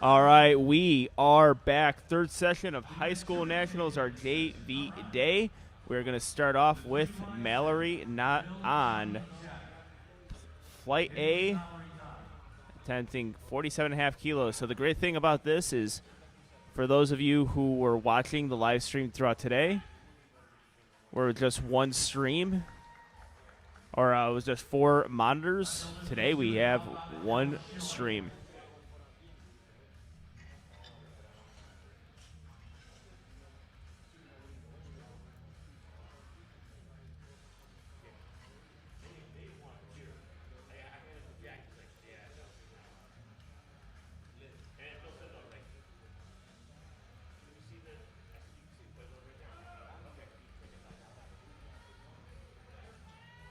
All right, we are back. Third session of High School Nationals, our JV day. We're going to start off with Mallory, not on Flight A, attempting 47.5 kilos. So the great thing about this is, for those of you who were watching the live stream throughout today, we're just one stream, or it was just 4 monitors. Today we have one stream.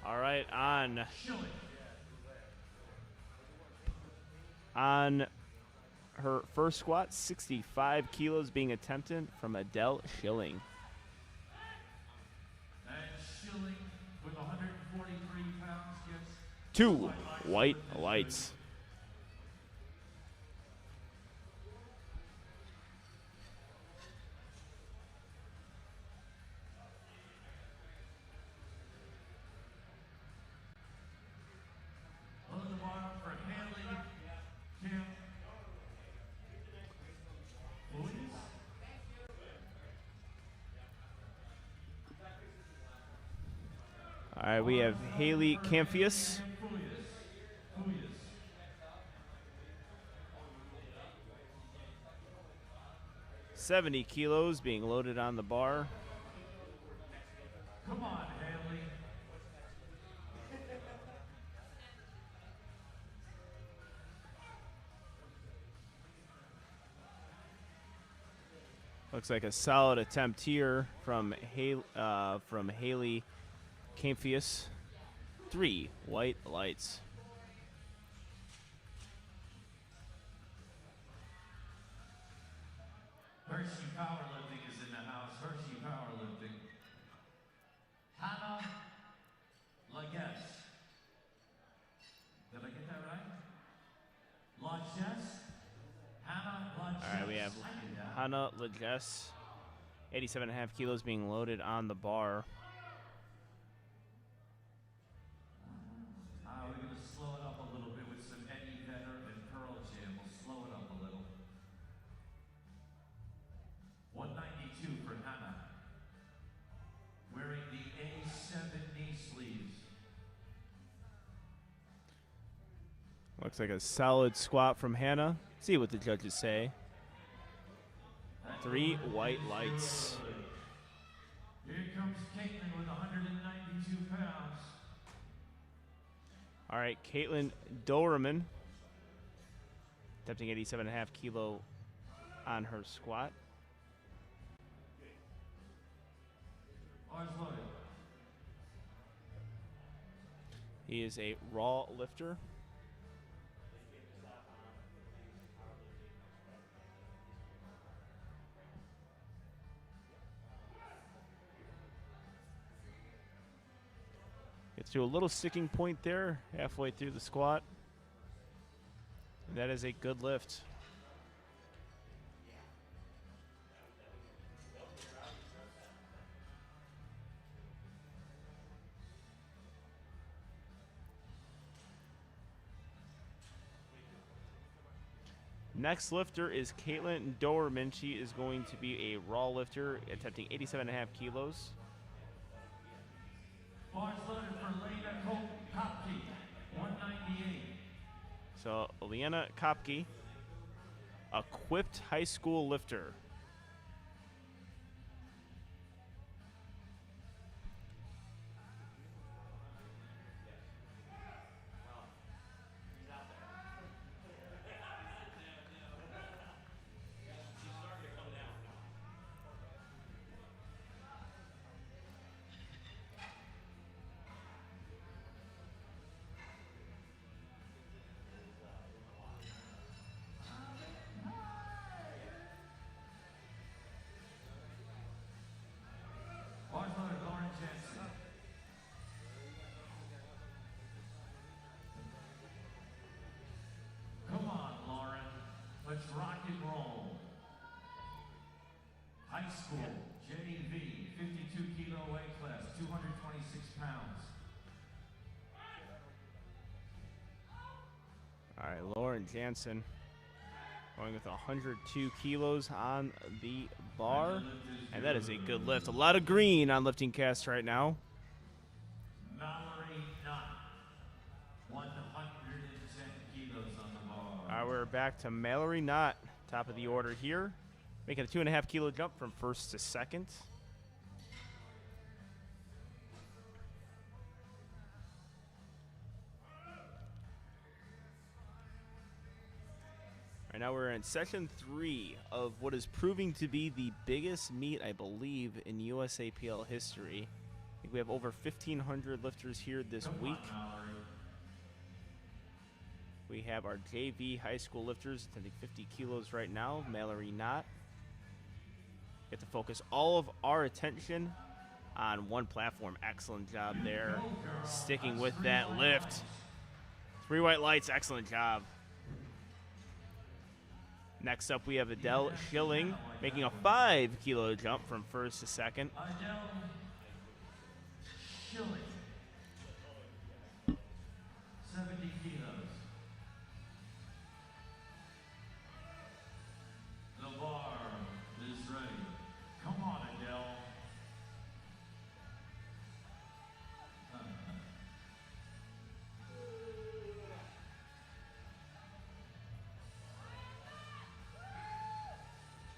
All right, on her first squat, 65 kilos being attempted from Adele Schilling. And Schilling with 143 pounds gets 2 white lights. on the bar for Haley Kim Louise. All right, we have Haley Camphius. 70 kilos being loaded on the bar. Come on, Haley. Looks like a solid attempt here from Haley Camphius. 3 white lights. Hershey Powerlifting is in the house. Hershey Powerlifting. Hannah Laguesse. Did I get that right? Laguesse. Hannah Laguesse. All right, we have Hannah Laguesse, 87.5 kilos being loaded on the bar. We're going to slow it up a little bit with some Eddie Vedder and Pearl Jam. We'll slow it up a little. 192 for Hannah. Wearing the A7 knee sleeves. Looks like a solid squat from Hannah. See what the judges say. 3 white lights. Here comes Caitlin with 192 pounds. All right, Caitlin Doberman, attempting 87.5 kilo on her squat. Ours loaded. He is a raw lifter. Gets to a little sticking point there halfway through the squat. And that is a good lift. Next lifter is Caitlin Doberman. She is going to be a raw lifter, attempting 87.5 kilos. Bars loaded for Lena Kopke, 198. So, Leanna Kopke, equipped high school lifter. School, JV, 52 kilo weight class, 226 pounds. All right, Lauren Jansen going with 102 kilos on the bar. And that is a good lift. A lot of green on lifting cast right now. Mallory Knott, 110 kilos on the bar. All right, we're back to Mallory Knott, top of the order here. Making a 2.5 kilo jump from first to second. Right now we're in session 3 of what is proving to be the biggest meet, I believe, in USAPL history. I think we have over 1,500 lifters here this week. We have our JV high school lifters attending 50 kilos right now. Mallory Knott. Get to focus all of our attention on one platform. Excellent job there. Sticking with that lift. 3 white lights. Excellent job. Next up, we have Adele Schilling making a 5 kilo jump from first to second. Adele Schilling, 70 kilos. The bar is ready. Come on, Adele.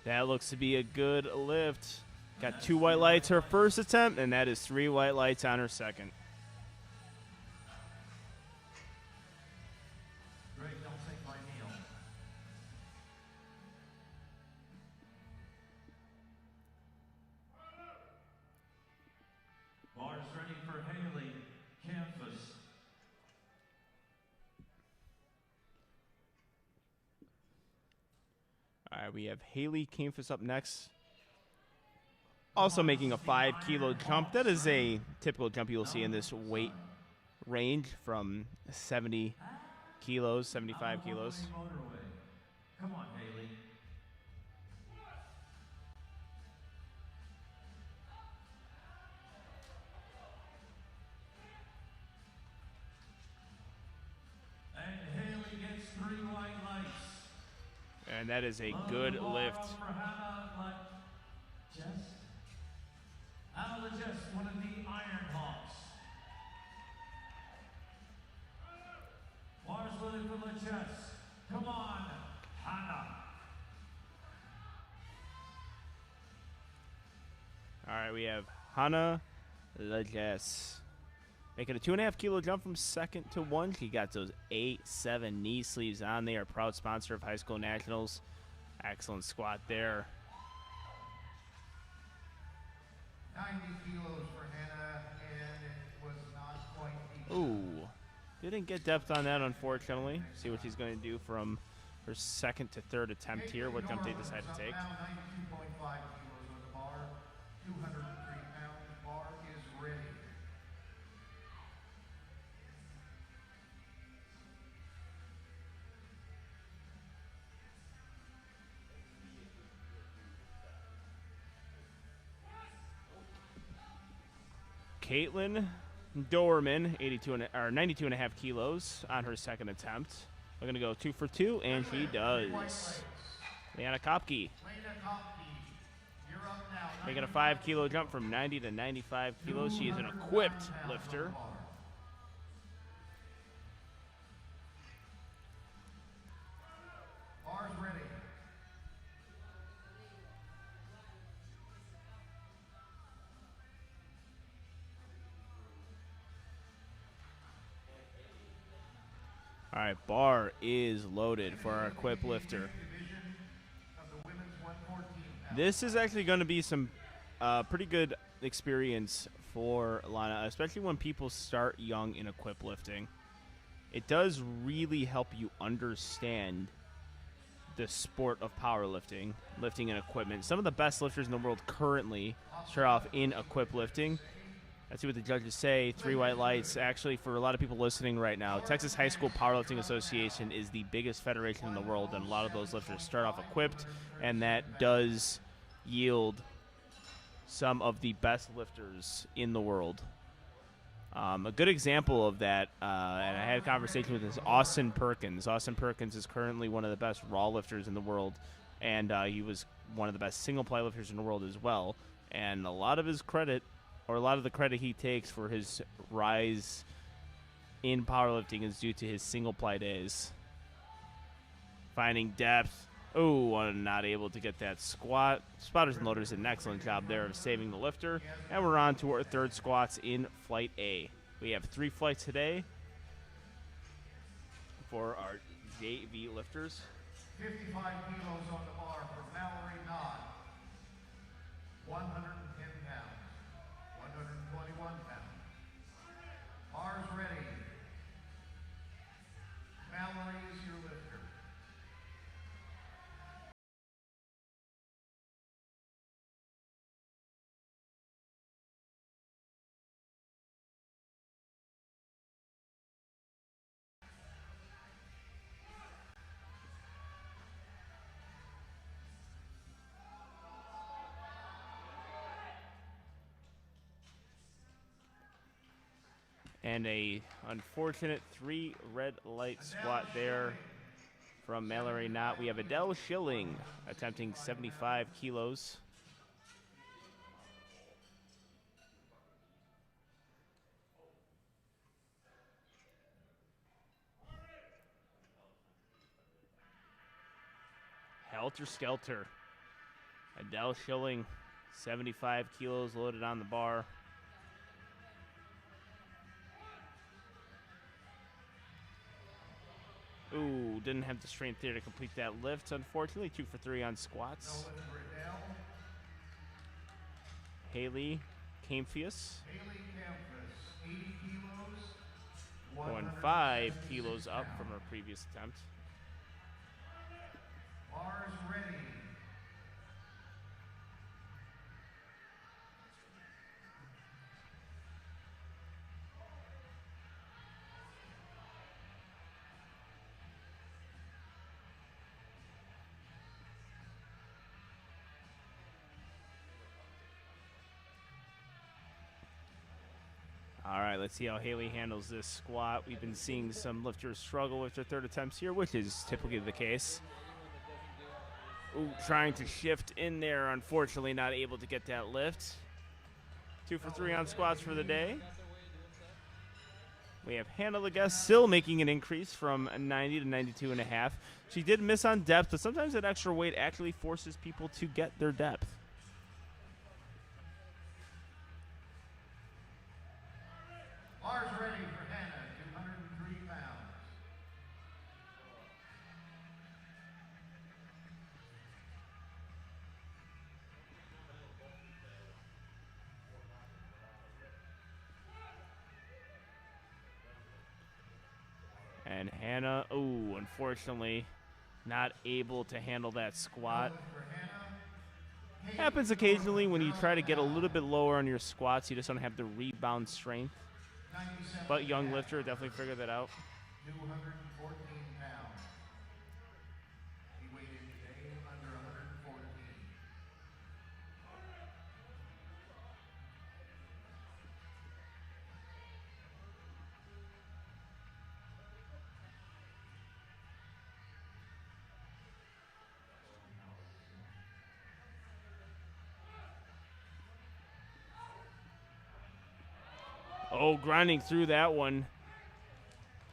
That looks to be a good lift. Got 2 white lights her first attempt, and that is 3 white lights on her second. Greg, don't take my meal. Bar's ready for Haley. Campus. All right, we have Haley Campus up next. Also making a 5 kilo jump. That is a typical jump you'll see in this weight range from 70 kilos, 75 kilos. Come on, Haley. And Haley gets 3 white lights. And that is a good lift. Hannah LaJess, one of the Iron Hawks. Bars loaded for LaJess. Come on, Hannah. All right, we have Hannah LaJess making a 2.5 kilo jump from second to 1. She got those 8-7 knee sleeves on. They are a proud sponsor of High School Nationals. Excellent squat there. 90 kilos for Hannah, and it was not quite easy. Ooh, didn't get depth on that, unfortunately. See what she's going to do from her second to third attempt here, what jump they decide to take. Now 92.5 kilos on the bar, 203 pounds. Bar is ready. Caitlin Dorman, 92.5 kilos on her second attempt. We're going to go 2 for 2, and she does. Leanna Kopke You're up now. making a 5 kilo jump from 90 to 95 kilos. She is an equipped lifter. Bar's ready. All right, bar is loaded for our equipped lifter. Division of the women's 114 pound. This is actually going to be some pretty good experience for Lana, especially when people start young in equip lifting. It does really help you understand the sport of powerlifting, lifting and equipment. Some of the best lifters in the world currently start off in equip lifting. Let's see what the judges say. 3 white lights. Actually, for a lot of people listening right now, Texas High School Powerlifting Association is the biggest federation in the world, and a lot of those lifters start off equipped, and that does yield some of the best lifters in the world. A good example of that, and I had a conversation with this Austin Perkins. Austin Perkins is currently one of the best raw lifters in the world, and he was one of the best single ply lifters in the world as well. And a lot of his credit, or a lot of the credit he takes for his rise in powerlifting, is due to his single ply days. Finding depth. Oh, not able to get that squat. Spotters and loaders did an excellent job there of saving the lifter. And we're on to our third squats in Flight A. We have 3 flights today for our JV lifters. 55 kilos on the bar for Mallory Knott. 110 pounds. 121 pounds. Bars ready. Mallory is your lifter. And a unfortunate 3 red light squat there from Mallory Knott. We have Adele Schilling attempting 75 kilos. Helter Skelter. Adele Schilling, 75 kilos loaded on the bar. Ooh, didn't have the strength there to complete that lift, unfortunately. 2 for 3 on squats. Haley Camphius. Going 5 kilos up from her previous attempt. Bars ready. All right, let's see how Haley handles this squat. We've been seeing some lifters struggle with their third attempts here, which is typically the case. Ooh, trying to shift in there, unfortunately not able to get that lift. 2 for 3 on squats for the day. We have Hannah Leguest still making an increase from 90 to 92.5. She did miss on depth, but sometimes that extra weight actually forces people to get their depth. Bars ready for Hannah, 203 pounds. And Hannah, ooh, unfortunately not able to handle that squat. Happens occasionally when you try to get a little bit lower on your squats. You just don't have the rebound strength. But young lifter definitely figured that out. 214 pounds. He weighed in today under 114. Oh, grinding through that one.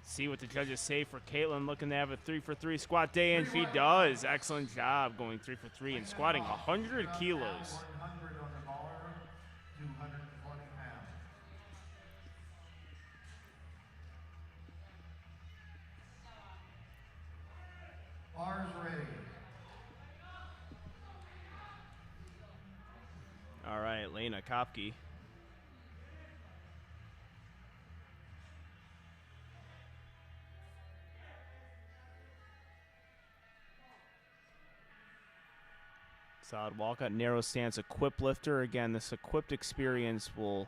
See what the judges say for Caitlin. Looking to have a 3 for 3 squat day, and she does. Excellent job going 3 for 3 and squatting 100 kilos. 100 on the bar, 220 pounds. Bars ready. All right, Lena Kopke. Solid walkout, narrow stance, equipped lifter. Again, this equipped experience will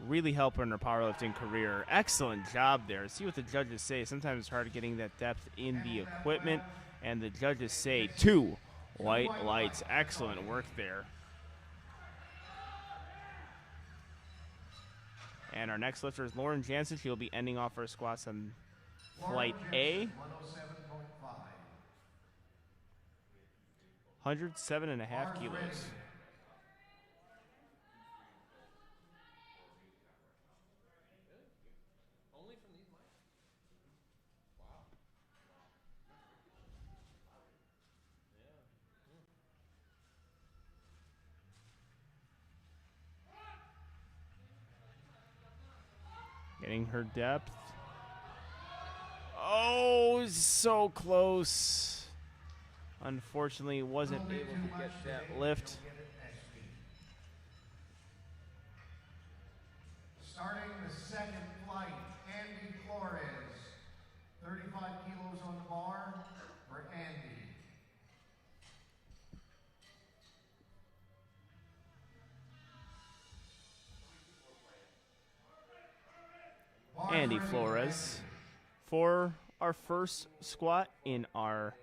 really help her in her powerlifting career. Excellent job there. See what the judges say. Sometimes it's hard getting that depth in the equipment, and the judges say 2 white lights. Excellent work there. And our next lifter is Lauren Jansen. She'll be ending off her squats on flight A. 107.5 kilos. Getting her depth. Oh, so close. Unfortunately, wasn't able to get that lift. Starting the second flight, Andy Flores. 35 kilos on the bar for Andy. Andy Flores for our first squat in our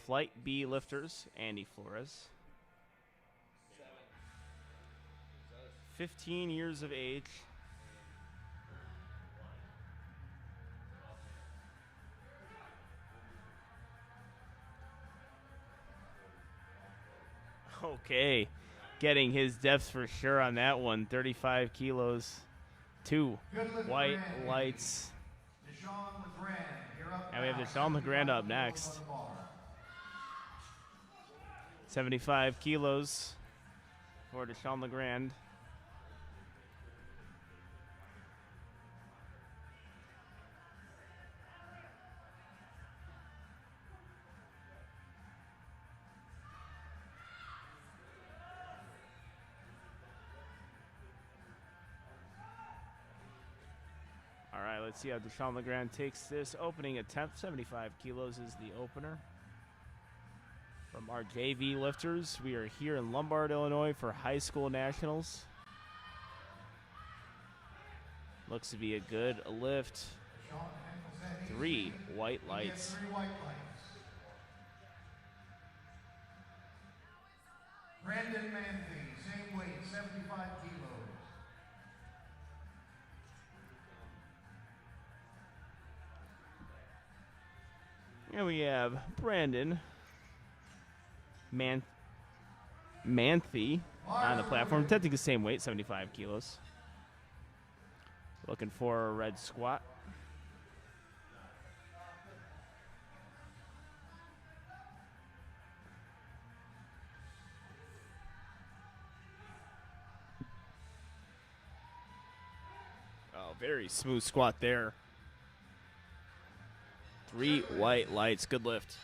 Flight B lifters. Andy Flores. 15 years of age. Okay, getting his depth for sure on that one. 35 kilos. 2 white lights. And we have Deshaun LeGrand up next. 75 kilos for Deshaun LeGrand. All right, let's see how Deshaun LeGrand takes this opening attempt. 75 kilos is the opener. From our JV lifters, we are here in Lombard, Illinois for high school nationals. Looks to be a good lift. 3 white lights. Brandon Manthey, same weight, 75 kilos. And we have Brandon Manthey on the platform, attempting the same weight, 75 kilos. Looking for a red squat. Oh, very smooth squat there. 3 white lights. Good lift.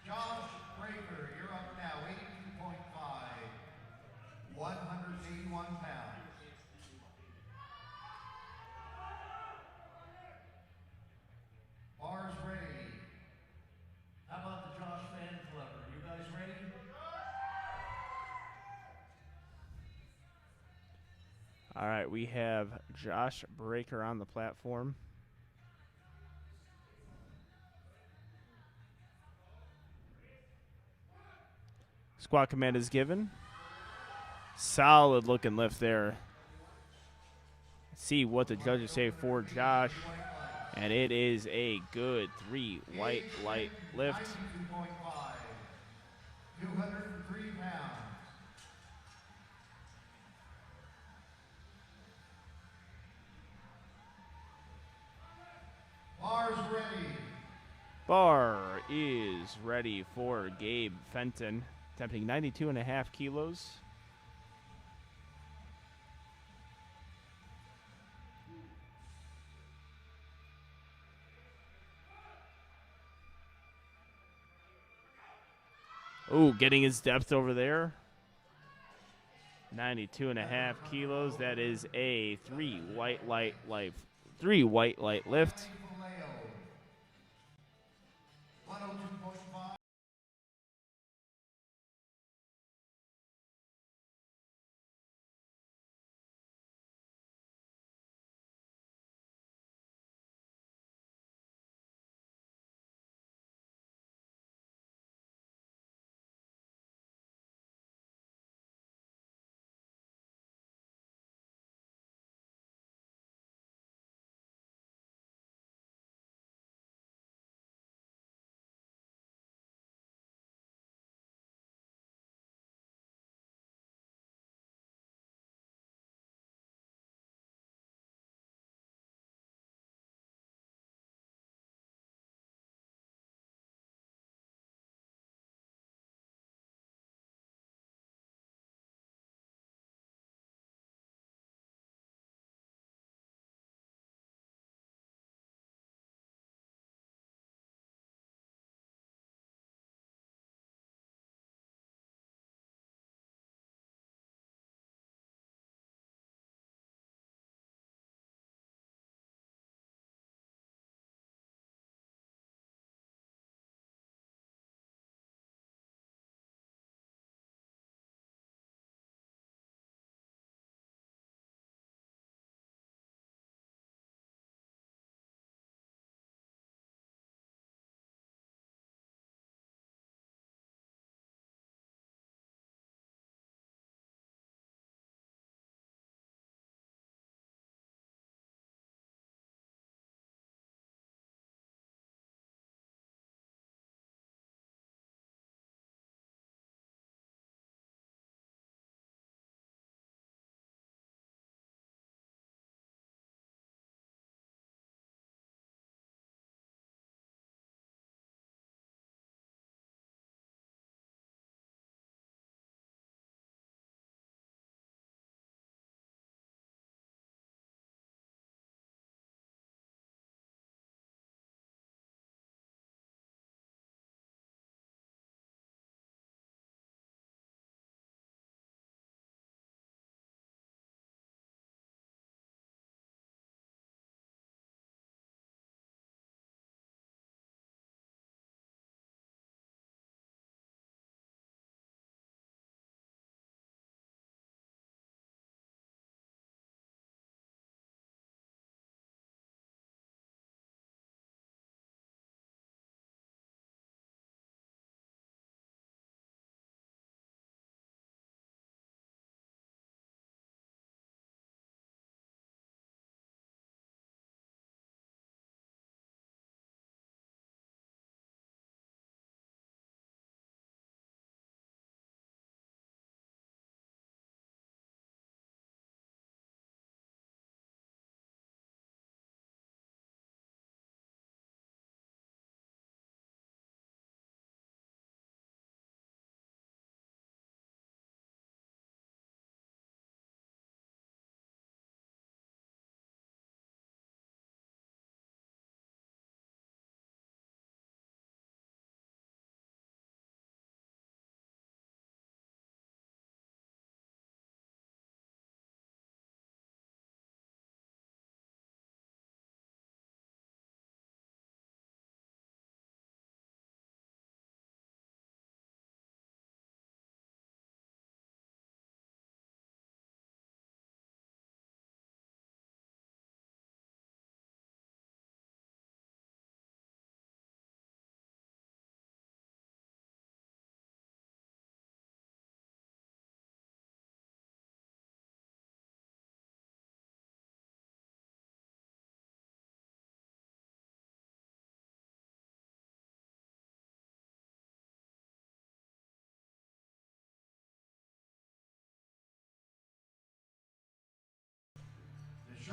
Josh Breaker, you're up now, 82.5, 181 pounds. Bars ready. How about the Josh fan club? Are you guys ready? All right, we have Josh Breaker on the platform. Squat command is given. Solid looking lift there. Let's see what the judges say for Josh. And it is a good 3 white light lift. 92.5, 203 pounds. Bars ready. Bar is ready for Gabe Fenton, attempting 92.5 kilos. Ooh, getting his depth over there. 92.5 kilos. That is a 3 white light lift.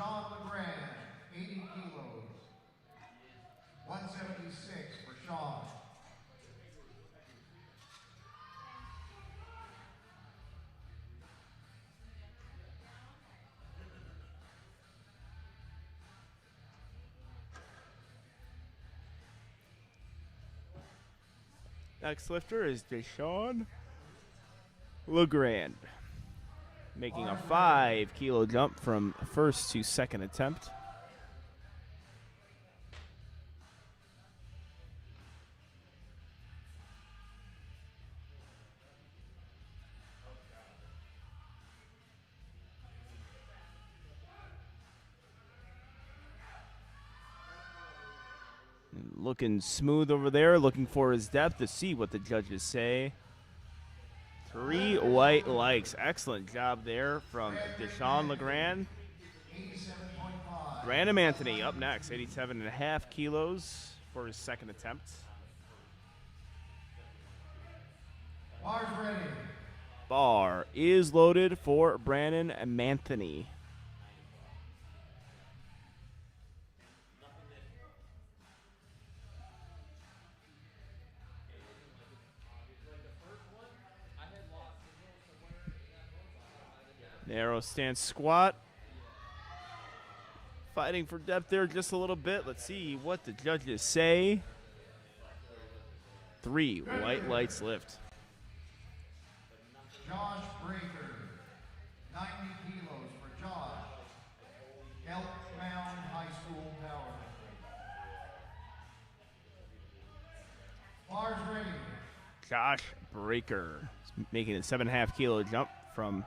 Sean LeGrand, 80 kilos. 176 for Sean. Next lifter is Deshaun LeGrand, making a 5 kilo jump from first to second attempt. Looking smooth over there, looking for his depth to see what the judges say. 3 white lights. Excellent job there from Deshaun LeGrand. 87.5. Brandon Anthony up next, 87.5 kilos for his second attempt. Bar's ready. Bar is loaded for Brandon Anthony. Narrow stance squat. Fighting for depth there just a little bit. Let's see what the judges say. 3 white lights lift. Josh Breaker, 90 kilos for Josh. Elk Mound High School Powerlifting. Bar's ready. Josh Breaker making a 7.5 kilo jump from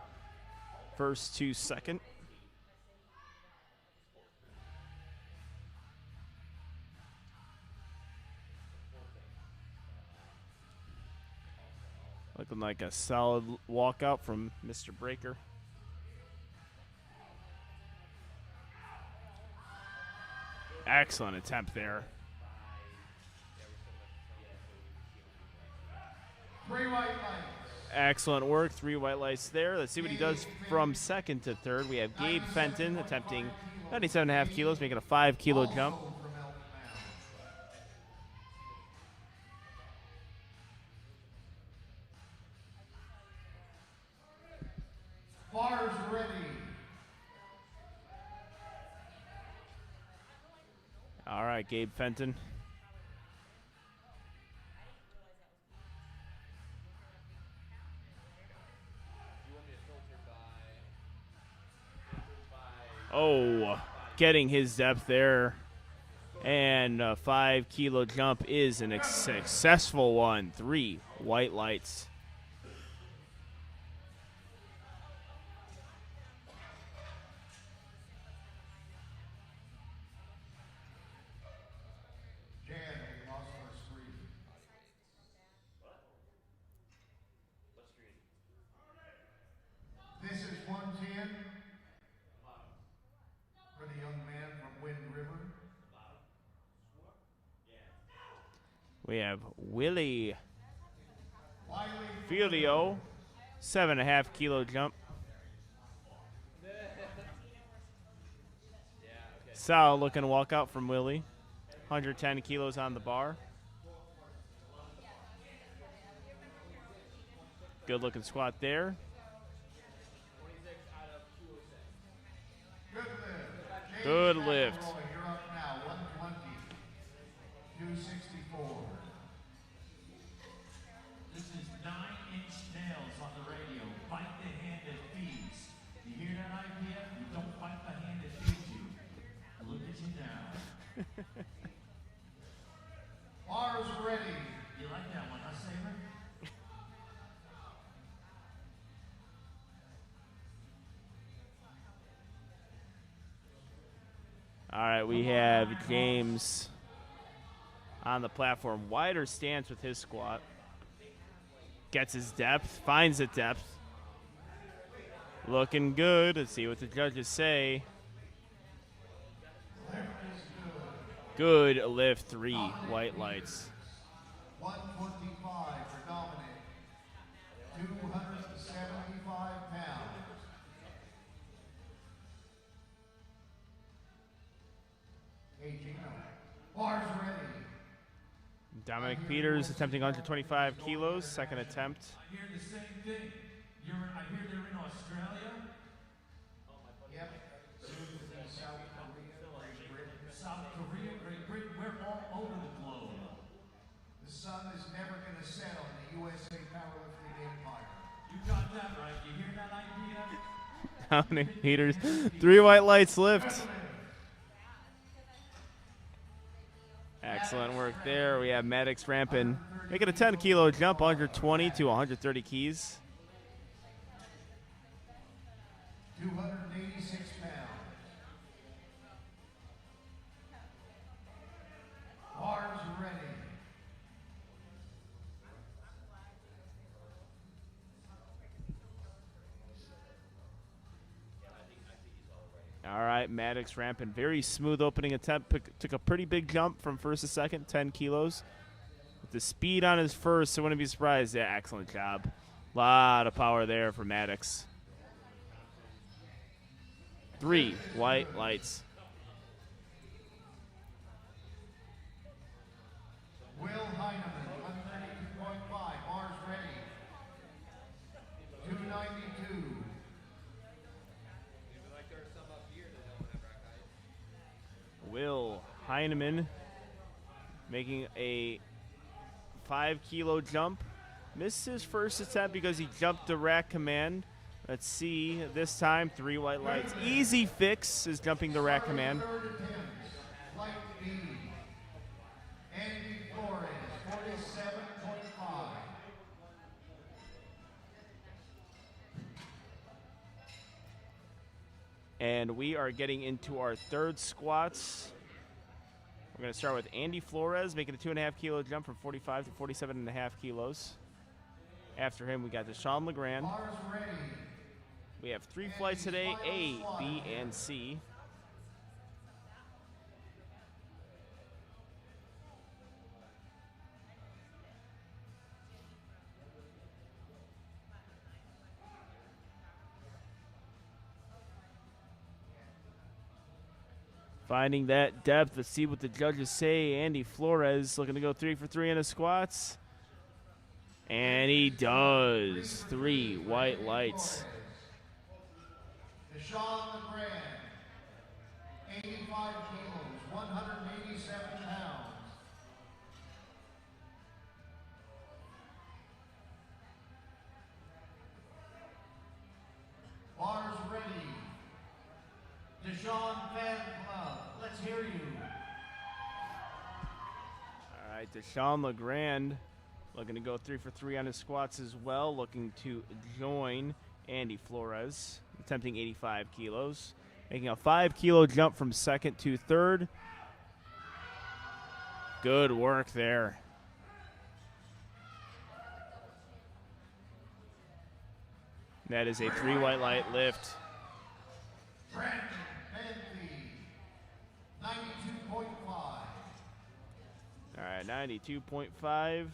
first to second. Looking like a solid walkout from Mr. Breaker. Excellent attempt there. 3 white lights. Excellent work. 3 white lights there. Let's see what he does from second to third. We have Gabe Fenton attempting 97.5 kilos, making a 5 kilo jump. Also from Elk Mound. Bar's ready. All right, Gabe Fenton. Oh, getting his depth there. And a 5 kilo jump is a successful one. 3 white lights. Jan, we lost our screen. This is 110 for the young man from Wind River. We have Willie Wiley Filio, 7.5 kilo jump. Solid looking walkout from Willie. 110 kilos on the bar. Good looking squat there. Good lift. You're up now, 120. 264. This is 9-inch nails on the radio. Bite the hand that feeds. You hear that idea? You don't bite the hand that feeds you. Look at you now. Bar's ready. You like that one, huh, Saber? All right, we have James on the platform. Wider stance with his squat. Gets his depth, finds the depth. Looking good. Let's see what the judges say. Good lift, 3 white lights. 125 for Dominic. 275 pounds. Dominic Peters attempting 125 kilos, second attempt. I hear the same thing. I hear they're in Australia. Yep. Soon to be South Korea, Great Britain. South Korea, Great Britain, we're all over the globe. The sun is never going to set on the USA Powerlifting Empire. You got that right. You hear that idea? Dominic Peters, 3 white lights lift. Excellent work there. We have Maddox Rampin making a 10-kilo jump, 120 to 130 keys. 286 pounds. Bars ready. All right, Maddox Rampin, very smooth opening attempt. Took a pretty big jump from first to second, 10 kilos. With the speed on his first, I wouldn't be surprised. Yeah, excellent job. A lot of power there for Maddox. 3 white lights. Will Heineman, 132.5, bars ready. 292. Will Heineman making a 5-kilo jump. Missed his first attempt because he jumped the rack command. Let's see, this time 3 white lights. Easy fix is jumping the rack command. Third attempt, flight B. Andy Flores, 47.5. And we are getting into our third squats. We're going to start with Andy Flores making a 2.5-kilo jump from 45 to 47.5 kilos. After him, we got Deshaun Legrand. Bars ready. We have 3 flights today, A, B, and C. Finding that depth. Let's see what the judges say. Andy Flores looking to go 3 for 3 in his squats. And he does. 3 white lights. Deshaun Legrand, 85 kilos, 187 pounds. Bars ready. Deshaun Fan Club, let's hear you. All right, Deshaun Legrand looking to go 3 for 3 on his squats as well. Looking to join Andy Flores, attempting 85 kilos. Making a 5-kilo jump from second to third. Good work there. That is a 3 white light lift. Brandon Bentley, 92.5. All right, 92.5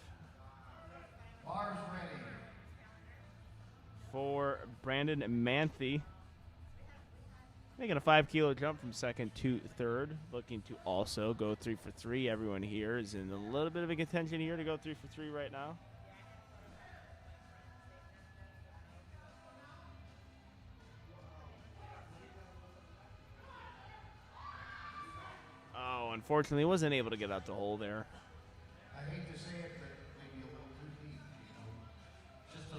Bars ready. for Brandon Manthe. Making a 5-kilo jump from second to third. Looking to also go 3 for 3. Everyone here is in a little bit of a contention here to go 3 for 3 right now. Oh, unfortunately, wasn't able to get out the hole there. I hate to say it, but maybe a little too deep, you know. Just a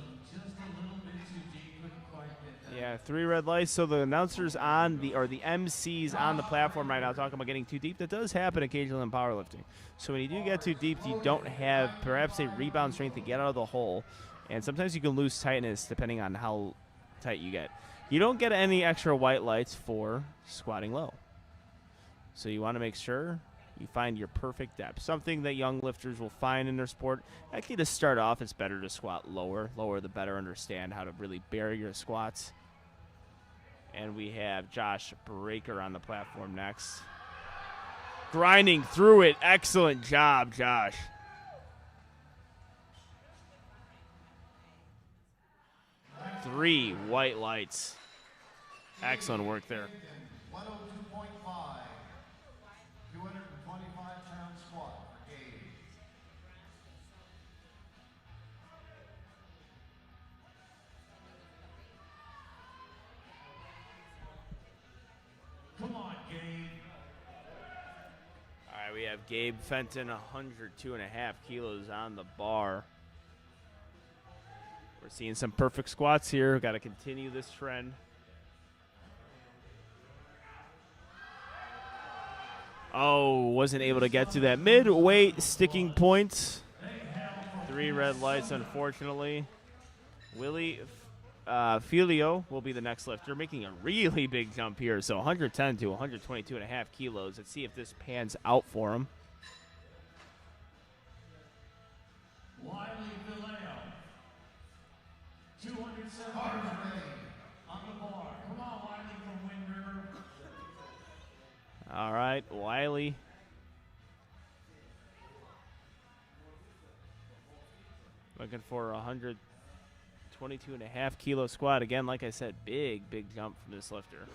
little bit too deep, couldn't quite get that. Yeah, 3 red lights. So the announcers on the MCs on the platform right now talking about getting too deep. That does happen occasionally in powerlifting. So when you do get too deep, you don't have perhaps a rebound strength to get out of the hole, and sometimes you can lose tightness depending on how tight you get. You don't get any extra white lights for squatting low. So you want to make sure you find your perfect depth, something that young lifters will find in their sport. Actually, to start off, it's better to squat lower. Lower the better understand how to really bury your squats. And we have Josh Breaker on the platform next. Grinding through it. Excellent job, Josh. Three white lights. Excellent work there. 102.5. 225 pound squat for Gabe. have Gabe Fenton, 102.5 kilos on the bar. We're seeing some perfect squats here. Got to continue this trend. Oh, wasn't able to get to that mid-weight sticking point. 3 red lights, unfortunately. Willie Filio will be the next lifter, making a really big jump here. So 110 to 122.5 kilos. Let's see if this pans out for him. Wiley Vileo. 207 on the bar. Come on, Wiley from Wind River. All right, Wiley. Looking for a 122.5 kilo squat. Again, like I said, big jump from this lifter.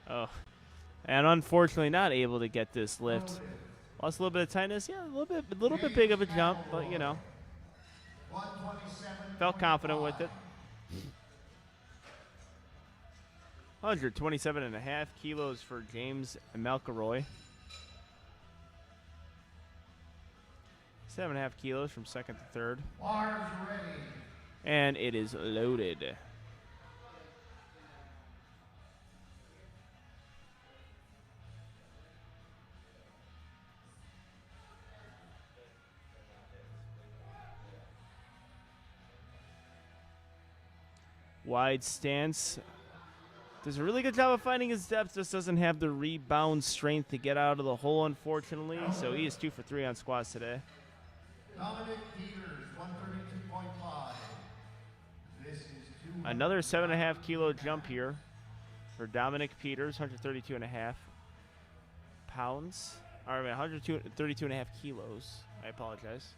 Oh, and unfortunately not able to get this lift. Lost a little bit of tightness. Yeah, a little bit big of a jump, but you know, felt confident with it. 127.5 kilos for James McElroy. 7.5 kilos from second to third. Bars ready. And it is loaded. Wide stance. Does a really good job of finding his depth. Just doesn't have the rebound strength to get out of the hole, unfortunately. So he is 2 for 3 on squats today. Dominic Peters, 132.5. This is Another 7.5 kilo jump here for Dominic Peters, 132.5 pounds. Or 132.5 kilos. I apologize.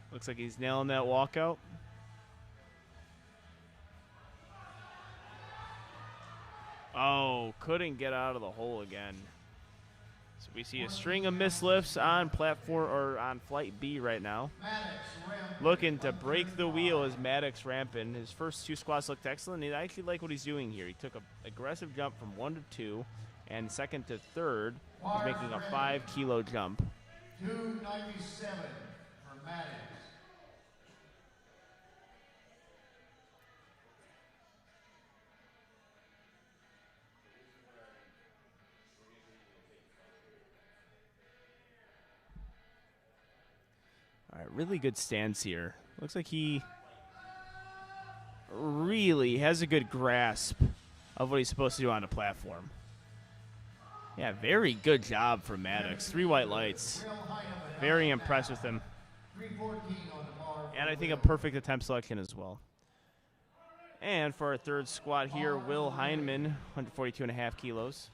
Looks like he's nailing that walkout. Oh, couldn't get out of the hole again. So we see a string of mislifts on platform or on flight B right now. Looking to break the wheel is Maddox Rampin. His first 2 squats looked excellent. I actually like what he's doing here. He took an aggressive jump from 1 to 2, and second to third, he's making a 5 kilo jump. 297 for Maddox. All right, really good stance here. Looks like he really has a good grasp of what he's supposed to do on the platform. Yeah, very good job from Maddox. 3 white lights. Very impressed with him. 314 on the bar. And I think a perfect attempt selection as well. And for our third squat here, Will Heineman, 142.5 kilos.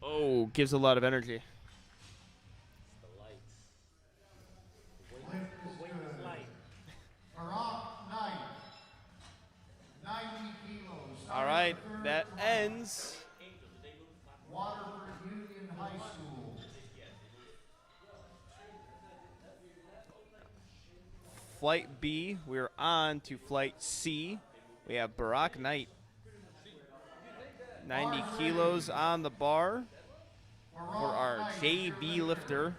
Oh, gives a lot of energy. All right, that ends. Waterford Union High School. Flight B, we're on to flight C. We have Barack Knight. 90 kilos on the bar for our JV lifter.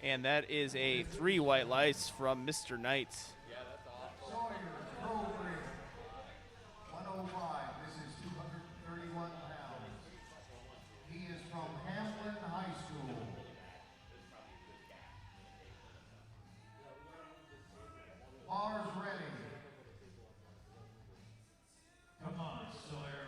And that is a 3 white lights from Mr. Knight. Sawyer Program. 105. This is 231 pounds. He is from Hamlin High School. Bars ready. Come on, Sawyer.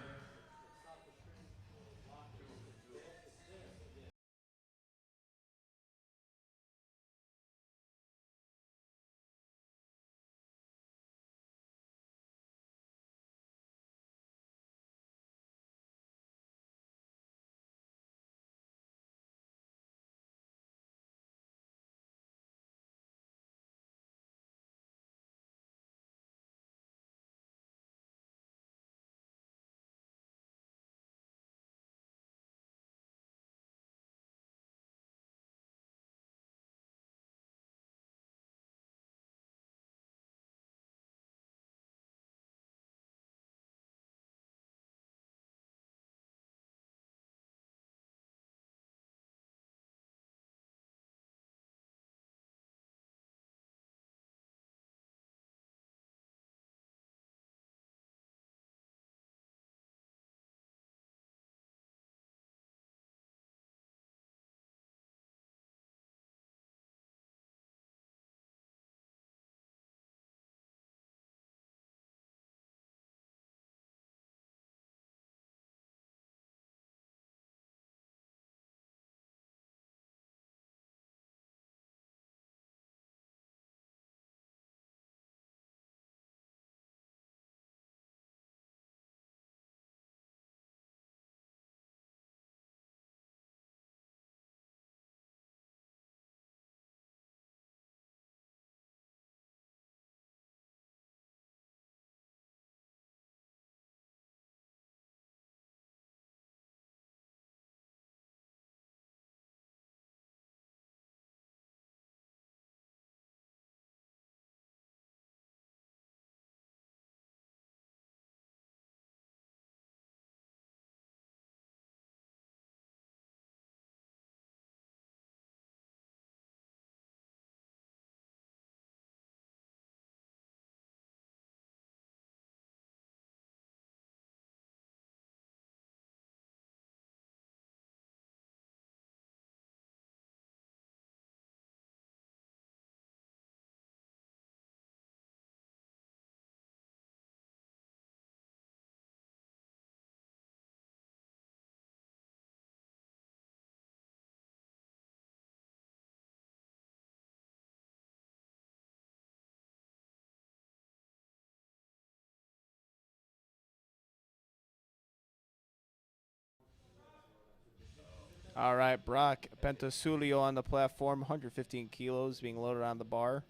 All right, Brock Pentasulio on the platform, 115 kilos being loaded on the bar.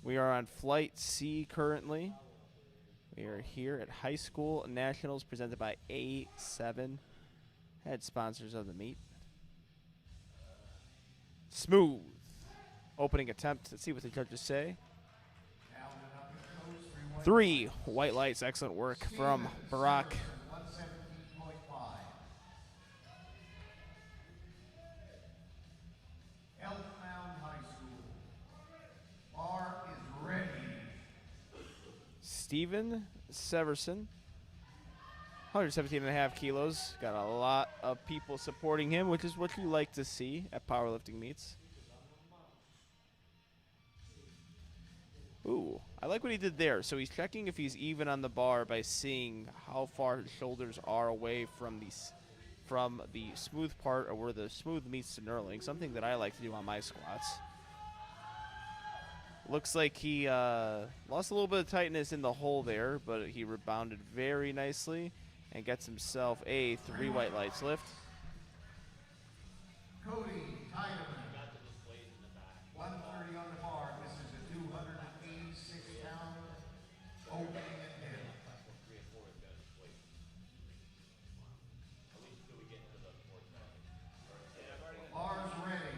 We are on Flight C currently. We are here at High School Nationals presented by A7, head sponsors of the meet. Smooth opening attempt. Let's see what the judges say. 3 white lights. Excellent work from Barack. 117.5. Elkmount High School. Bar is ready. Steven Severson, 117.5 kilos. Got a lot of people supporting him, which is what you like to see at powerlifting meets. Ooh, I like what he did there. So he's checking if he's even on the bar by seeing how far his shoulders are away from the smooth part, or where the smooth meets the knurling, something that I like to do on my squats. Looks like he lost a little bit of tightness in the hole there, but he rebounded very nicely and gets himself a 3 white lights lift. Cody Tiedemann. 130 on the bar. This is a 286-pound opening at hip. Bar's ready.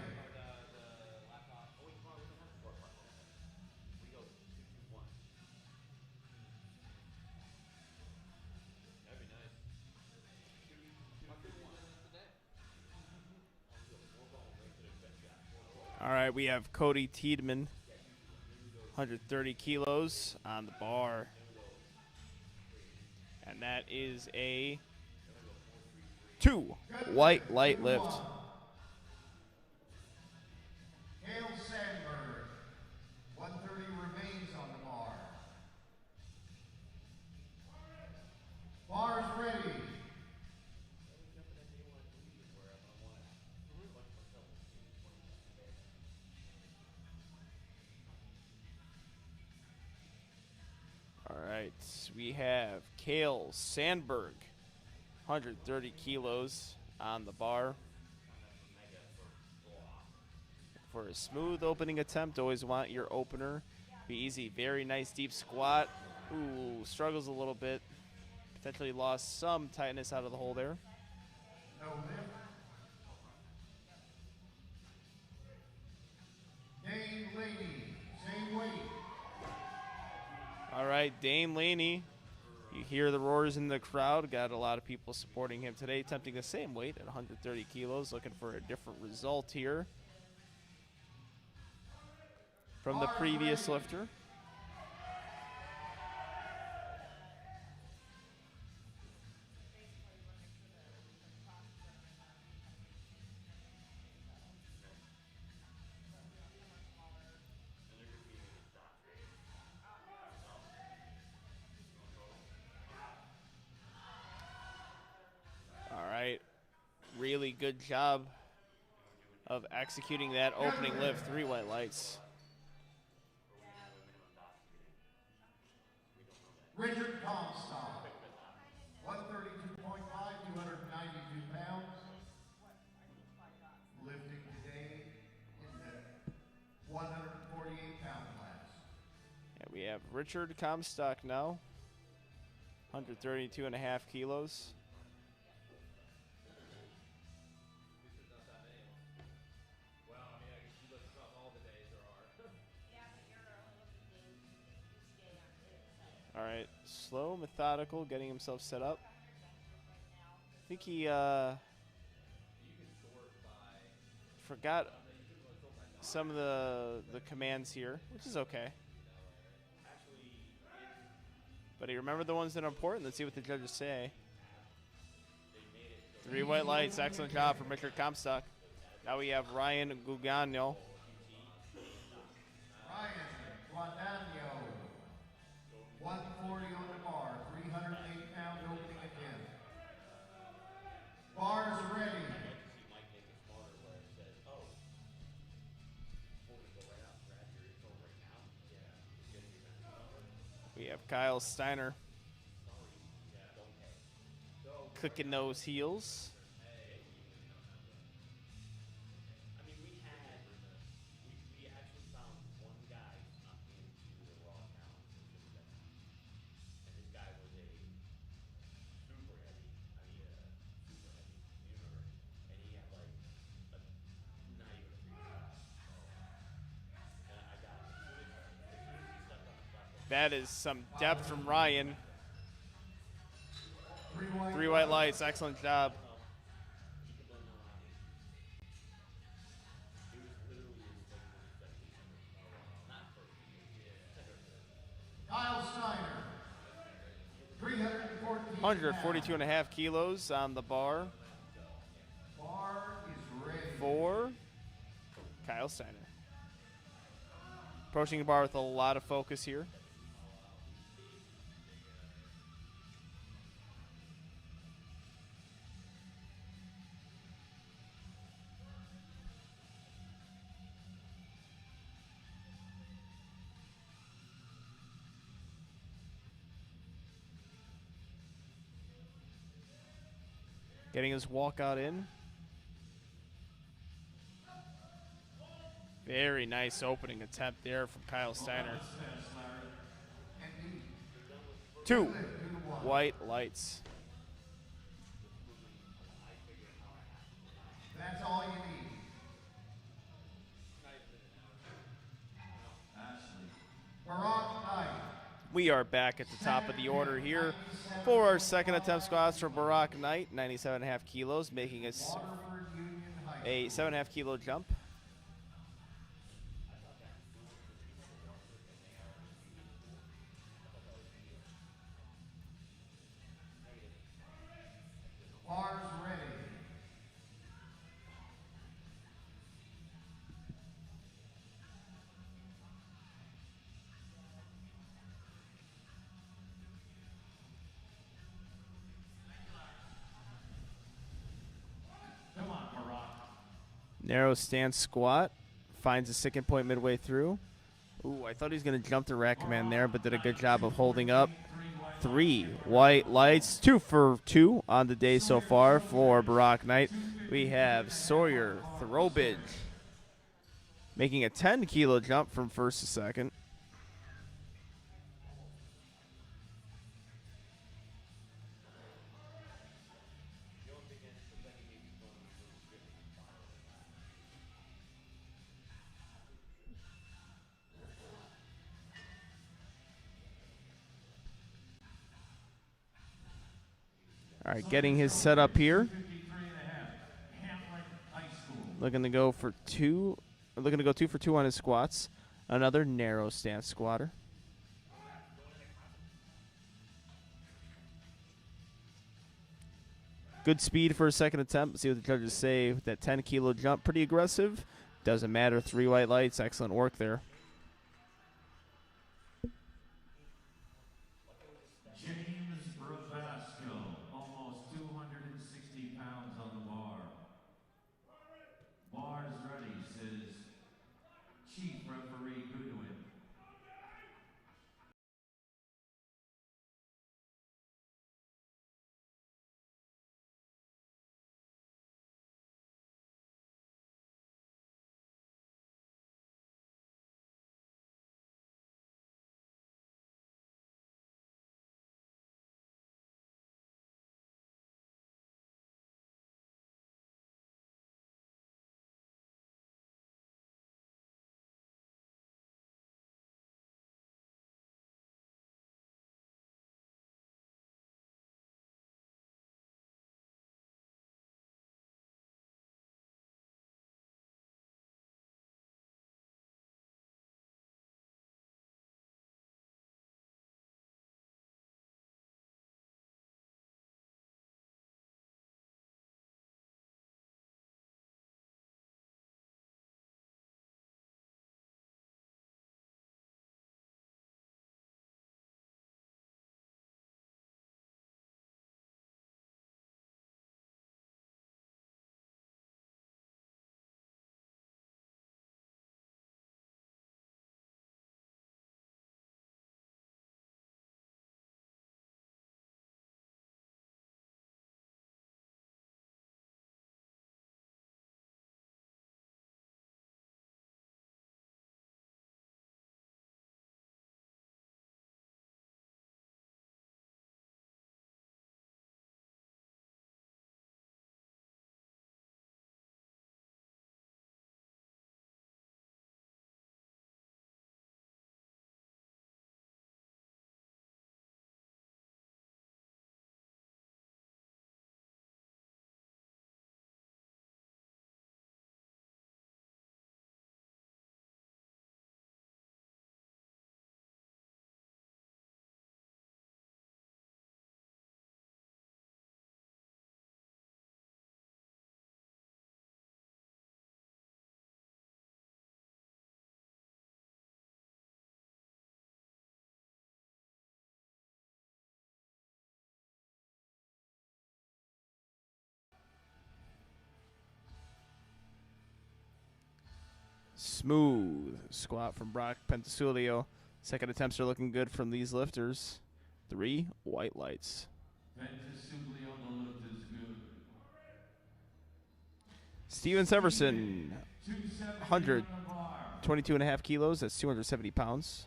All right, we have Cody Tiedemann, 130 kilos on the bar. And that is a 2 white light lift. Hale Sandberg. 130 remains on the bar. Bar's ready. All right, we have Cale Sandberg, 130 kilos on the bar. For a smooth opening attempt, always want your opener. Be easy, very nice deep squat. Ooh, struggles a little bit. Potentially lost some tightness out of the hole there. No lift. Dane Laney, same weight. All right, Dane Laney. You hear the roars in the crowd. Got a lot of people supporting him today, attempting the same weight at 130 kilos, looking for a different result here from the previous lifter. All right, really good job of executing that opening lift, 3 white lights. Richard Comstock. 132.5, 292 pounds. Lifting today in the 148-pound class. And we have Richard Comstock now, 132.5 kilos. All right, slow, methodical, getting himself set up. I think he forgot some of the commands here, which is okay. But he remembered the ones that are important. Let's see what the judges say. 3 white lights, excellent job from Richard Comstock. Now we have Ryan Gugano. Ryan Guadagno. 140 on the bar, 308-pound opening again. Bar's ready. We have Kyle Steiner cooking those heels. That is some depth from Ryan. 3 3 white lights, excellent job. Kyle Steiner. 314. 142 and a half kilos on the bar Bar is ready. for Kyle Steiner. Approaching the bar with a lot of focus here. Getting his walkout in. Very nice opening attempt there from Kyle Steiner. 2 white lights. That's all you need. Barack Knight. We are back at the top of the order here for our second attempt squats for Barack Knight, 97.5 kilos, making us Waterford Union High a 7.5 kilo jump. Bars ready. Come on, Barack. Narrow stance squat. Finds a second point midway through. Ooh, I thought he was going to jump the rack command there, but did a good job of holding up. 3 white lights, 2 for 2 on the day so far for Barack Knight. We have Sawyer Throwbridge making a 10 kilo jump from first to second. All right, getting his setup here. 53 and a half. Hamlet High School. Looking to go for 2. Looking to go 2 for 2 on his squats. Another narrow stance squatter. Good speed for a second attempt. See what the judges say. That 10 kilo jump, pretty aggressive. Doesn't matter. 3 white lights. Excellent work there. Smooth squat from Brock Pentasulio. Second attempts are looking good from these lifters. 3 white lights. Pentasulio, the lift is good. Steven Severson, 270 on the bar. 22.5 kilos. That's 270 pounds.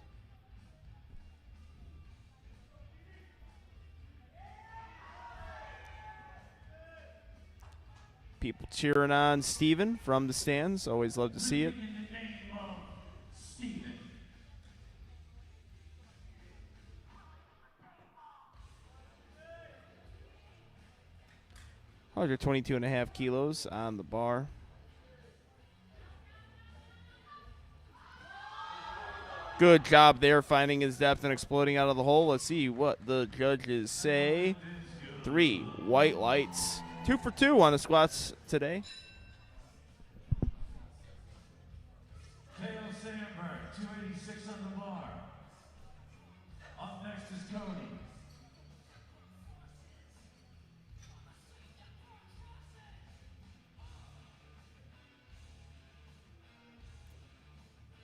People cheering on Steven from the stands. Always love to see it. In the name of Steven. 122.5 kilos on the bar. Good job there finding his depth and exploding out of the hole. Let's see what the judges say. 3 white lights. 2 for 2 on the squats today. Kale Sandberg, 286 on the bar. Up next is Cody.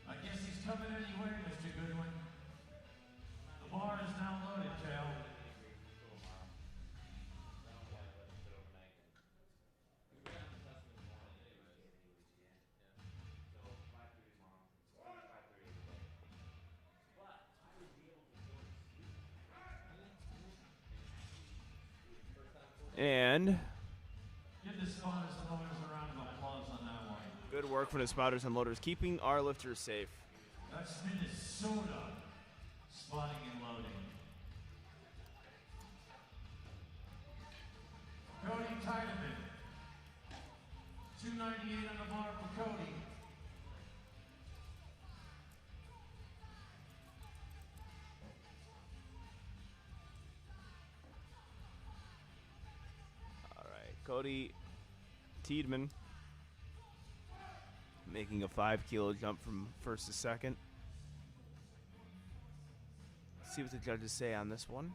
I guess he's coming anyway, Mr. Goodwin. The bar is now loaded, Kale. And Give the spotters and loaders a round of applause on that one. good work from the spotters and loaders, keeping our lifters safe. That's Minnesota spotting and loading. Cody Tiedemann. 298 on the bar for Cody. All right, Cody Tiedemann making a 5-kilo jump from first to second. Let's see what the judges say on this one.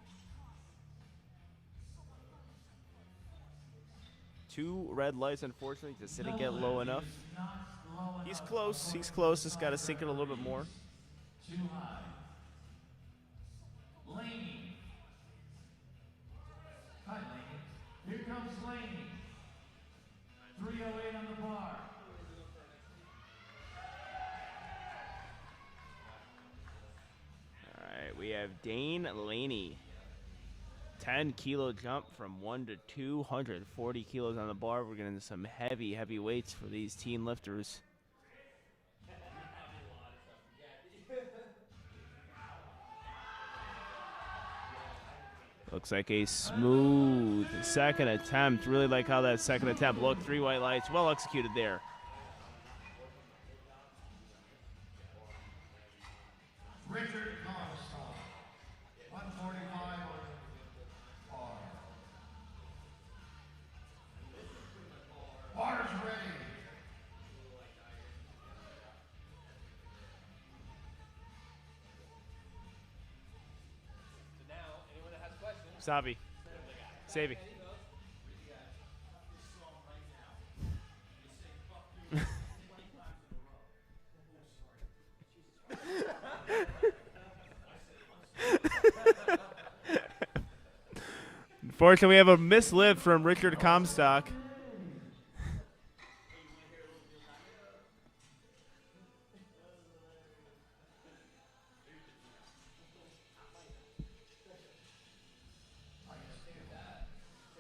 2 red lights, unfortunately, just didn't get low enough. He's close. He's close. Just got to sink it a little bit more. Too high. Laney. Hi, Laney. Here comes Laney. 308 on the bar. All right, we have Dane Laney. 10-kilo jump from 1 to 240 kilos on the bar. We're getting some heavy weights for these teen lifters. Looks like a smooth second attempt. Really like how that second attempt looked. 3 white lights. Well executed there. Richard Comstock, 145 on the bar. Bar's ready. Savi. Savy. Unfortunately, we have a mislift from Richard Comstock.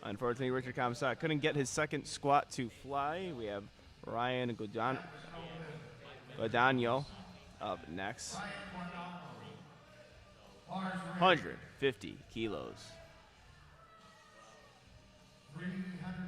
Unfortunately, Richard Comstock couldn't get his second squat to fly. We have Ryan Godano up next. 150 kilos. 330 pounds.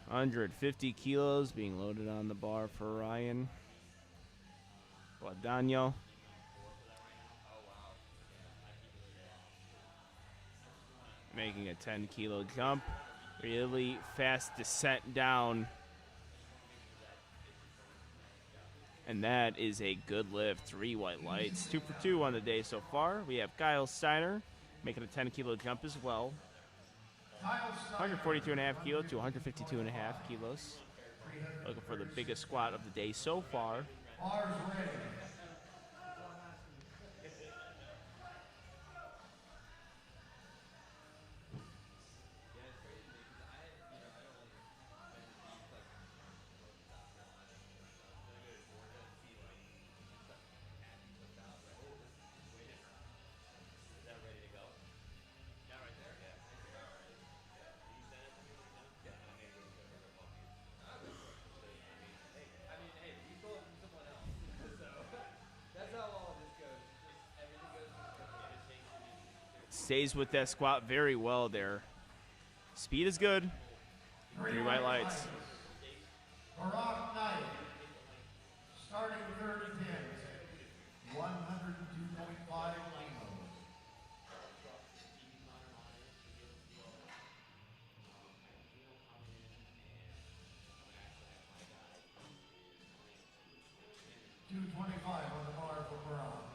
Hundred 50 kilos being loaded on the bar for Ryan making a 10-kilo jump. Really fast descent down. And that is a good lift. 3 white lights. 2 for 2 on the day so far. We have Kyle Steiner making a 10-kilo jump as well. 142.5 kilo to 152.5 kilos. Looking for the biggest squat of the day so far. Bars ready. Stays with that squat very well there. Speed is good. 3 white lights. Barack Knight. Starting third attempt. 102.5 kilos. $225 on the bar for Barack.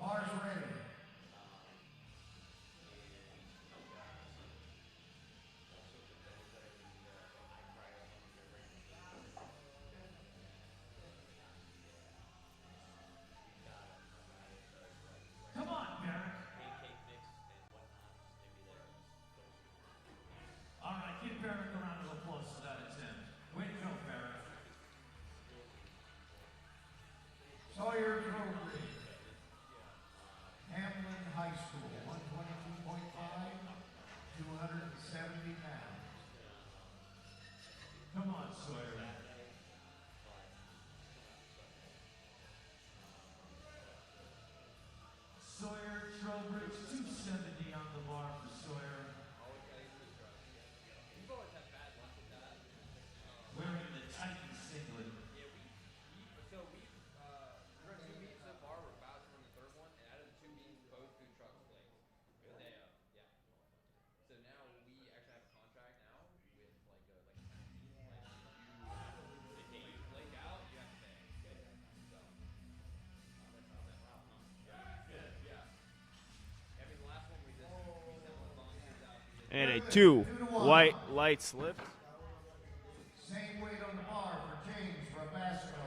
Bars ready. Come on, Barrett. All right, give Barrett a round of applause for that attempt. Way to go, Barrett. Sawyer Trowbridge. Hamlin High School, 122.5, 270 pounds. Come on, Sawyer. Sawyer Trowbridge, 270 on the bar for Sawyer. Wearing the Titan singlet. And a 2 white lights lift. Same weight on the bar for James Rabasco.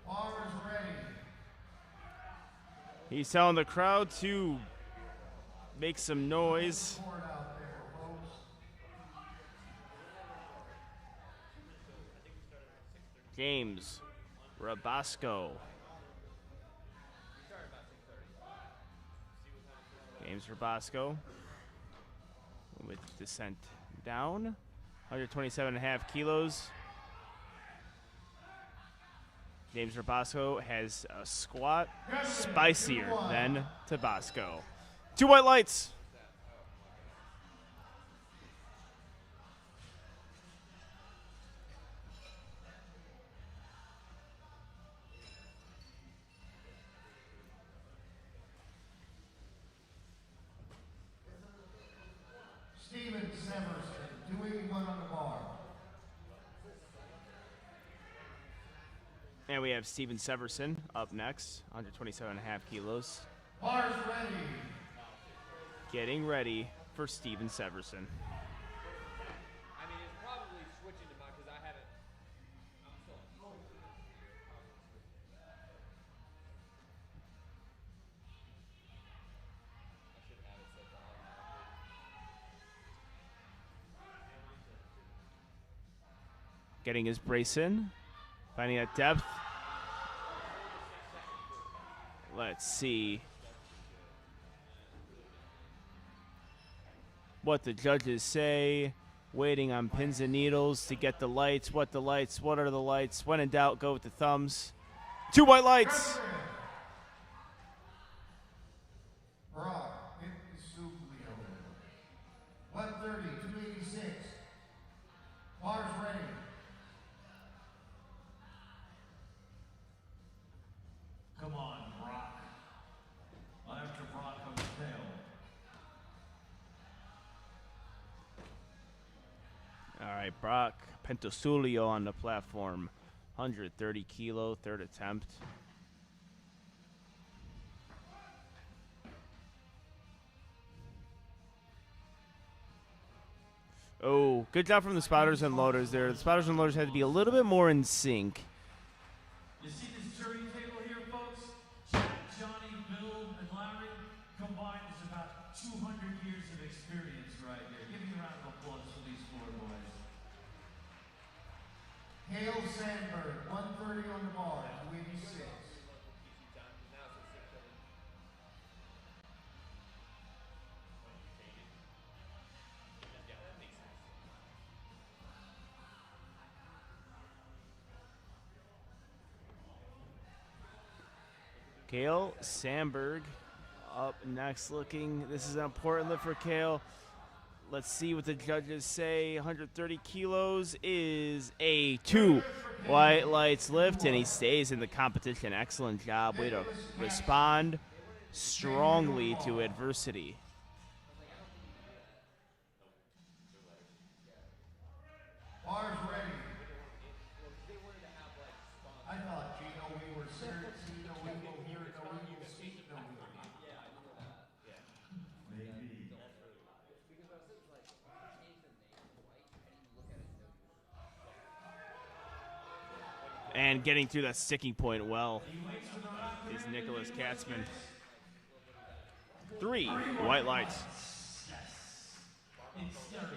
Bar is ready. He's telling the crowd to make some noise. Board out there, folks. James Rabasco. James Rabasco with descent down. 127.5 kilos. James Rabasco has a squat spicier than Tabasco. 2 white lights. Steven Severson, 281 on the bar. And we have Steven Severson up next, 127.5 kilos. Bars ready. Getting ready for Steven Severson. I mean, it's probably switching to mine because I haven't. I should have it set to automatic. Getting his brace in, finding that depth. Let's see what the judges say. Waiting on pins and needles to get the lights. What the lights? What are the lights? When in doubt, go with the thumbs. 2 white lights. Brock, hit the Suplio. 130, 286. Bars ready. Come on, Brock. After Brock comes Tail. All right, Brock Pentosulio on the platform. 130 kilo, third attempt. Oh, good job from the spotters and loaders there. The spotters and loaders had to be a little bit more in sync. You see this jury table here, folks? Jack, Johnny, Bill, and Larry combined is about 200 years of experience right here. Give me a round of applause for these four boys. Hale Sandberg, 130 on the bar, 286. Kale Sandberg up next looking. This is an important lift for Kale. Let's see what the judges say. 130 kilos is a 2 white lights lift, and he stays in the competition. Excellent job. Way to respond strongly to adversity. Bars ready. I thought, Gino, we were serious. See no evil, hear no evil, speak no evil. Maybe. And getting through that sticking point well is Nicholas Katzman. 3 white lights. Yes. In stereo.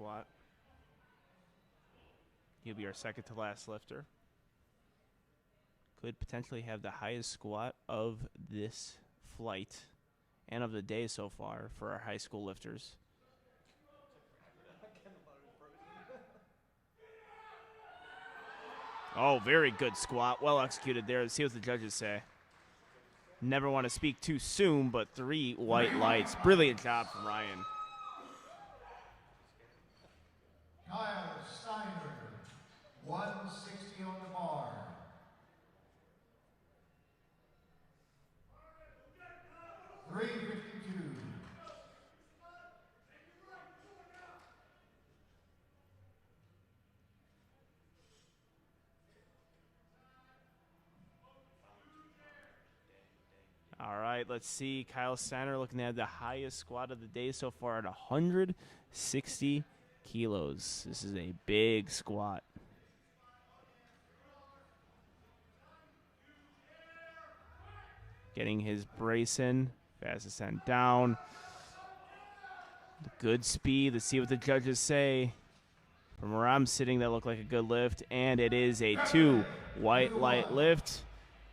squat. He'll be our second to last lifter. Could potentially have the highest squat of this flight and of the day so far for our high school lifters. Oh, very good squat. Well executed there. Let's see what the judges say. Never want to speak too soon, but 3 white lights. Brilliant job from Ryan. Kyle Steiner, 160 on the bar. $352. All right, let's see. Kyle Steiner looking to have the highest squat of the day so far at 160 kilos. This is a big squat. Getting his brace in. Fast ascent down. Good speed. Let's see what the judges say. From where I'm sitting, that looked like a good lift. And it is a 2 white light lift.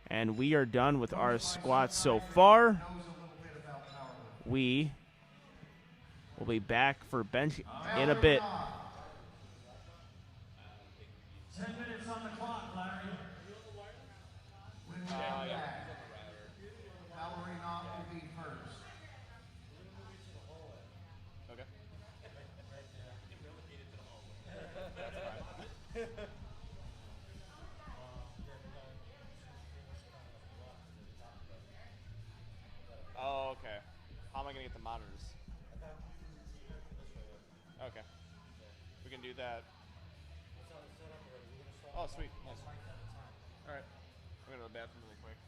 And we are done with our squats so far. We will be back for bench in a bit. 10 minutes on the clock, Larry. When we come back, Valerie Knott will be first. Okay. Oh, okay. How am I going to get the monitors? Okay. We can do that. Oh, sweet. Nice. All right. I'm going to go to the bathroom really quick.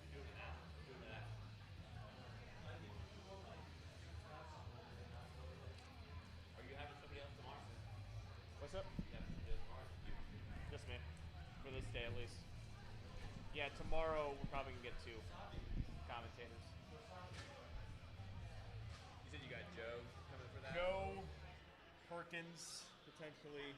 Are you having somebody else tomorrow? What's up? You having somebody else tomorrow? Just me. For this day, at least. Yeah, tomorrow we're probably going to get 2 commentators. You said you got Joe coming for that? Joe, Perkins, potentially.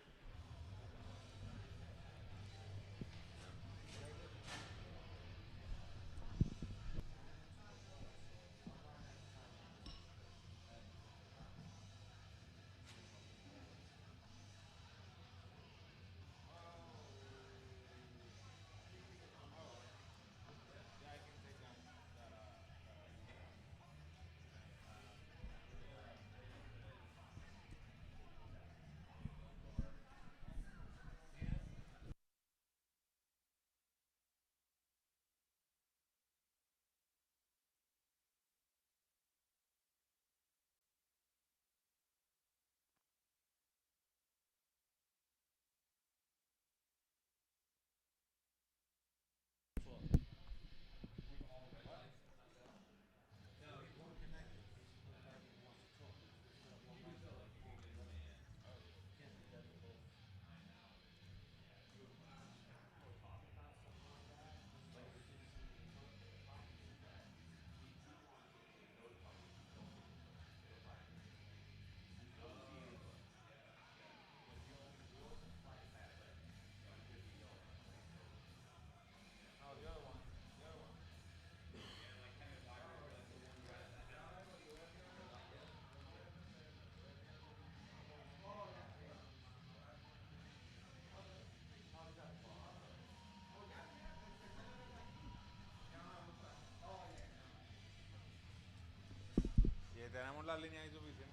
Tenemos las líneas ahí suficientes.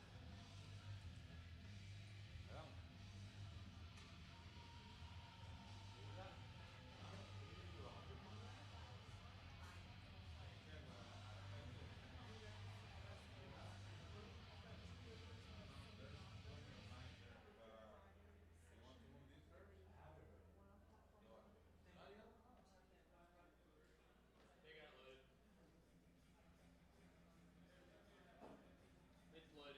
It's loaded.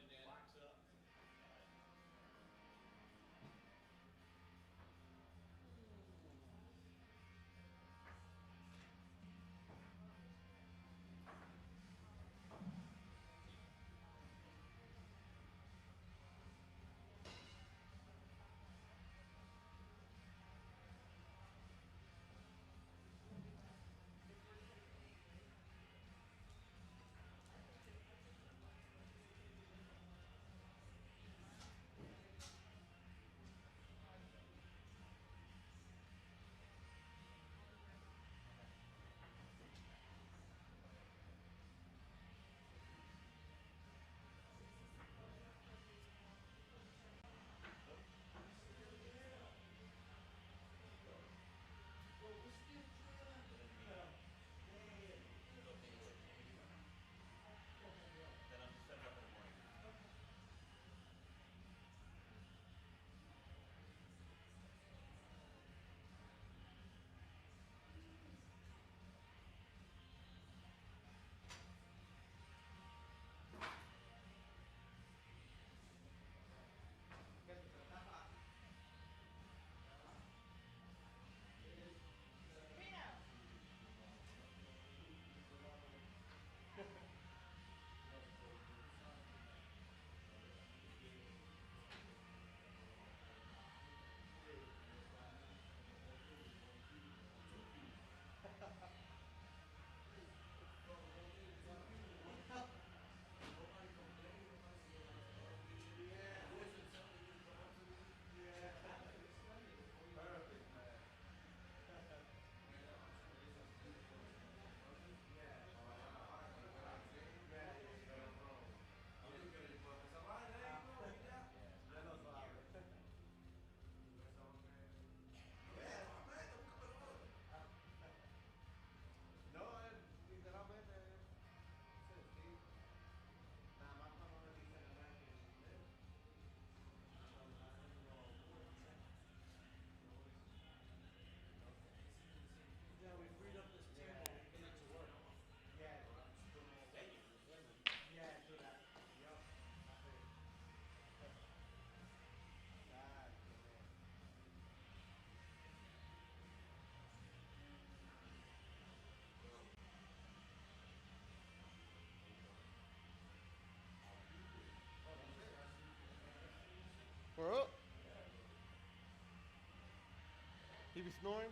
He be snoring?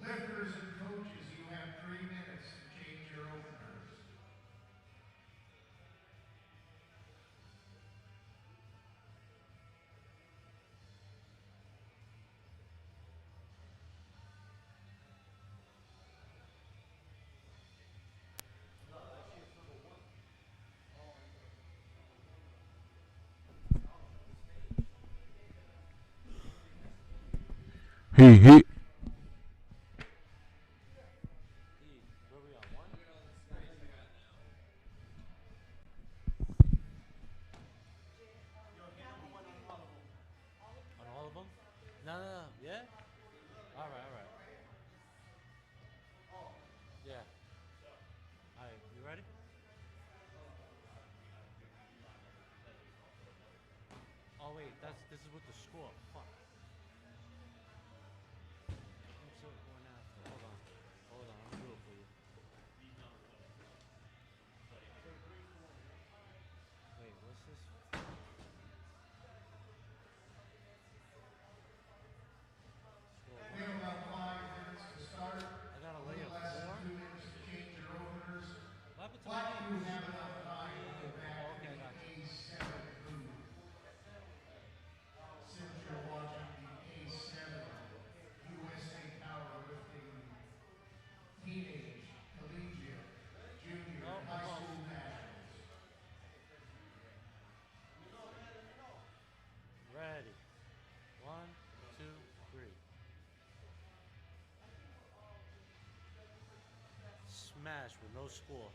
Lifters and coaches, you have 3 minutes to change your openers. Where we on? One? On all of them? No. Yeah? Alright. Yeah. Alright, you ready? Oh wait, this is with the score. Fuck. I'm still going after. Hold on, I'm gonna do it for you. Wait, what's this? We have about 5 minutes to start. I gotta A lay little a less than 4? 2 minutes to change your openers. What happened to my But you knees? have enough time to go back Oh, to okay, I the got you. A7 move. Since you're watching the A7 USA Powerlifting Teenage, Collegiate, Junior, Oh, and High almost. School Nationals. Ready. 1, 2, 3. Smash with no score.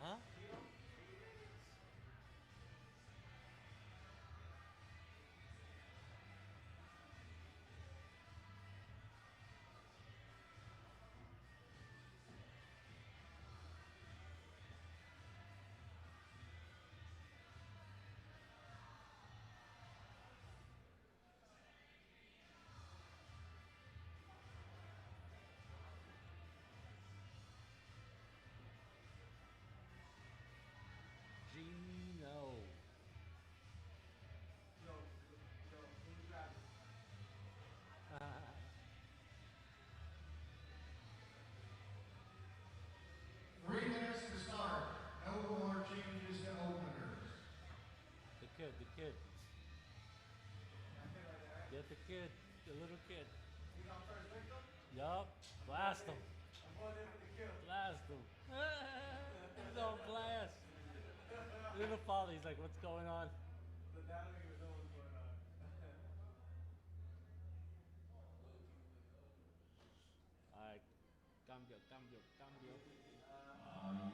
Huh? Gino. Three minutes to start. No more changes to openers. The kid. Get the kid, the little kid. Yup, blast him. Blast him. He's on blast. Little father, he's like, what's going on? Alright, cambio.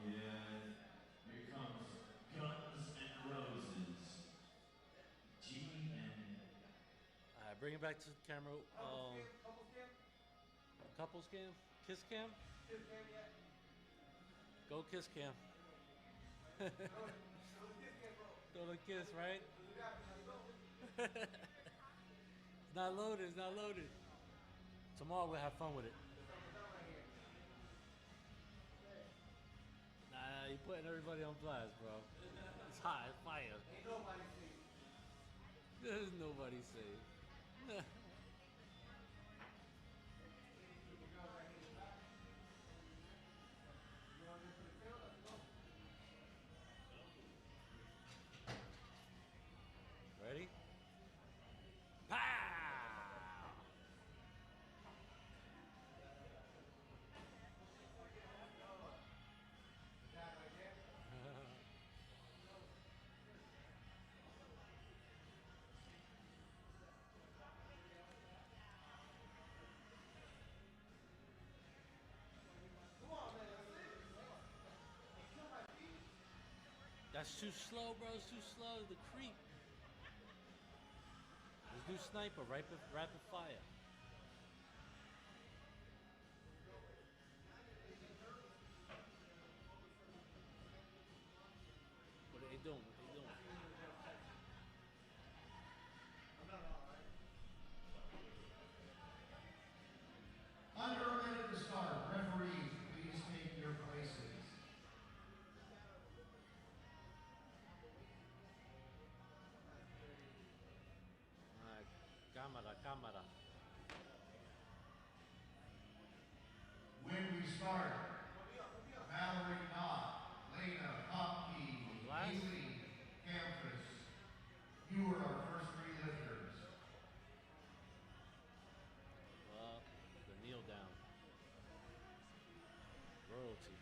Yeah. Here comes Guns and Roses. G and Alright, bring it back to the camera. Couples cam? Kiss cam? Go kiss cam. Go to kiss, right? It's not loaded. It's not loaded. Tomorrow we'll have fun with it. Nah, you're putting everybody on blast, bro. It's hot. It's fire. There's nobody safe. Ready? Pow! That's too slow, bro. It's too slow. The creep. Let's do sniper. Rapid fire. What are they doing? What are they doing? Under a minute to start. Referees, please take your places. Cámara. When we start, Mallory Knott, Lena Hopkey, Blast. Haley Campus, you are our first three lifters. Well, the kneel down. Royalty.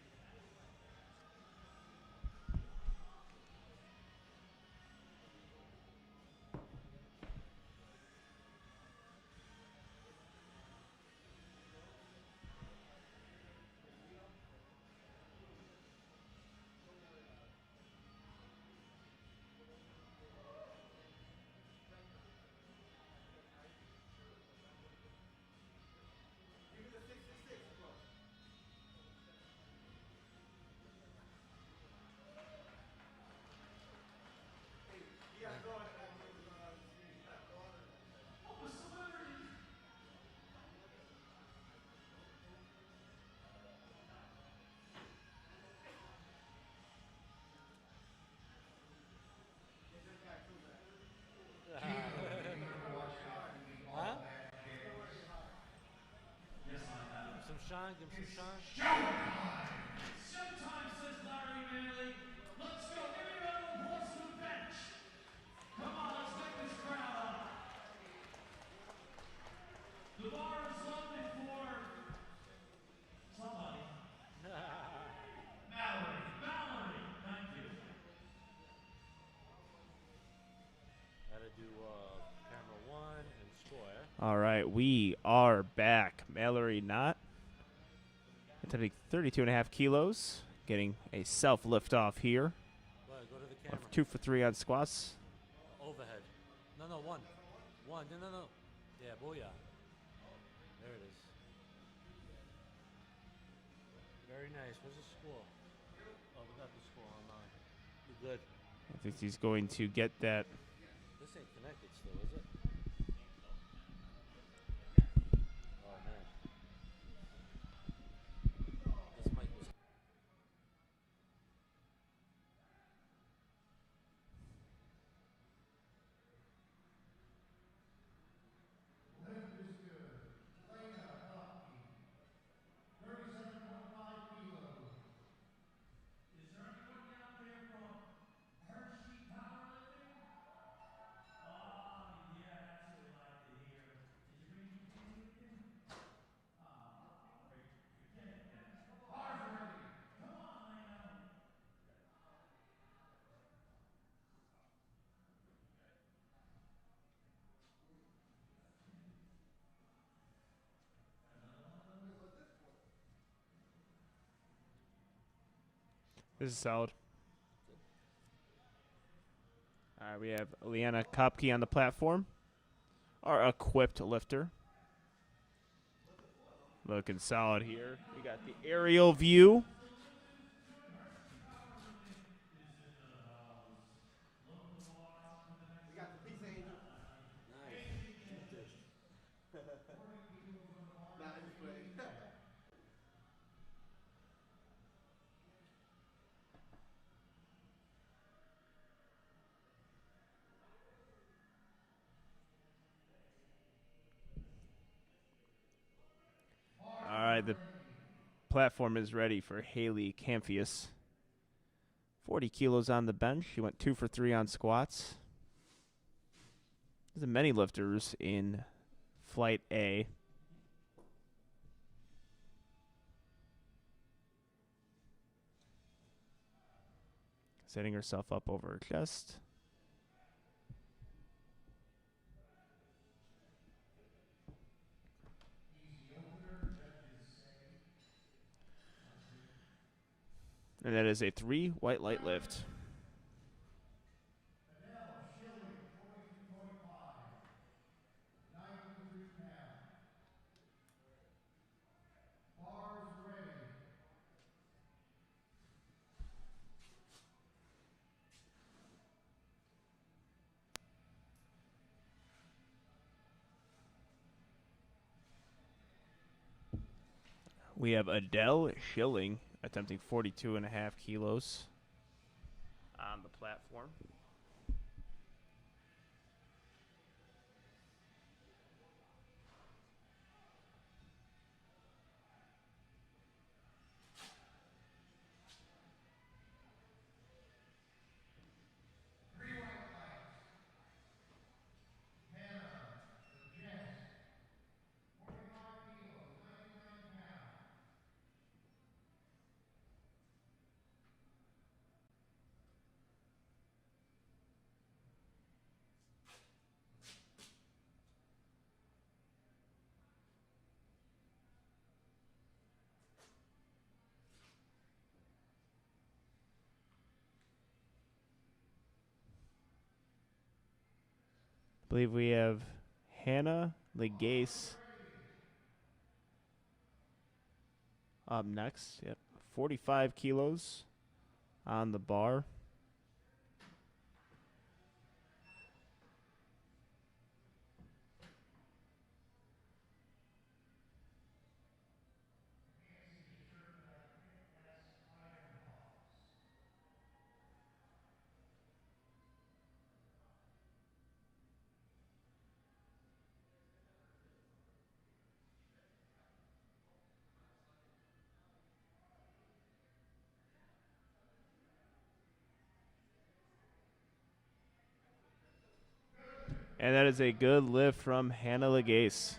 Huh? Give him some shine. Give him some shine. Showtime, says Larry Manley. Let's go. Give me a round of applause to the bench. Come on, let's get this crowd up. The bar is open for somebody. Mallory, thank you. Gotta do camera 1 and square. All right, we are back. Mallory Knott, attempting 32.5 kilos, getting a self lift off here. Go to the camera. 2 for 3 on squats. Overhead. No, one. No. Yeah, booyah. There it is. Very nice. Where's the score? Oh, we got the score online. You're good. I think he's going to get that. This ain't connected still, is it? Oh, man. This mic was... Lift is good. Lena Hopkey, 37.5 kilos. Is there anyone down there from Hershey Powerlifting? Oh, yeah, that's what we like to hear. Did you bring your kids with you? Forget it then. Bars ready. Come on, Lena. This is solid. All right, we have Leanna Kopke on the platform, our equipped lifter. Looking solid here. We got the aerial view. right, the platform is ready for Haley Camphius. 40 kilos on the bench. She went 2 for 3 on squats. There's many lifters in Flight A. Setting herself up over her chest. And that is a 3 white light lift. We have Adele Schilling attempting 42.5 kilos on the platform. I believe we have Hannah Legase up next. Yep, 45 kilos on the bar. And that is a good lift from Hannah Legase.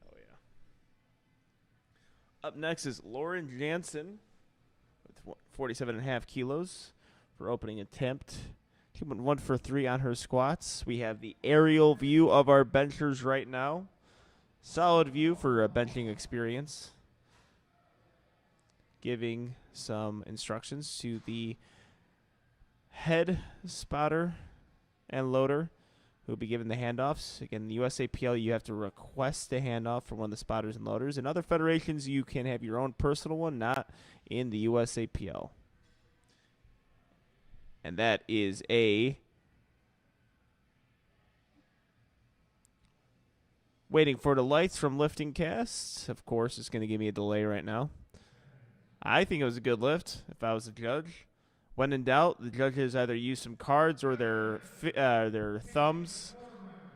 Oh, yeah. Up next is Lauren Jansen with 47.5 kilos for opening attempt. She went 1 for 3 on her squats. We have the aerial view of our benchers right now. Solid view for a benching experience. Giving some instructions to the head spotter and loader who will be given the handoffs. Again, in the USAPL, you have to request a handoff from one of the spotters and loaders. In other federations, you can have your own personal one, not in the USAPL. And that is a waiting for the lights from lifting casts. Of course, it's going to give me a delay right now. I think it was a good lift if I was a judge. When in doubt, the judges either use some cards or their thumbs,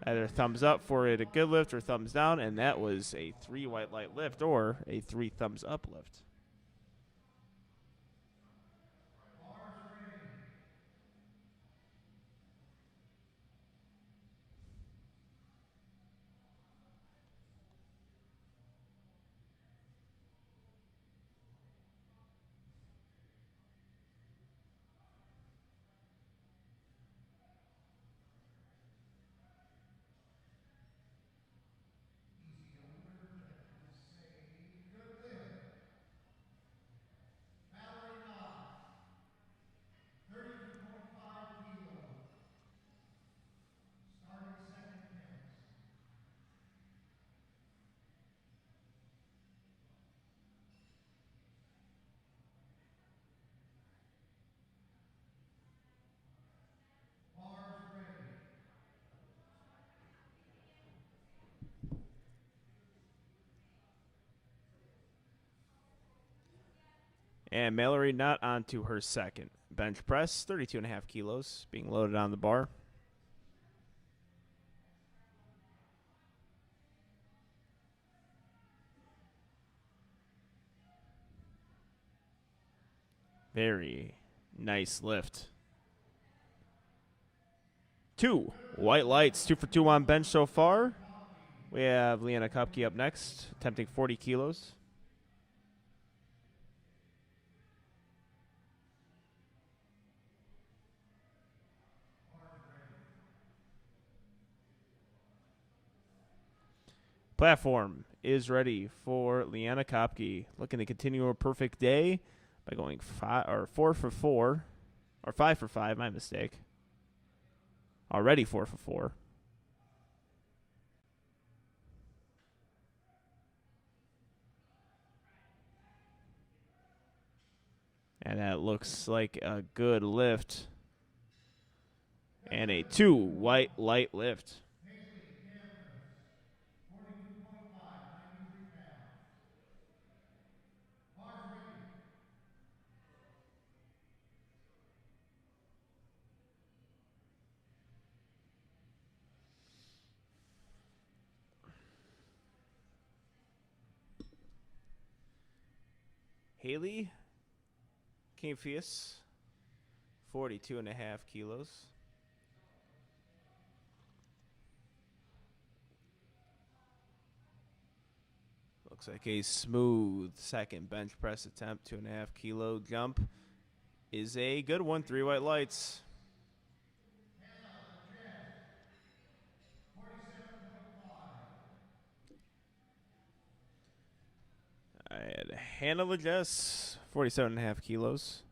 either thumbs up for it a good lift or thumbs down, and that was a 3 white light lift or a 3 thumbs up lift. And Mallory not onto her second bench press, 32.5 kilos, being loaded on the bar. Very nice lift. 2 white lights, 2 for 2 on bench so far. We have Leanna Kopke up next, attempting 40 kilos. Platform is ready for Leanna Kopke, looking to continue a perfect day by going 4 for 4, or 5 for 5. My mistake. Already 4 for 4. And that looks like a good lift. And a 2 white light lift. Haley Camphius, 42.5 kilos. Looks like a smooth second bench press attempt. 2.5 kilo jump is a good one. 3 white lights. I had Hannah Legess, 47.5 kilos.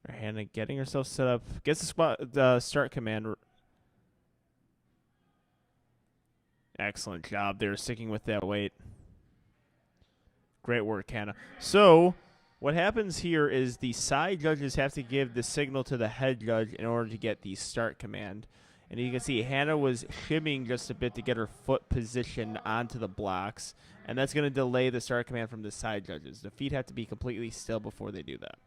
Hannah getting herself set up. Gets the start command. Excellent job there, sticking with that weight. Great work, Hannah. So what happens here is the side judges have to give the signal to the head judge in order to get the start command. And you can see Hannah was shimming just a bit to get her foot positioned onto the blocks. And that's going to delay the start command from the side judges. The feet have to be completely still before they do that.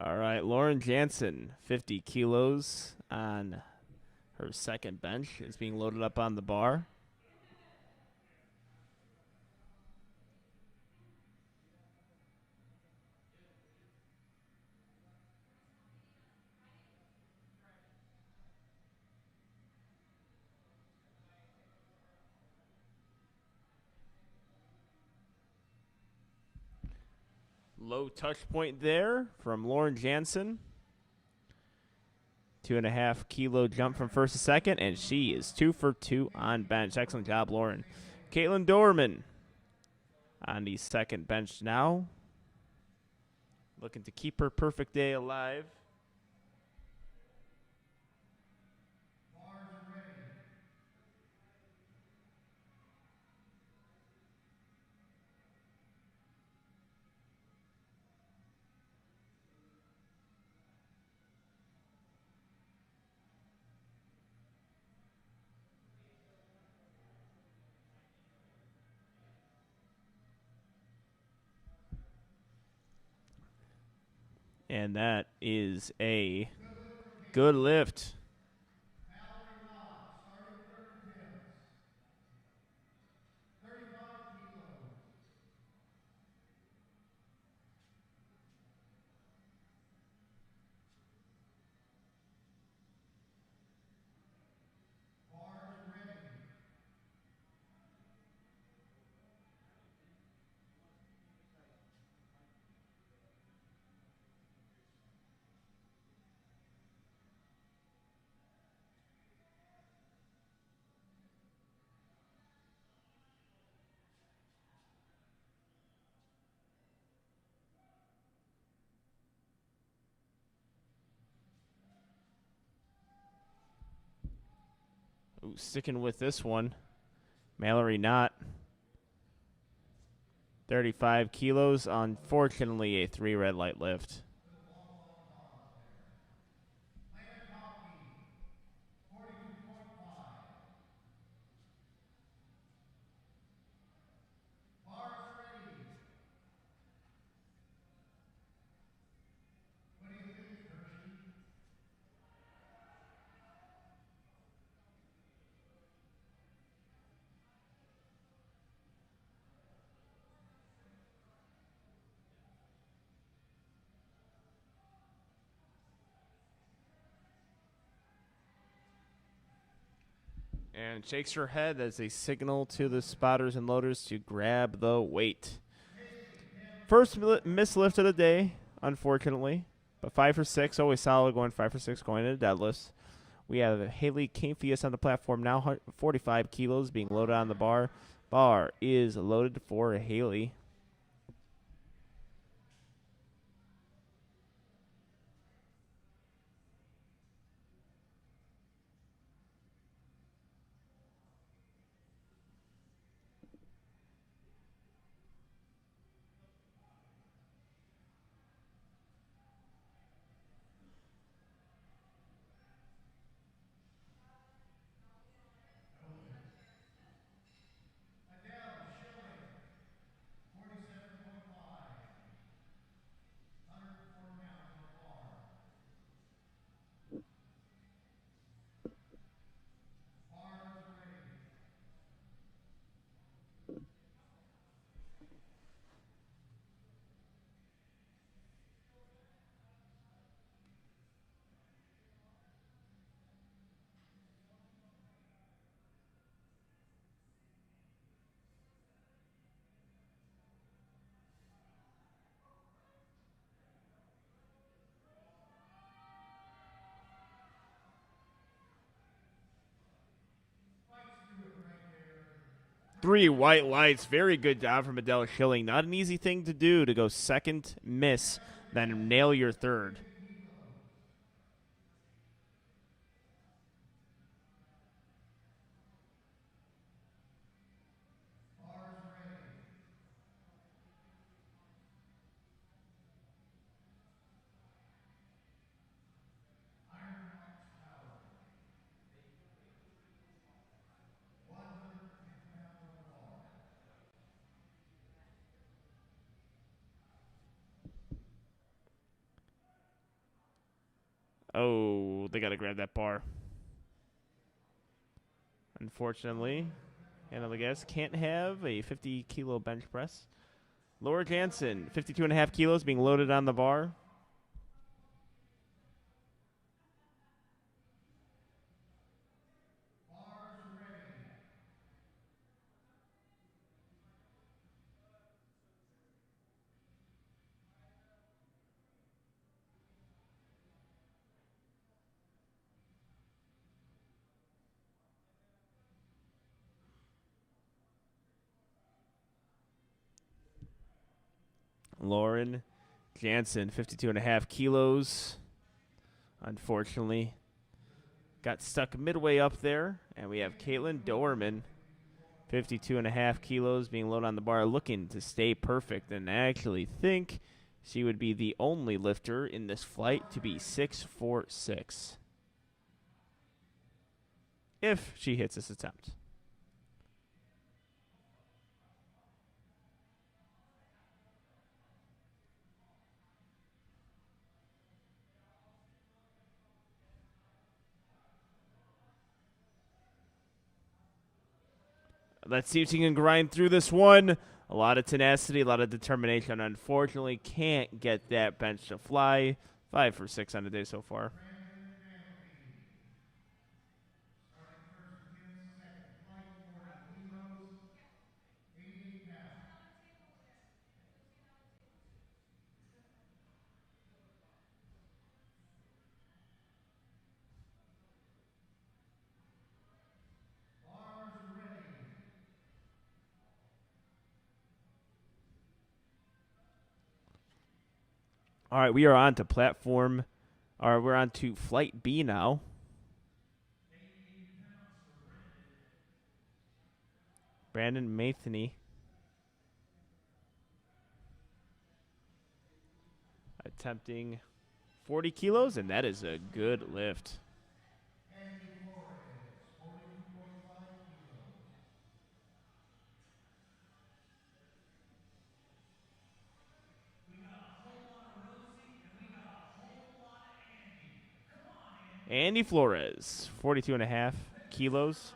All right, Lauren Jansen, 50 kilos on her second bench, is being loaded up on the bar. Low touch point there from Lauren Jansen. 2.5 kilo jump from first to second, and she is 2 for 2 on bench. Excellent job, Lauren. Caitlin Dorman on the second bench now. Looking to keep her perfect day alive. And that is a good lift. Ooh, sticking with this one, Mallory Knott. 35 kilos, unfortunately a 3 red light lift. And shakes her head as a signal to the spotters and loaders to grab the weight. First miss lift of the day, unfortunately. But 5 for 6, always solid going 5 for 6 going into deadlifts. We have Haley Camphius on the platform now, 45 kilos being loaded on the bar. Bar is loaded for Haley. Three white lights. Very good job from Adele Schilling. Not an easy thing to do to go second miss, then nail your third. Oh, they got to grab that bar. Unfortunately, Hannah Legas can't have a 50-kilo bench press. Laura Jansen, 52.5 kilos being loaded on the bar. Lauren Jansen, 52.5 kilos. Unfortunately, got stuck midway up there. And we have Caitlin Dorman, 52.5 kilos, being loaded on the bar, looking to stay perfect. And I actually think she would be the only lifter in this flight to be 6'4", if she hits this attempt. Let's see if he can grind through this one. A lot of tenacity, a lot of determination. Unfortunately, can't get that bench to fly. 5 for 6 on the day so far. All right, we are on to platform, or we're on to flight B now. Brandon Matheny attempting 40 kilos, and that is a good lift. Andy Flores, 42 and a half kilos.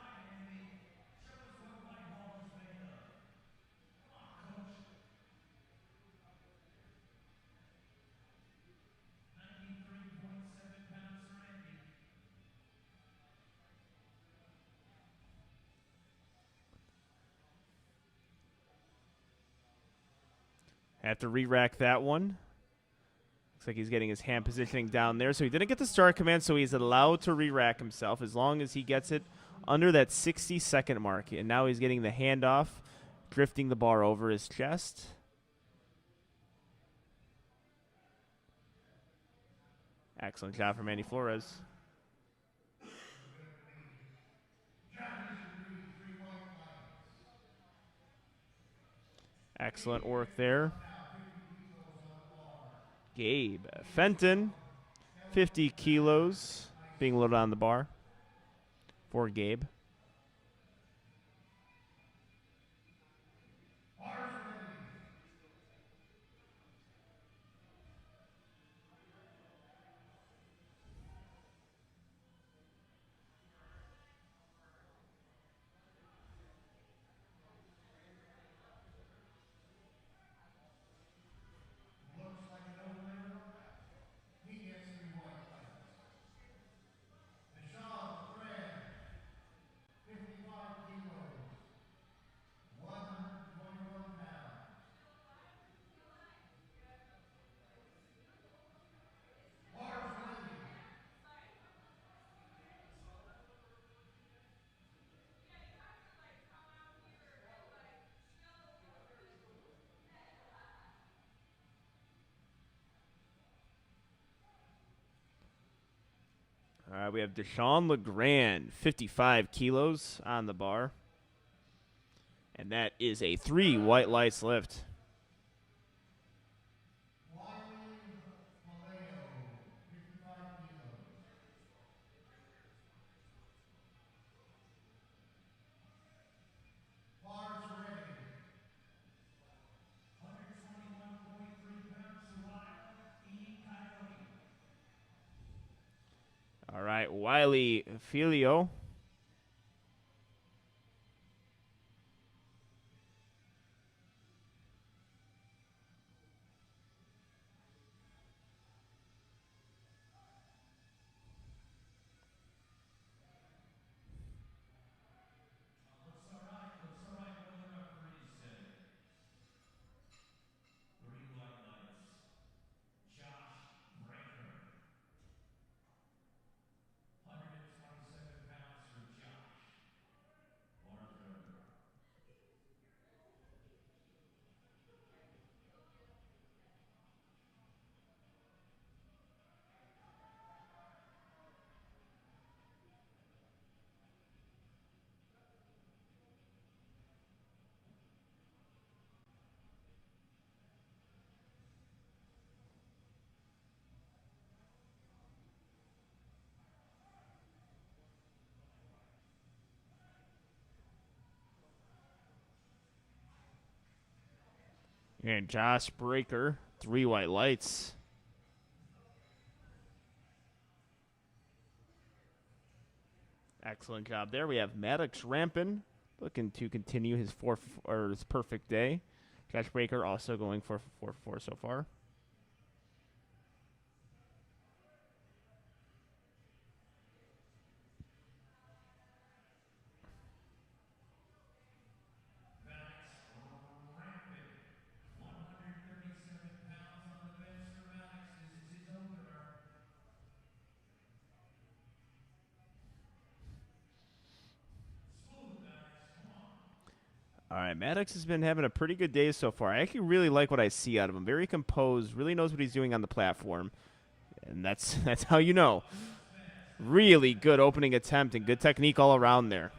Have to re-rack that one. Looks like he's getting his hand positioning down there. So he didn't get the start command, so he's allowed to re-rack himself as long as he gets it under that 60-second mark. And now he's getting the handoff, drifting the bar over his chest. Excellent job from Andy Flores. Excellent work there. Gabe Fenton, 50 kilos, being loaded on the bar for Gabe. All right, we have Deshaun LeGrand, 55 kilos on the bar. And that is a 3 white lights lift. All right, Wiley Filio. And Josh Breaker, 3 white lights. Excellent job there. We have Maddox Rampin, looking to continue his his perfect day. Josh Breaker also going for 4 so far. All right, Maddox has been having a pretty good day so far. I actually really like what I see out of him. Very composed, really knows what he's doing on the platform. And that's how you know. Really good opening attempt and good technique all around there.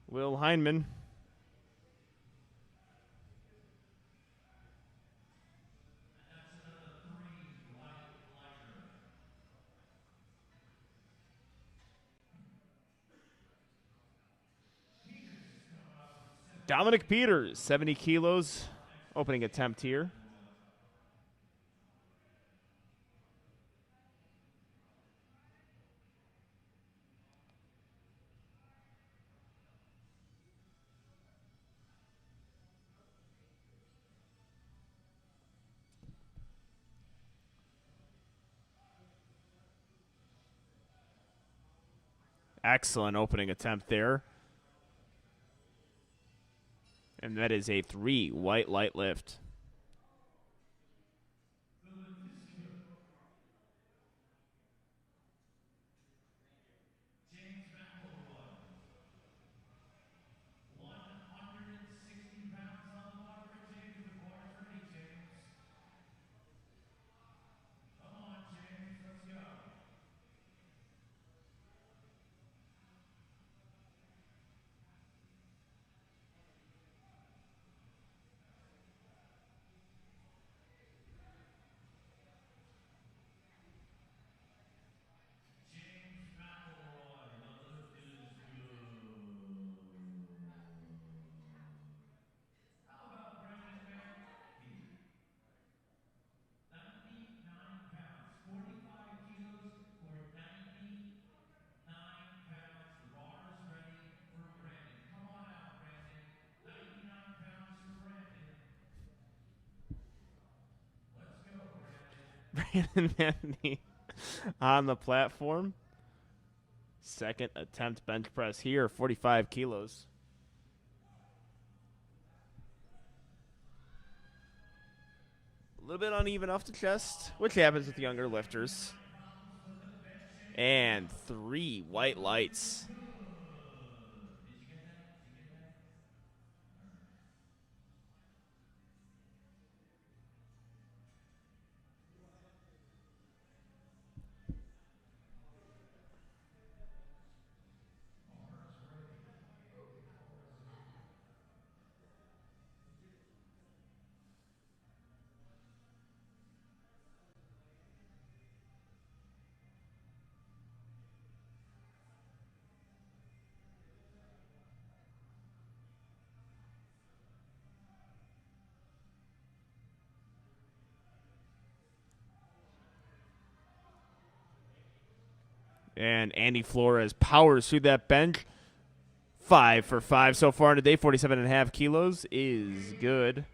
Will Heineman. Dominic Peters, 70 kilos. Opening attempt here. Excellent opening attempt there. And that is a 3 white light lift. Brandon Mandy on the platform. Second attempt bench press here, 45 kilos. A little bit uneven off the chest, which happens with younger lifters. And 3 white lights. And Andy Flores powers through that bench. 5 for 5 so far today. 47.5 kilos is good.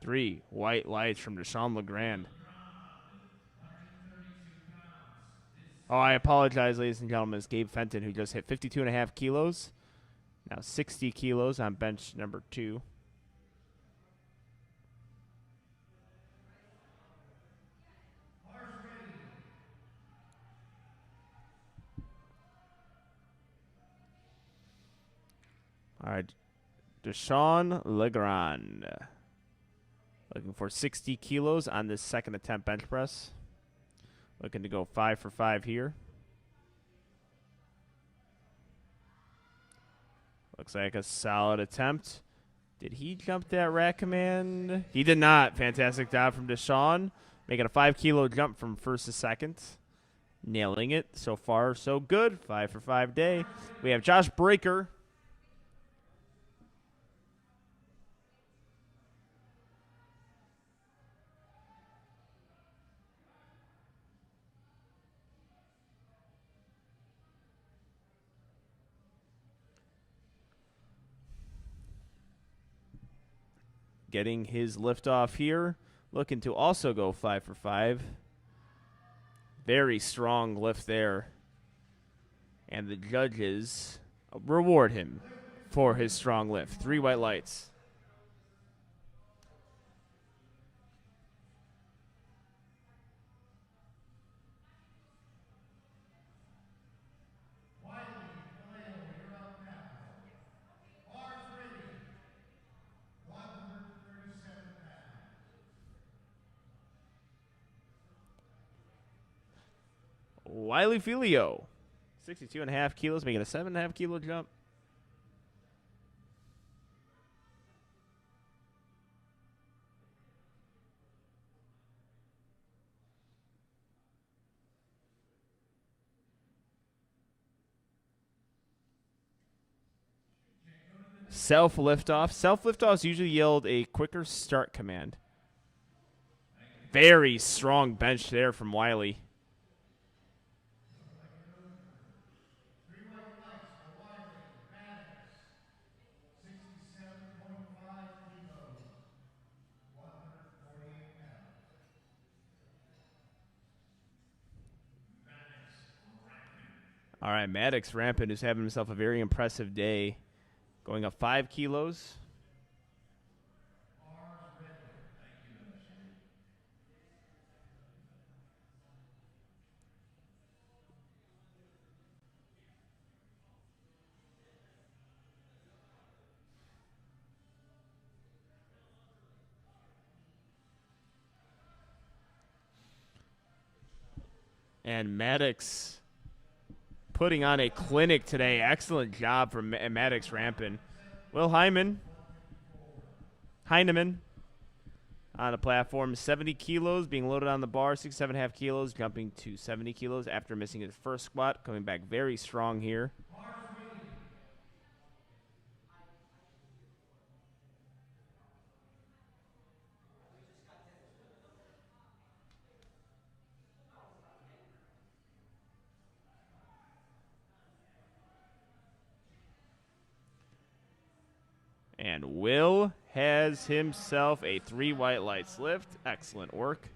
Three white lights from Deshaun LeGrand. Oh, I apologize, ladies and gentlemen. It's Gabe Fenton, who just hit 52.5 kilos. Now 60 kilos on bench number 2. All right, Deshaun Legrand. Looking for 60 kilos on this second attempt bench press. Looking to go 5 for 5 here. Looks like a solid attempt. Did he jump that rack command? He did not. Fantastic job from Deshaun. Making a 5 kilo jump from first to second. Nailing it. So far, so good. 5 for 5 day. We have Josh Breaker. Getting his lift off here. Looking to also go 5 for 5. Very strong lift there. And the judges reward him for his strong lift. 3 white lights. Wiley Filio, 62.5 kilos, making a 7.5 kilo jump. Self liftoff. Self liftoffs usually yield a quicker start command. Very strong bench there from Wiley. All right, Maddox Rampant is having himself a very impressive day. Going up 5 kilos. And Maddox putting on a clinic today. Excellent job from Maddox Rampant. Will Heineman on the platform. 70 kilos being loaded on the bar. 67.5 kilos jumping to 70 kilos after missing his first squat. Coming back very strong here. And Will has himself a 3 white lights lift. Excellent work.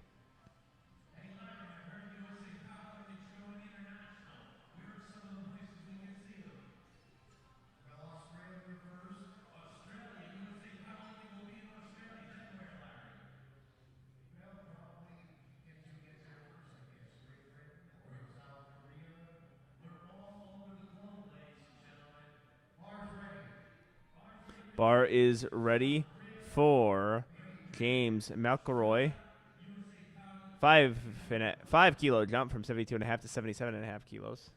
Bar is ready for James McElroy. 5 kilo jump from 72.5 to 77.5 kilos.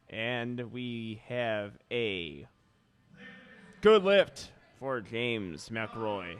And we have a good lift for James McElroy.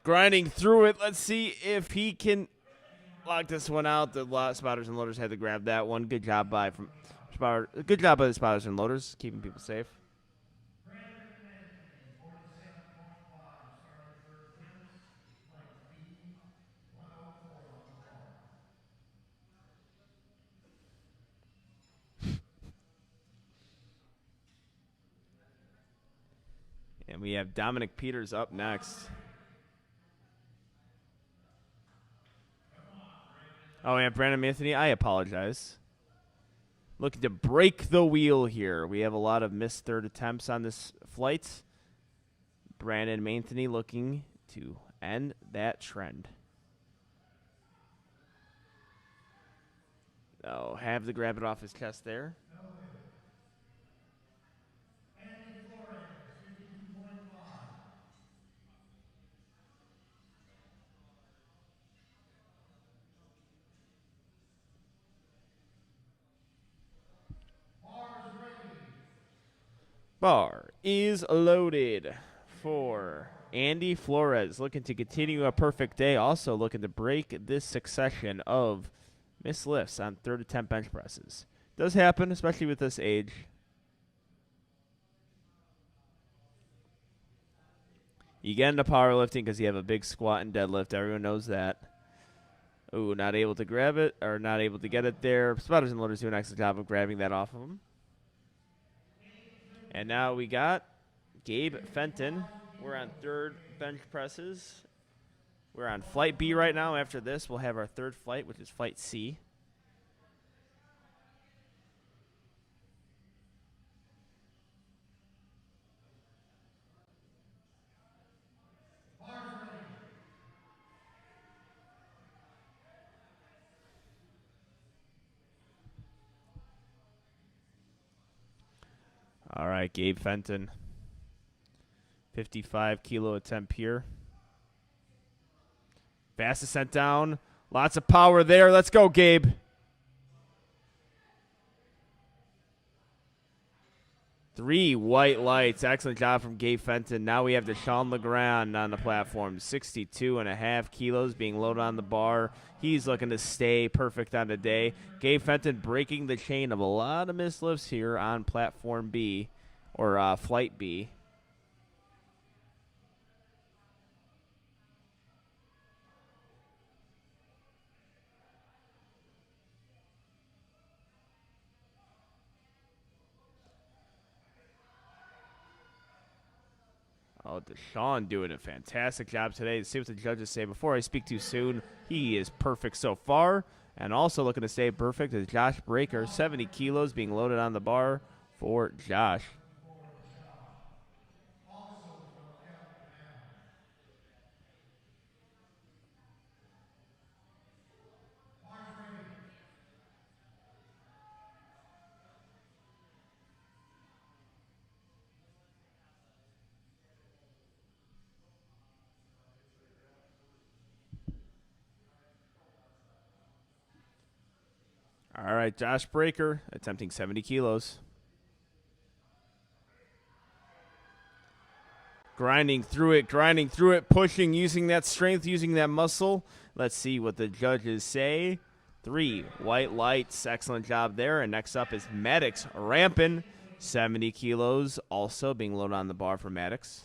Grinding through it. Let's see if he can lock this one out. The spotters and loaders had to grab that one. Good job by the spotters and loaders, keeping people safe. And we have Dominic Peters up next. Oh, yeah, Brandon Anthony, I apologize. Looking to break the wheel here. We have a lot of missed third attempts on this flight. Brandon Anthony looking to end that trend. Oh, have to grab it off his chest there. Bar is loaded for Andy Flores, looking to continue a perfect day, also looking to break this succession of missed lifts on third attempt bench presses. Does happen, especially with this age. You get into powerlifting because you have a big squat and deadlift. Everyone knows that. Ooh, not able to grab it, or not able to get it there. Spotters and loaders do an excellent job of grabbing that off of him. And now we got Gabe Fenton. We're on third bench presses. We're on flight B right now. After this, we'll have our third flight, which is flight C. All right, Gabe Fenton. 55 kilo attempt here. Fast descent down. Lots of power there. Let's go, Gabe. 3 white lights. Excellent job from Gabe Fenton. Now we have Deshaun Legrand on the platform. 62.5 kilos being loaded on the bar. He's looking to stay perfect on the day. Gabe Fenton breaking the chain of a lot of missed lifts here on platform B, or flight B. Oh, Deshaun doing a fantastic job today. Let's see what the judges say. Before I speak too soon, he is perfect so far. And also looking to stay perfect is Josh Breaker. 70 kilos being loaded on the bar for Josh. All right, Josh Breaker attempting 70 kilos. Grinding through it, pushing, using that strength, using that muscle. Let's see what the judges say. 3 white lights. Excellent job there. And next up is Maddox Rampin. 70 kilos also being loaded on the bar for Maddox.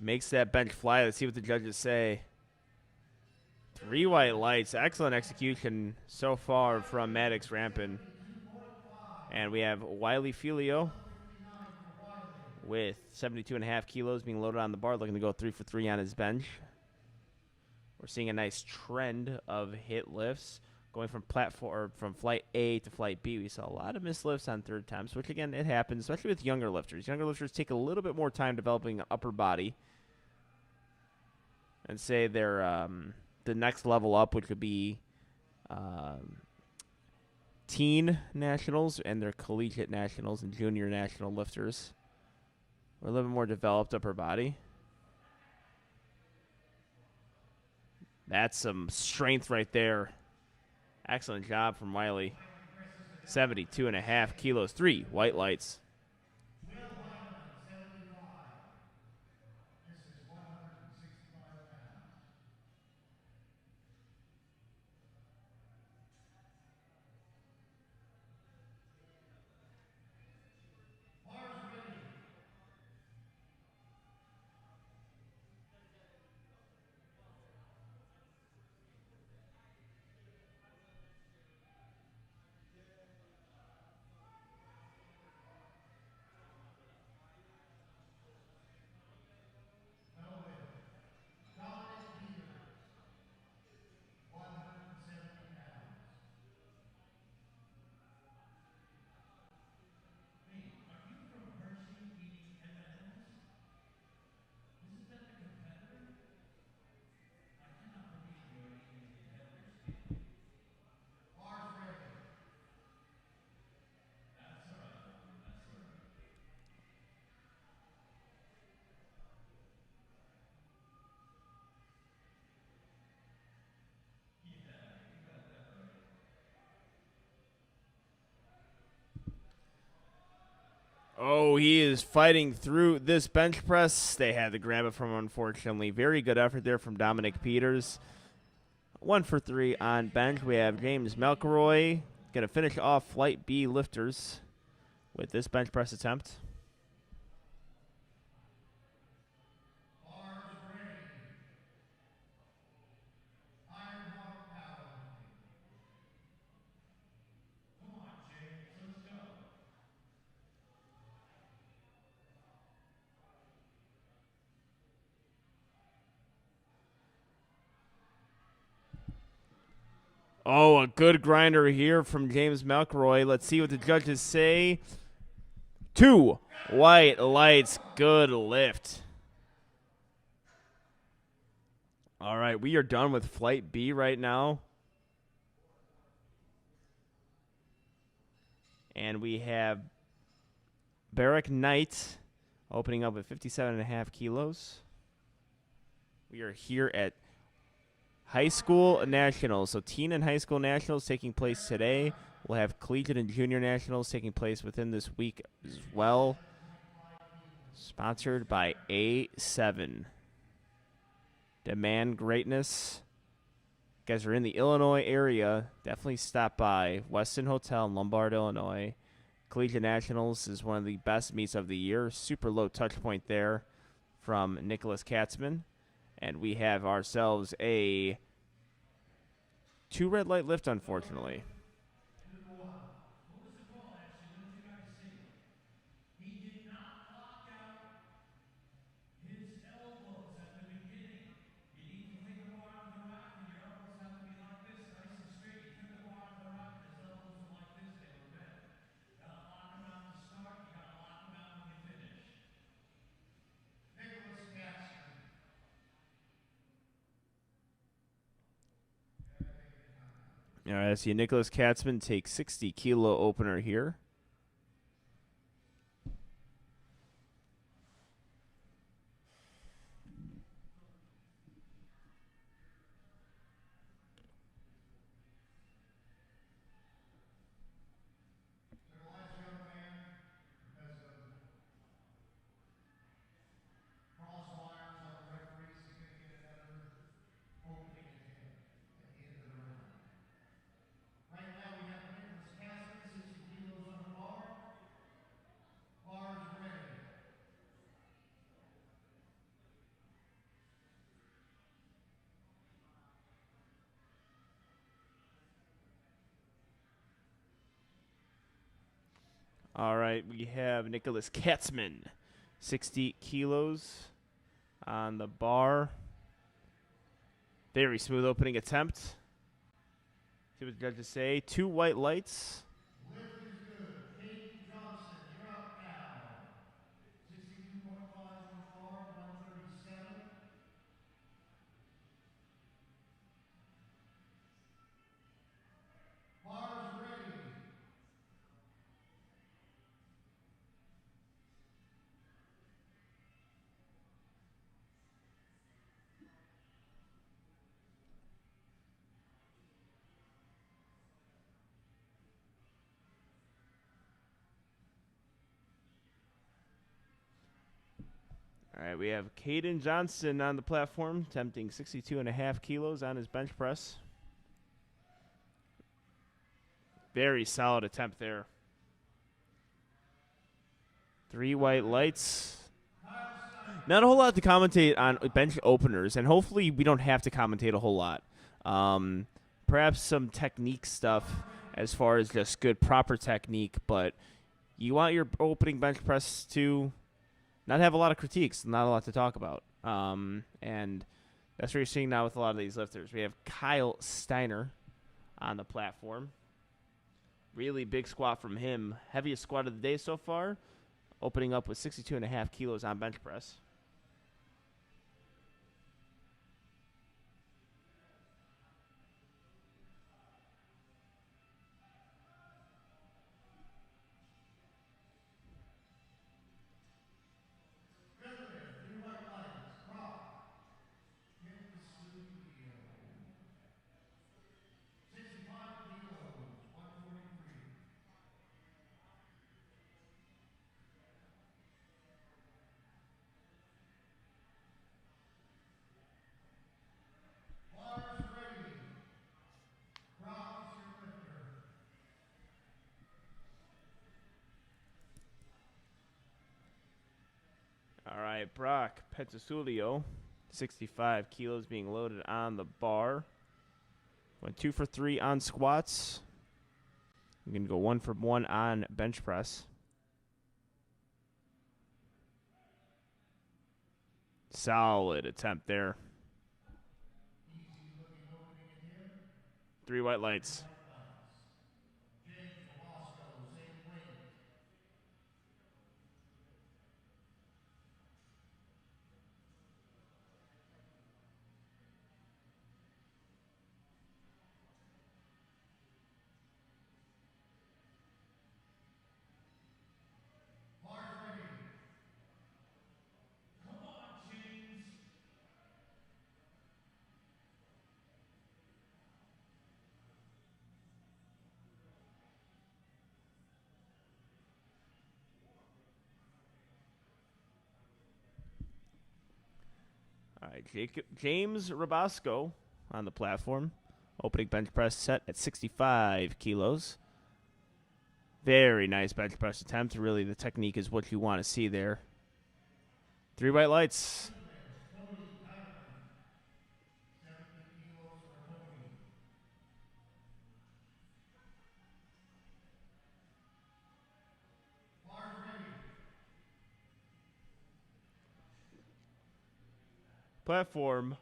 Makes that bench fly. Let's see what the judges say. 3 white lights. Excellent execution so far from Maddox Rampin. And we have Wiley Filio with 72.5 kilos being loaded on the bar, looking to go 3 for 3 on his bench. We're seeing a nice trend of hit lifts. Going from from flight A to flight B, we saw a lot of missed lifts on third attempts, which, again, it happens, especially with younger lifters. Younger lifters take a little bit more time developing an upper body. and say they're the next level up, which would be teen nationals and their collegiate nationals and junior national lifters. We're a little bit more developed upper body. That's some strength right there. Excellent job from Wiley. 72.5 kilos, 3 white lights. Oh, he is fighting through this bench press. They had to grab it from him, unfortunately. Very good effort there from Dominic Peters. 1 for 3 on bench. We have James McElroy going to finish off Flight B lifters with this bench press attempt. Oh, a good grinder here from James McElroy. Let's see what the judges say. 2 white lights. Good lift. All right, we are done with Flight B right now. And we have Barrick Knight opening up with 57.5 kilos. We are here at High School Nationals. So teen and high school nationals taking place today. We'll have collegiate and junior nationals taking place within this week as well. Sponsored by A7. Demand greatness. If you guys are in the Illinois area, definitely stop by Weston Hotel in Lombard, Illinois. Collegiate Nationals is one of the best meets of the year. Super low touch point there from Nicholas Katzman. And we have ourselves a 2 red light lift, unfortunately. All right, I see Nicholas Katzman take 60 kilo opener here. All right, we have Nicholas Katzman, 60 kilos on the bar. Very smooth opening attempt. See what the judges say. 2 white lights. Lift is good. Kate Johnson, you're up now. 62.5 on the bar, 137. All right, we have Caden Johnson on the platform, attempting 62.5 kilos on his bench press. Very solid attempt there. 3 white lights. Not a whole lot to commentate on bench openers, and hopefully we don't have to commentate a whole lot. Perhaps some technique stuff as far as just good, proper technique, but you want your opening bench press to not have a lot of critiques, not a lot to talk about. And that's what you're seeing now with a lot of these lifters. We have Kyle Steiner on the platform. Really big squat from him. Heaviest squat of the day so far, opening up with 62.5 kilos on bench press. All right, Brock Petasulio, 65 kilos being loaded on the bar. Went 2 for 3 on squats. I'm going to go 1 for 1 on bench press. Solid attempt there. 3 white lights. Come on, James. All right, James Rabasco on the platform. Opening bench press set at 65 kilos. Very nice bench press attempt. Really, the technique is what you want to see there. 3 white lights. Platform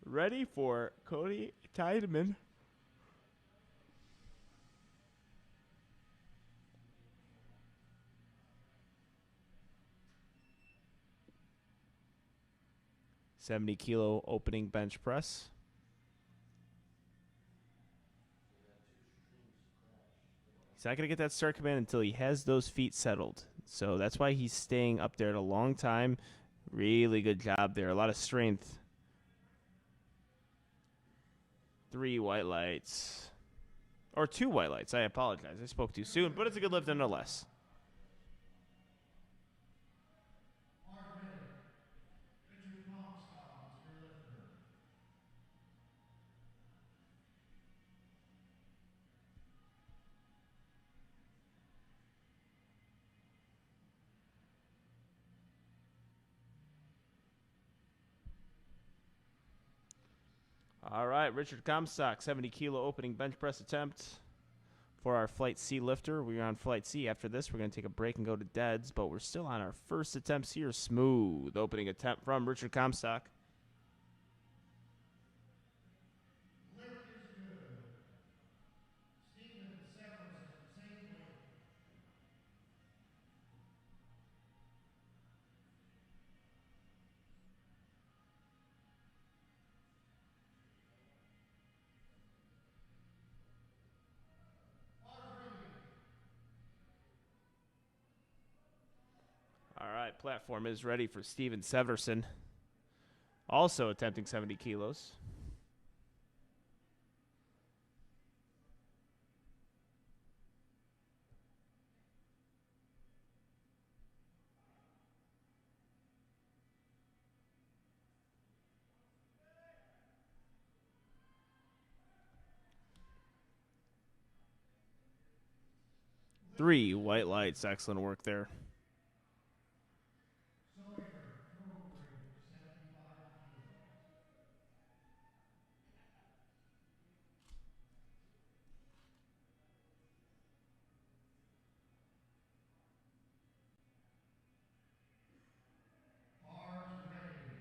ready for Cody Tiedemann. $70-kilo opening bench press. He's not going to get that start command until he has those feet settled. So that's why he's staying up there a long time. Really good job there. A lot of strength. 3 white lights. Or 2 white lights. I apologize. I spoke too soon, but it's a good lift nonetheless. All right, Richard Comstock, 70-kilo opening bench press attempt for our Flight C lifter. We're on Flight C. After this, we're going to take a break and go to Deads, but we're still on our first attempts here. Smooth opening attempt from Richard Comstock. All right, platform is ready for Steven Severson. Also attempting 70 kilos. 3 white lights. Excellent work there. Bars ready.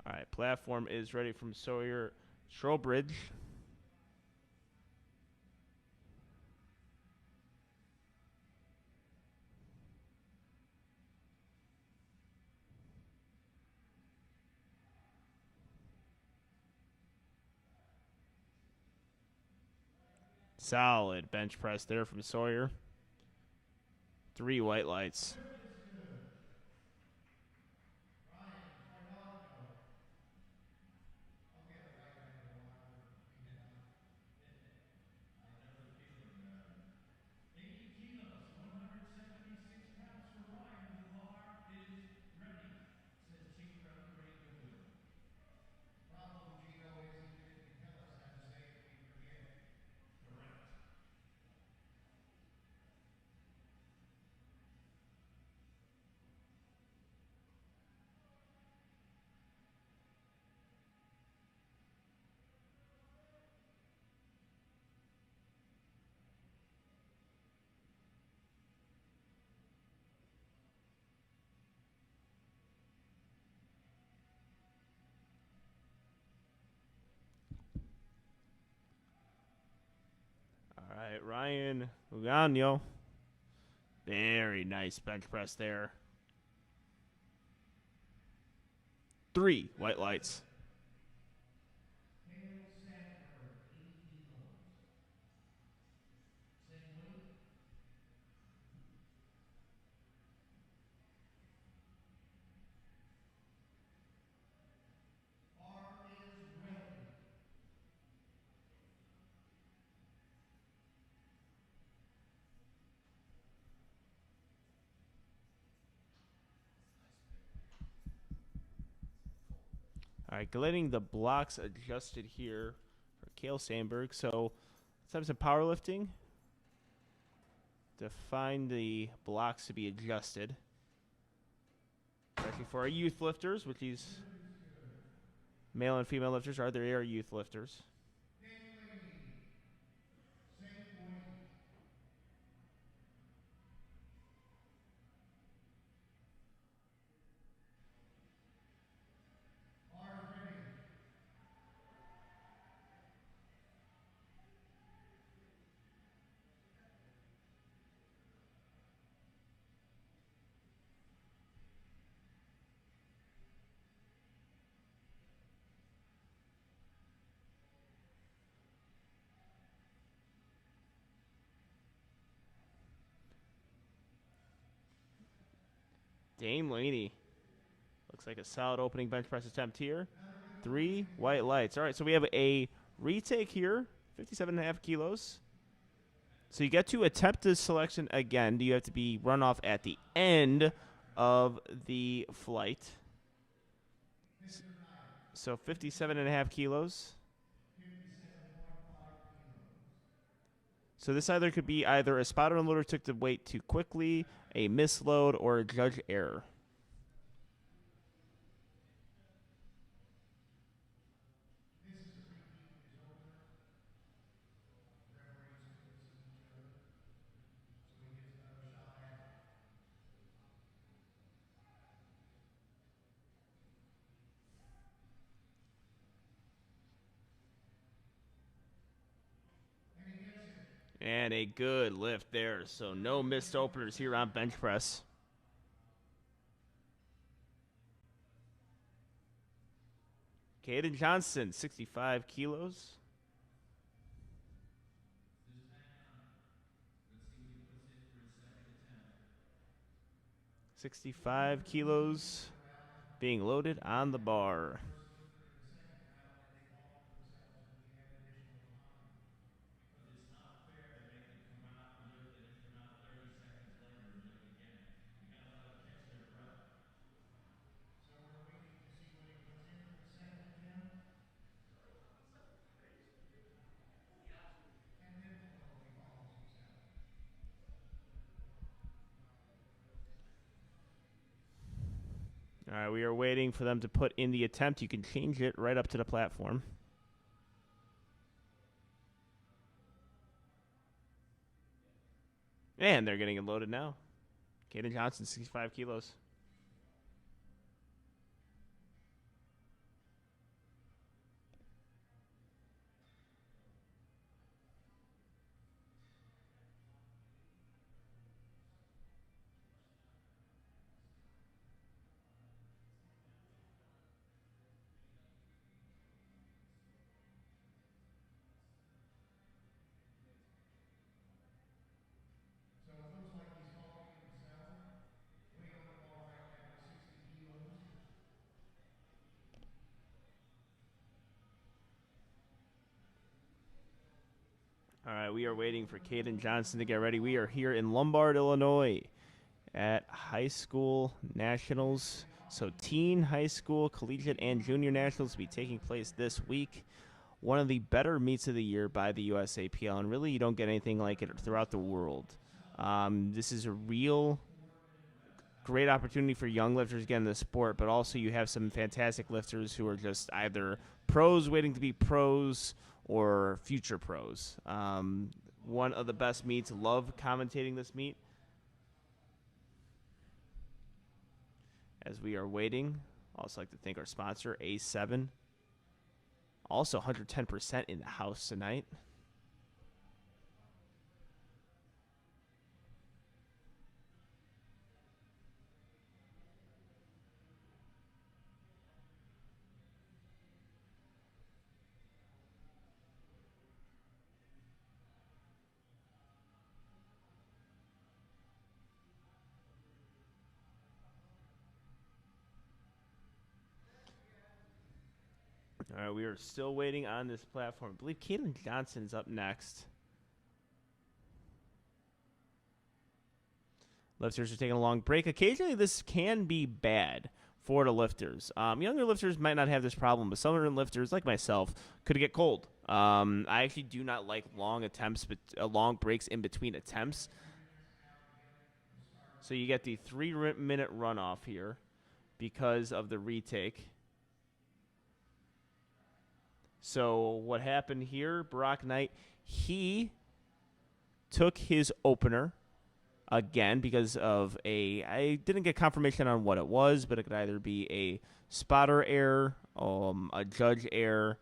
All right, platform is ready from Sawyer Trowbridge. Solid bench press there from Sawyer. 3 white lights. Problem, Gino, is even if you tell us how to say it, we forget. Correct. All right, Ryan Lugano. Very nice bench press there. 3 white lights. Hale Sanford, 80 kilos. Same weight. Bar is ready. All right, getting the blocks adjusted here for Cale Sandberg. So let's have some powerlifting to find the blocks to be adjusted. Especially for our youth lifters, which these male and female lifters are. They are youth lifters. Young lady. Same weight. Bar ready. Dame Laney. Looks like a solid opening bench press attempt here. 3 white lights. All right, so we have a retake here, 57.5 kilos. So you get to attempt this selection again. Do you have to be run off at the end of the flight? So 57.5 kilos. So this either could be either a spotter unloader took the weight too quickly, a misload, or a judge error. And a good lift there. So no missed openers here on bench press. Caden Johnson, 65 kilos. $65 being loaded on the bar. All right, we are waiting for them to put in the attempt. You can change it right up to the platform. And they're getting it loaded now. Caden Johnson, 65 kilos. So it looks like he's calling himself. Weight on the bar right now is 60 kilos. All right, we are waiting for Caden Johnson to get ready. We are here in Lombard, Illinois at high school nationals. So teen, high school, collegiate, and junior nationals will be taking place this week. One of the better meets of the year by the USAPL, and really you don't get anything like it throughout the world. This is a real great opportunity for young lifters to get in the sport, but also you have some fantastic lifters who are just either pros waiting to be pros or future pros. One of the best meets. Love commentating this meet. As we are waiting, I'd also like to thank our sponsor, A7. Also 110% in the house tonight. All right, we are still waiting on this platform. I believe Caitlin Johnson is up next. Lifters are taking a long break. Occasionally, this can be bad for the lifters. Younger lifters might not have this problem, but some lifters, like myself, could get cold. I actually do not like long attempts, but long breaks in between attempts. So you get the 3-minute runoff here because of the retake. So what happened here, Brock Knight, he took his opener again because of I didn't get confirmation on what it was, but it could either be a spotter error, a judge error,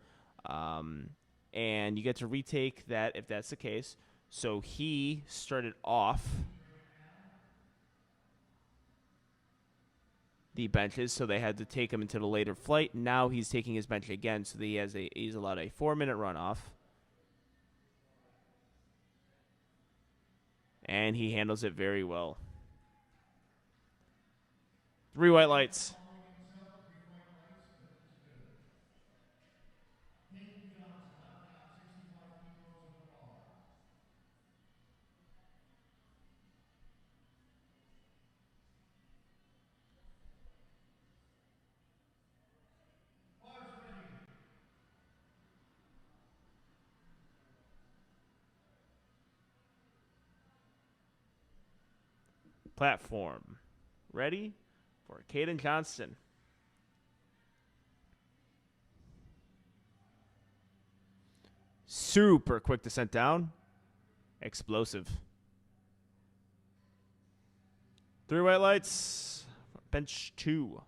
and you get to retake that if that's the case. So he started off the benches, so they had to take him into the later flight. Now he's taking his bench again, so he's allowed a 4-minute runoff. And he handles it very well. 3 white lights. Platform. Ready for Caden Johnson. Super quick descent down. Explosive. 3 white lights. Bench 2.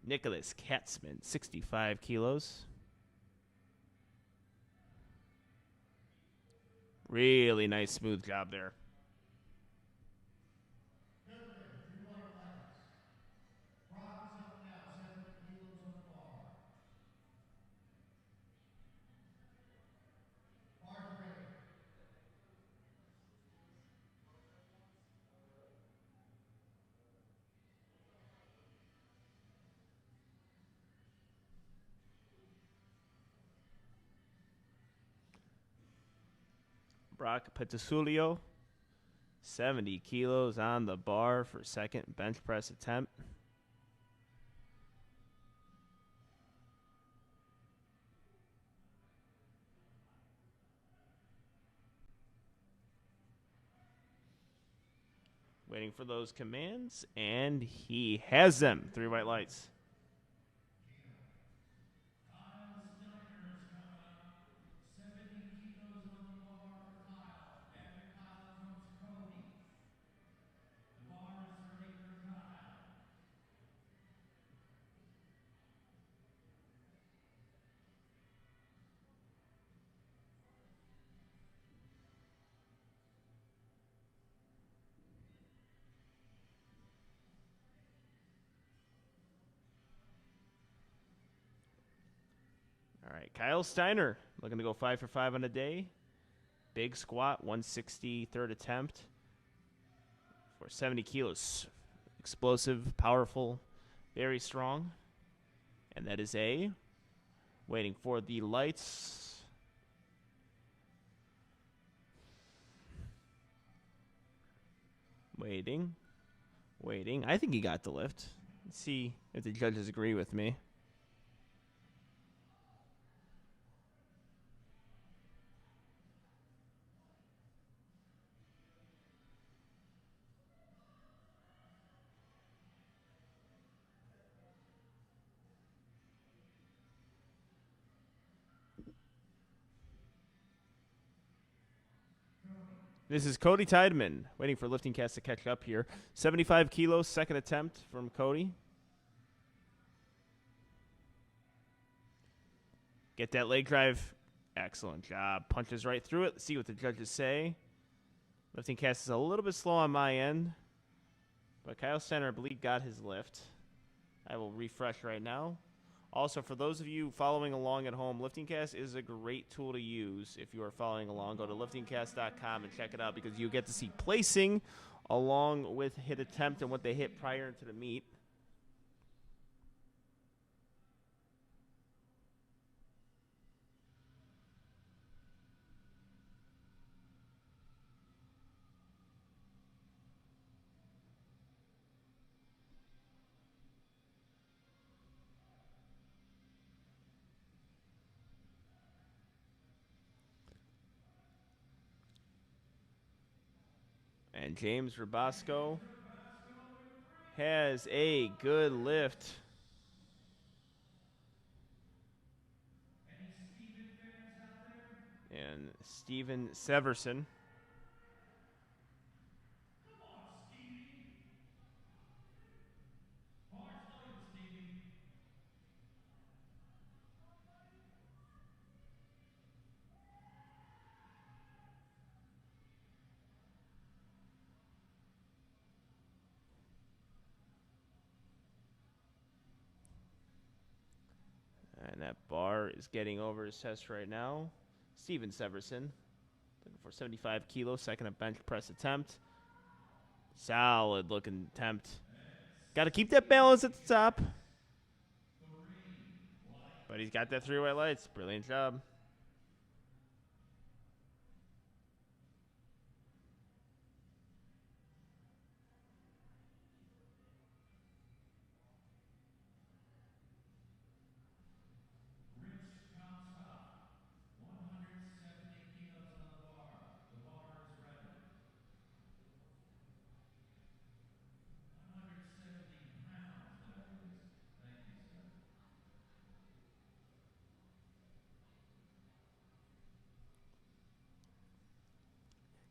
Nicholas Katzman, 65 kilos. Really nice, smooth job there. Brock Petasulio, 70 kilos on the bar for second bench press attempt. Waiting for those commands, and he has them. 3 white lights. All right, Kyle Steiner looking to go 5 for 5 on a day. Big squat, 160 third attempt for 70 kilos. Explosive, powerful, very strong. And that is A. Waiting for the lights. Waiting. I think he got the lift. Let's see if the judges agree with me. This is Cody Tideman, waiting for Lifting Cast to catch up here. 75 kilos, second attempt from Cody. Get that leg drive. Excellent job. Punches right through it. Let's see what the judges say. Lifting Cast is a little bit slow on my end, but Kyle Steiner, I believe, got his lift. I will refresh right now. Also, for those of you following along at home, LiftingCast is a great tool to use. If you are following along, go to liftingcast.com and check it out because you get to see placing along with hit attempt and what they hit prior to the meet. And James Rabasco has a good lift. And Steven Severson. And that bar is getting over his chest right now. Steven Severson, looking for 75 kilos, second bench press attempt. Solid looking attempt. Got to keep that balance at the top. But he's got that 3 white lights. Brilliant job.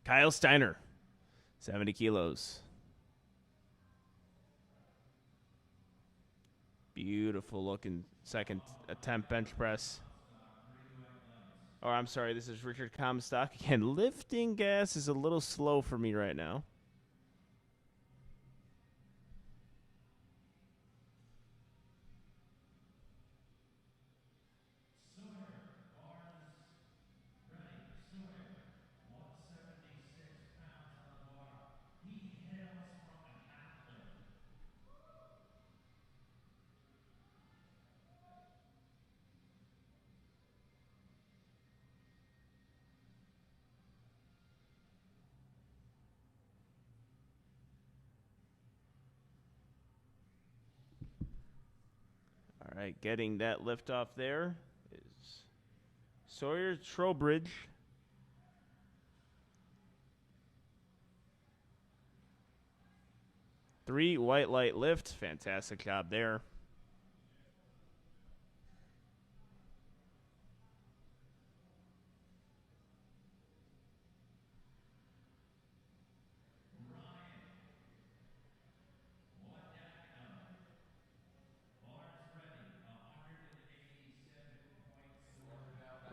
Kyle Steiner, 70 kilos. Beautiful looking second attempt bench press. Or I'm sorry, this is Richard Comstock. Again, lifting gas is a little slow for me right now. All right, getting that lift off there is Sawyer Trowbridge. Three white light lifts. Fantastic job there.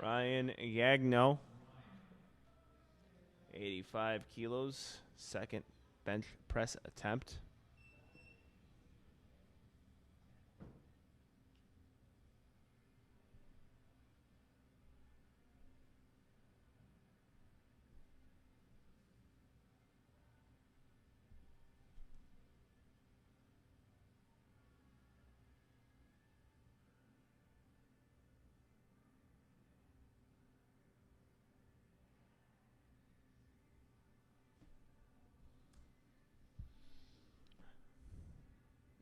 Ryan Gagno, 85 kilos, second bench press attempt.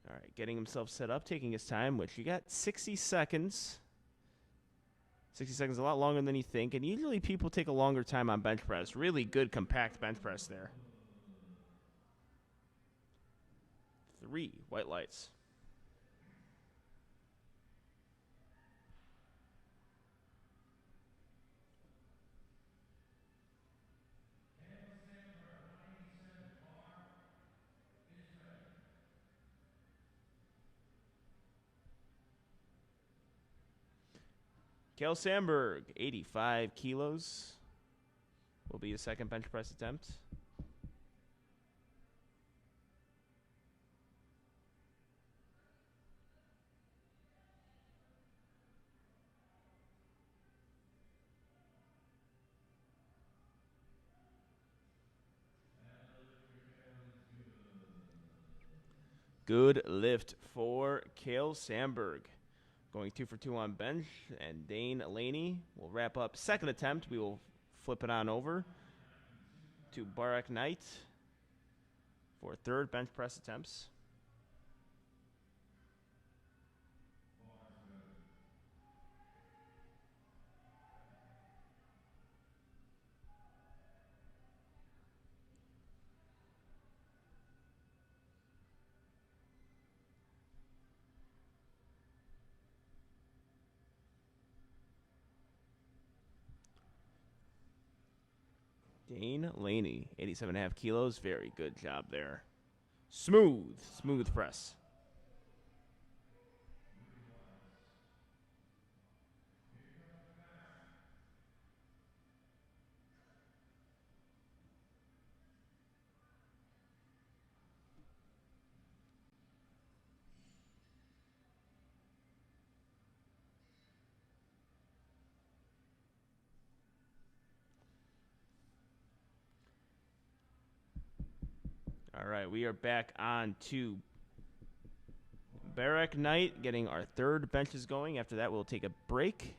All right, getting himself set up, taking his time, which you got 60 seconds. 60 seconds, a lot longer than you think, and usually people take a longer time on bench press. Really good, compact bench press there. 3 white lights. Kale Sandberg, 85 kilos, will be his second bench press attempt. Good lift for Kale Sandberg. Going 2 for 2 on bench, and Dane Laney will wrap up second attempt. We will flip it on over to Barak Knight for third bench press attempts. Dane Laney, 87.5 kilos. Very good job there. Smooth press. All right, we are back on to Barak Knight getting our third benches going. After that, we'll take a break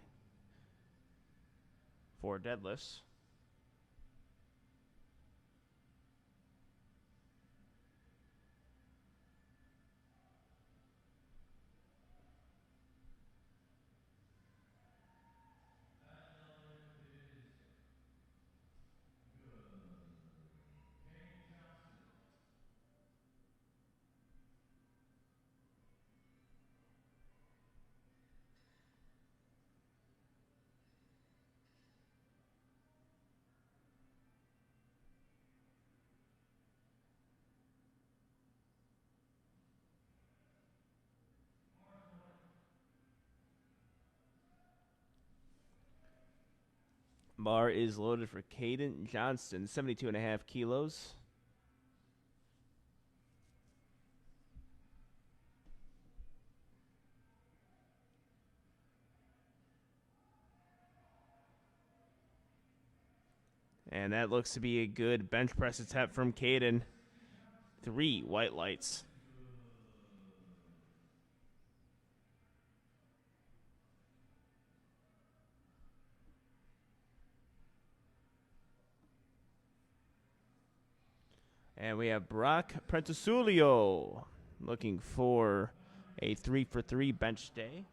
for deadlifts. Bar is loaded for Caden Johnston, 72.5 kilos. And that looks to be a good bench press attempt from Caden. 3 white lights. And we have Brock Prentisulio looking for a 3 for 3 bench day.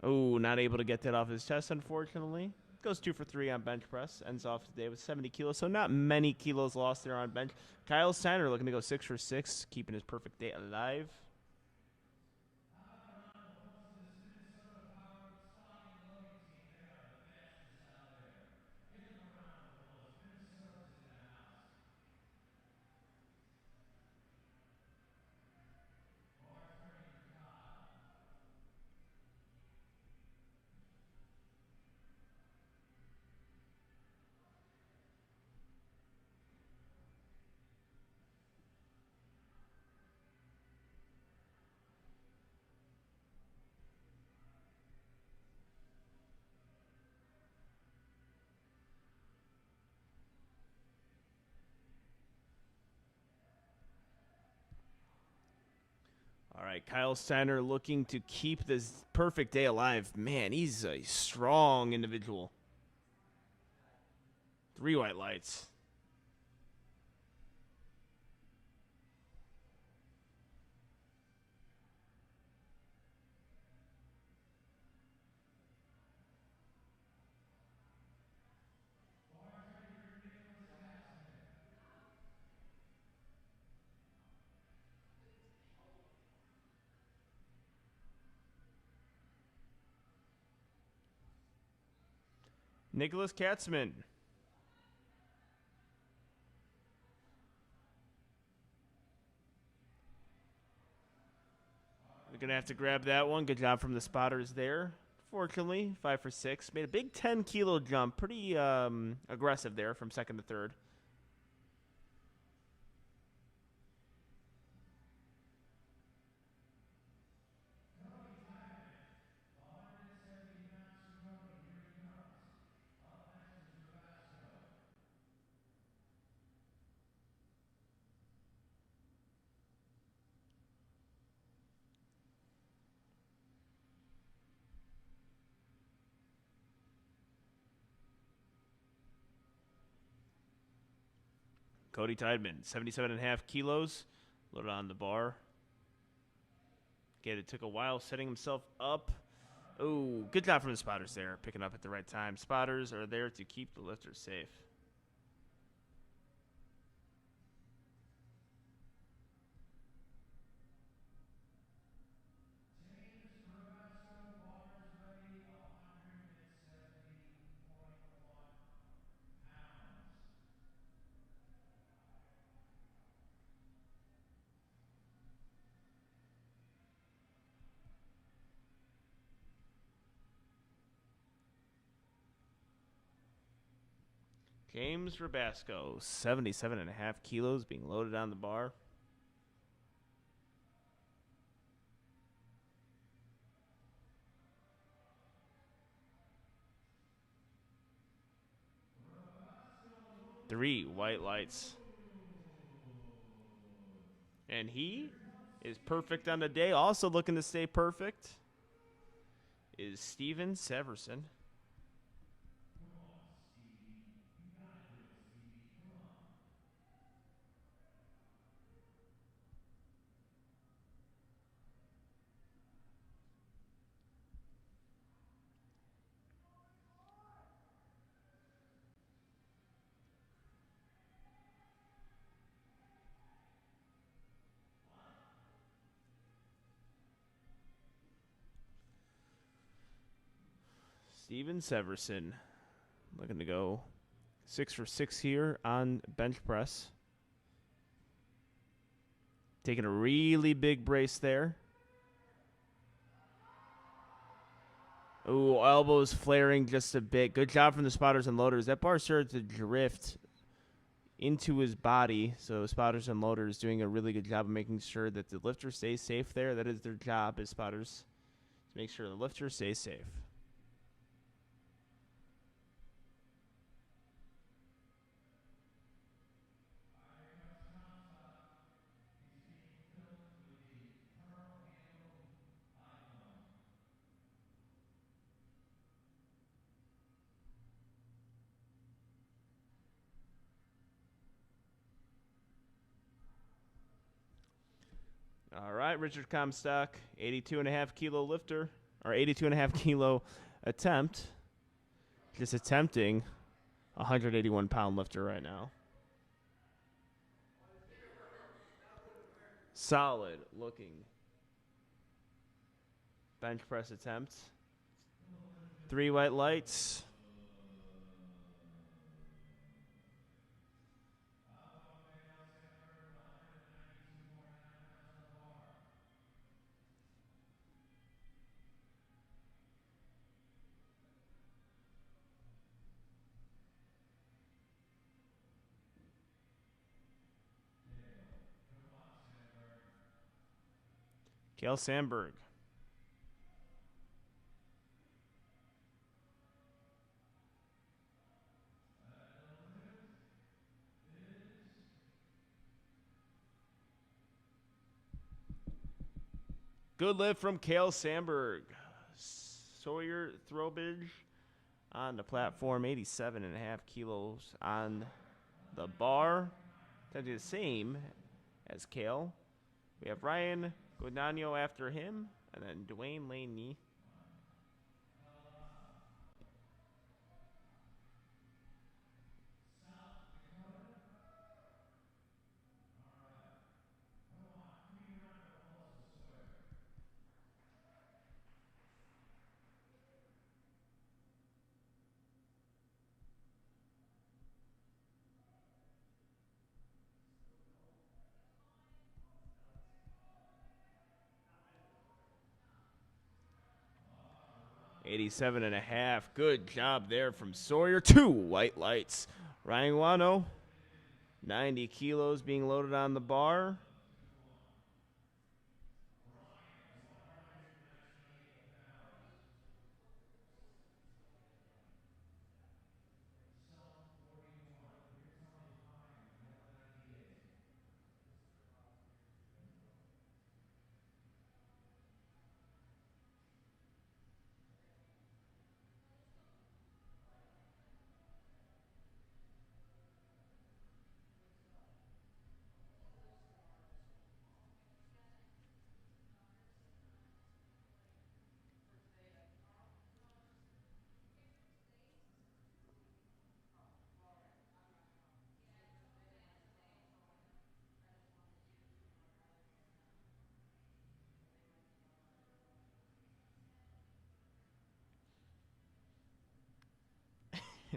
Oh, not able to get that off his chest, unfortunately. Goes 2 for 3 on bench press. Ends off today with 70 kilos, so not many kilos lost there on bench. Kyle Steiner looking to go 6 for 6, keeping his perfect day alive. All right, Kyle Steiner looking to keep this perfect day alive. Man, he's a strong individual. 3 white lights. Nicholas Katzman. We're going to have to grab that one. Good job from the spotters there. Fortunately, 5 for 6. Made a big 10-kilo jump. Pretty aggressive there from second to third. Cody Tideman, 77.5 kilos, loaded on the bar. Again, it took a while setting himself up. Oh, good job from the spotters there, picking up at the right time. Spotters are there to keep the lifters safe. James Rabasco, 77.5 kilos, being loaded on the bar. Three white lights. And he is perfect on the day. Also looking to stay perfect is Steven Severson. Steven Severson looking to go 6 for 6 here on bench press. Taking a really big brace there. Oh, elbows flaring just a bit. Good job from the spotters and loaders. That bar started to drift into his body. So spotters and loaders doing a really good job of making sure that the lifter stays safe there. That is their job as spotters, to make sure the lifter stays safe. All right, Richard Comstock, 82.5 kilo lifter. or 82.5 kilo attempt. Just attempting a 181-pound lifter right now. Solid looking bench press attempt. 3 white lights. Cale Sandberg. Good lift from Cale Sandberg. Sawyer Throwbridge on the platform, 87.5 kilos on the bar. That's the same as Cale. We have Ryan Godano after him, and then Dwayne Laney. Eighty-seven and a half. Good job there from Sawyer. 2 white lights. Ryan Guano, 90 kilos being loaded on the bar.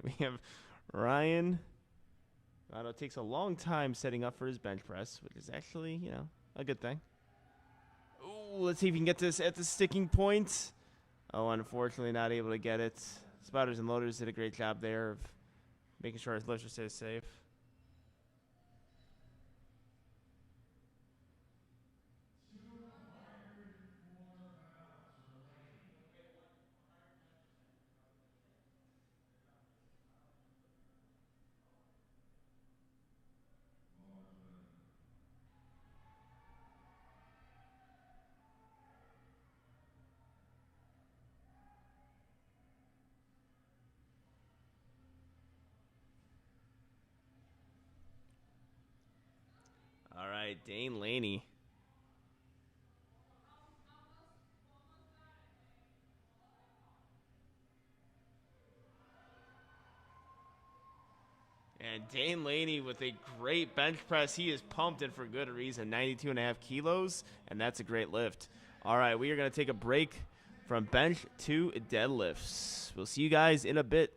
We have Ryan. It takes a long time setting up for his bench press, which is actually, a good thing. Ooh, let's see if we can get this at the sticking point. Oh, unfortunately not able to get it. Spotters and loaders did a great job there of making sure his lifter stays safe. All right, Dane Laney. And Dane Laney with a great bench press. He is pumped and for good reason. 92.5 kilos, and that's a great lift. All right, we are going to take a break from bench to deadlifts. We'll see you guys in a bit.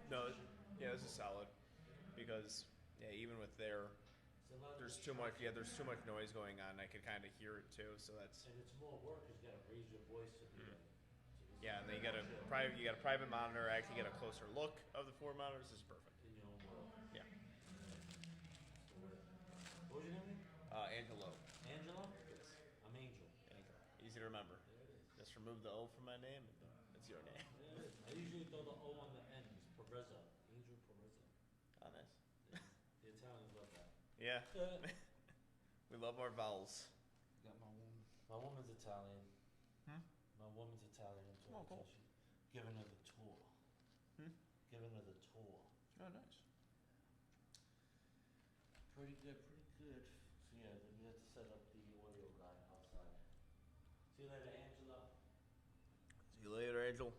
No, yeah, this is solid because even with there's too much noise going on. I could kind of hear it too, so that's And it's more work because you got to raise your voice to be like. yeah. And then you got a private monitor. Actually, get a closer look of the 4 monitors. This is perfect. In your own world. Yeah. What was your name? Angelo. Angelo? Yes. I'm Angel. Angel. Easy to remember. There it is. Just remove the O from my name, and it's your name. There it is. I usually throw the O on the end. It's Perezzo. Angel Perezzo. Oh, nice. The Italians love that. Yeah. We love our vowels. Got my woman. My woman's Italian. Hmm? My woman's Italian. Oh, cool. So giving her the tour. Hmm? Giving her the tour. Oh, nice. Pretty good, pretty good. So yeah, then we have to set up the audio guy outside. See you later, Angela. See you later, Angel.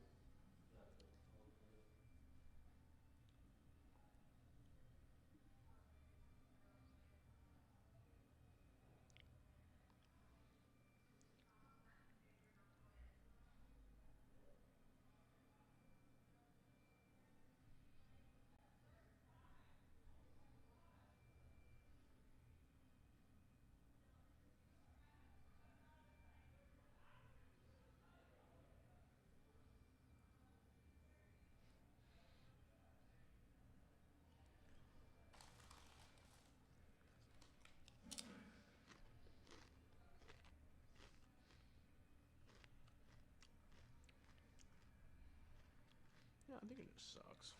Yeah, I think it just sucks.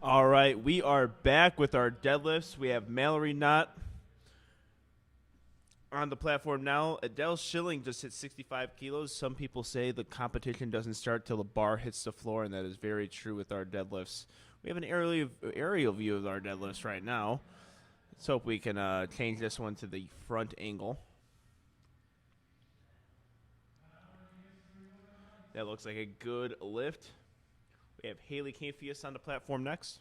All right, we are back with our deadlifts. We have Mallory Knott on the platform now. Adele Schilling just hit 65 kilos. Some people say the competition doesn't start till the bar hits the floor, and that is very true with our deadlifts. We have an aerial view of our deadlifts right now. Let's hope we can change this one to the front angle. That looks like a good lift. We have Haley Cafius on the platform next.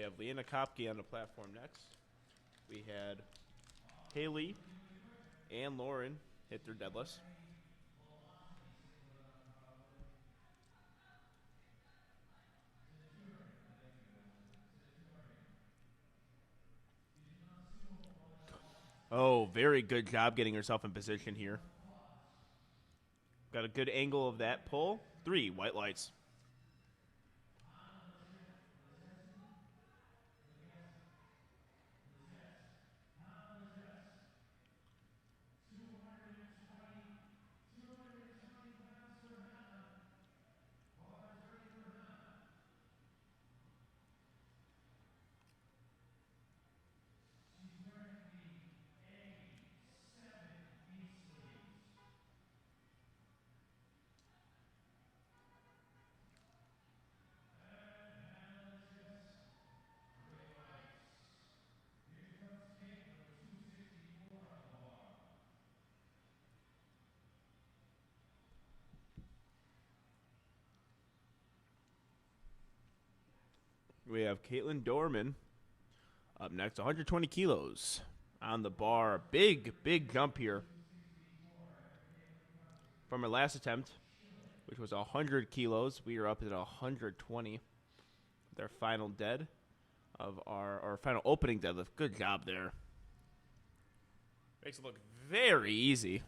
have Leanna Kopke on the platform next. We had Haley and Lauren hit their deadlifts. Oh, very good job getting herself in position here. Got a good angle of that pull. 3 white lights. We have Caitlin Dorman up next, 120 kilos on the bar. Big jump here from her last attempt, which was 100 kilos. We are up at 120. Their final dead of our final opening deadlift. Good job there. Makes it look very easy.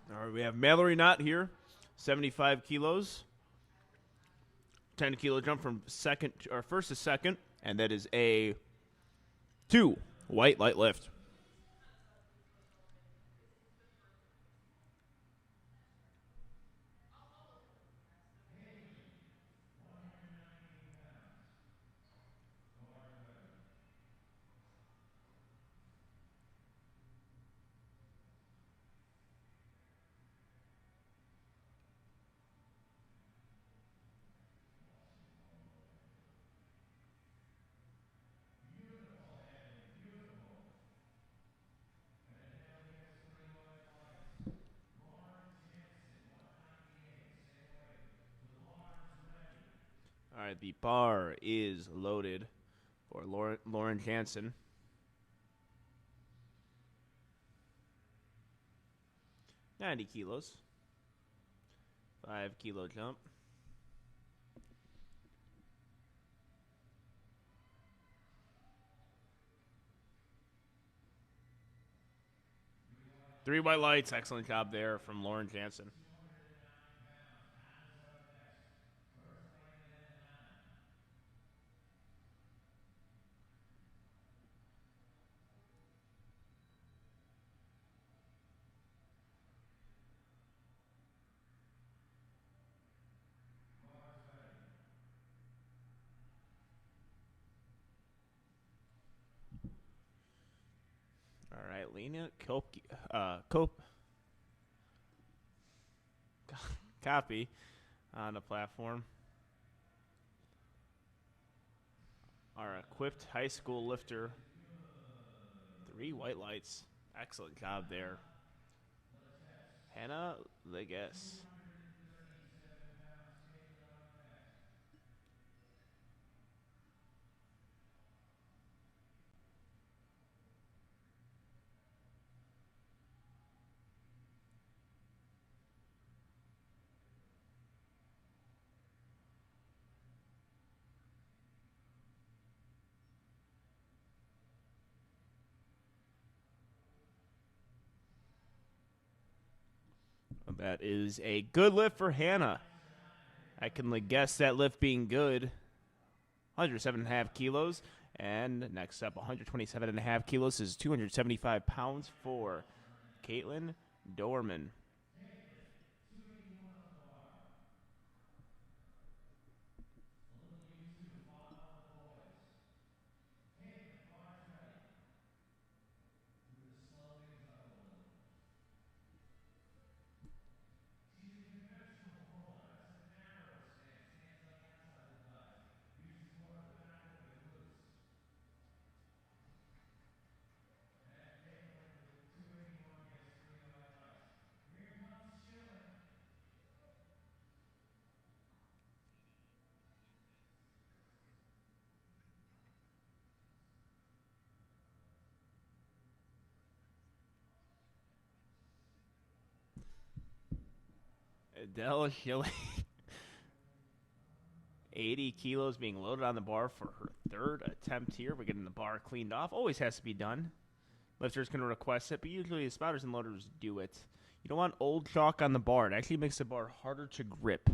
All right, we have Mallory Knott here, 75 kilos. 10-kilo jump from first to second, and that is a 2 white light lift. All right, the bar is loaded for Lauren Jansen. 90 kilos. 5-kilo jump. Three white lights. Excellent job there from Lauren Jansen. All right, Lena Cope. copy on the platform. Our equipped high school lifter. 3 white lights. Excellent job there. Hannah Legas. That is a good lift for Hannah. I can guess that lift being good. 107.5 kilos. And next up, 127.5 kilos is 275 pounds for Caitlin Dorman. Adele Schilling. 80 kilos being loaded on the bar for her 3rd attempt here. We're getting the bar cleaned off. Always has to be done. Lifters can request it, but usually the spotters and loaders do it. You don't want old chalk on the bar. It actually makes the bar harder to grip.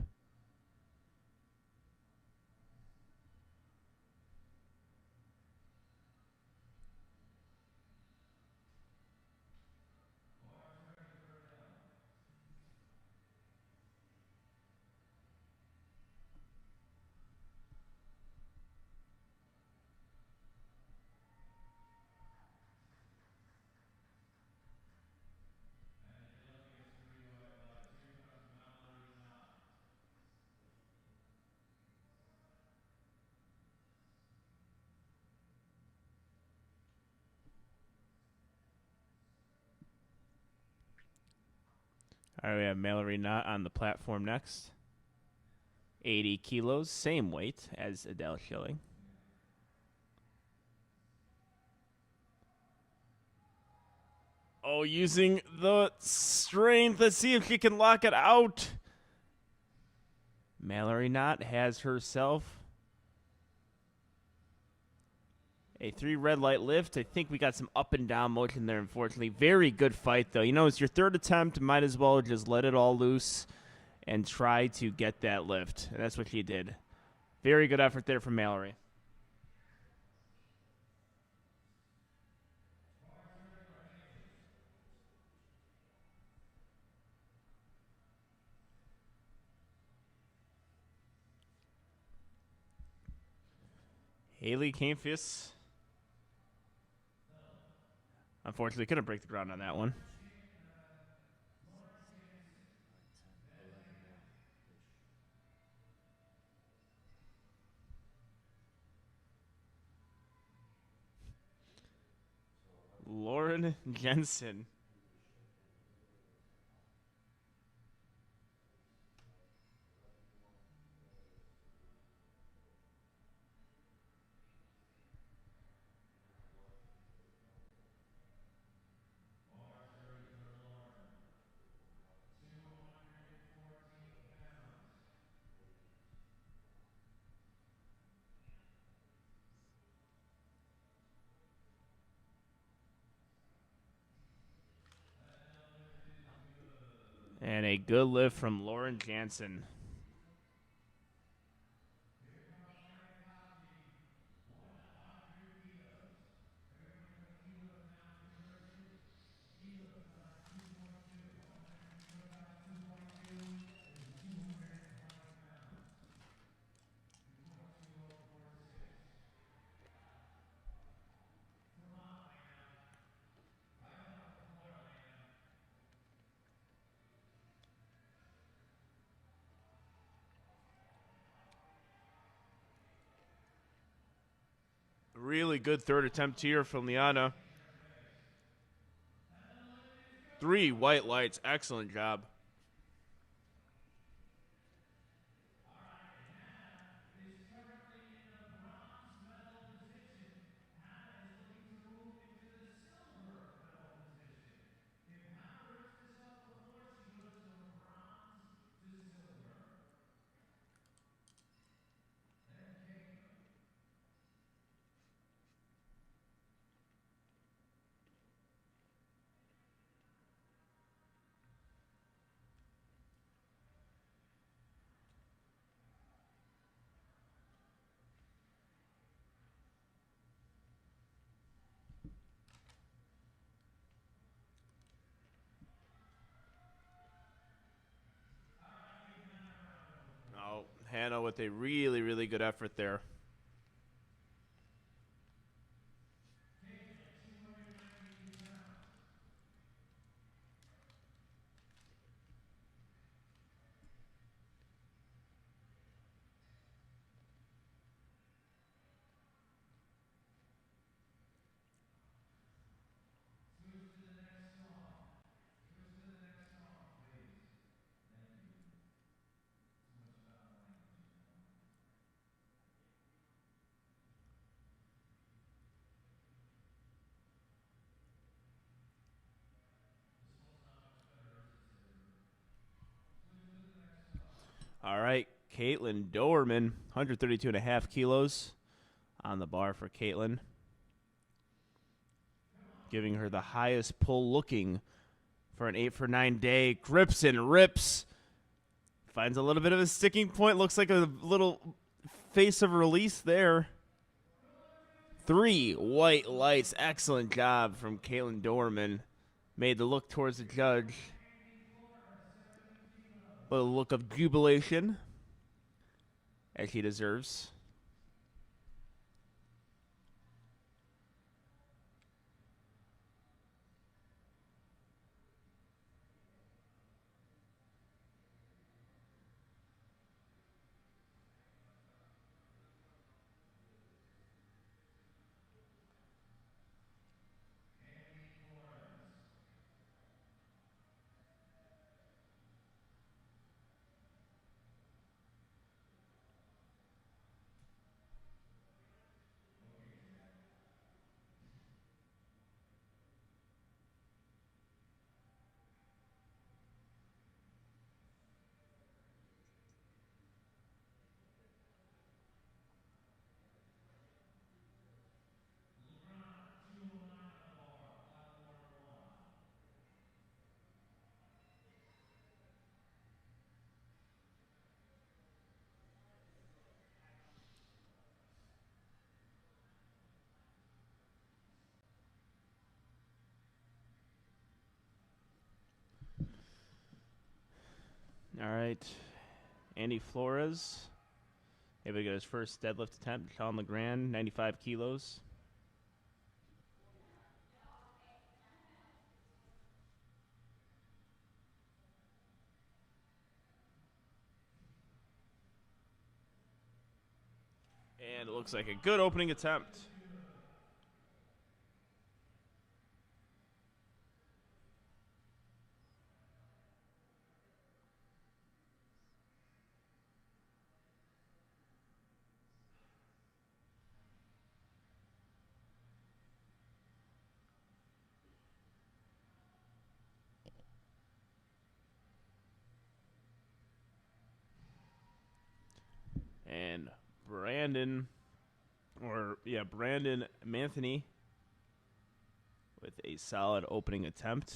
All right, we have Mallory Knott on the platform next. 80 kilos, same weight as Adele Schilling. Oh, using the strength. Let's see if she can lock it out. Mallory Knott has herself a 3 red light lift. I think we got some up and down motion there, unfortunately. Very good fight, though. You know, it's your 3rd attempt. Might as well just let it all loose and try to get that lift. And that's what she did. Very good effort there from Mallory. Haley Campus. Unfortunately, couldn't break the ground on that one. Lauren Jensen. And a good lift from Lauren Jansen. Really good third attempt here from Liana. 3 white lights. Excellent job. Oh, Hannah with a really, really good effort there. All right, Caitlin Doerman, 132.5 kilos on the bar for Caitlin. Giving her the highest pull looking for an 8 for 9 day. Grips and rips. Finds a little bit of a sticking point. Looks like a little face of release there. 3 white lights. Excellent job from Caitlin Doerman. Made the look towards the judge. A little look of jubilation, as he deserves. All right, Andy Flores able to get his first deadlift attempt. Sean LeGrand, 95 kilos. And it looks like a good opening attempt. And Brandon Manthony with a solid opening attempt.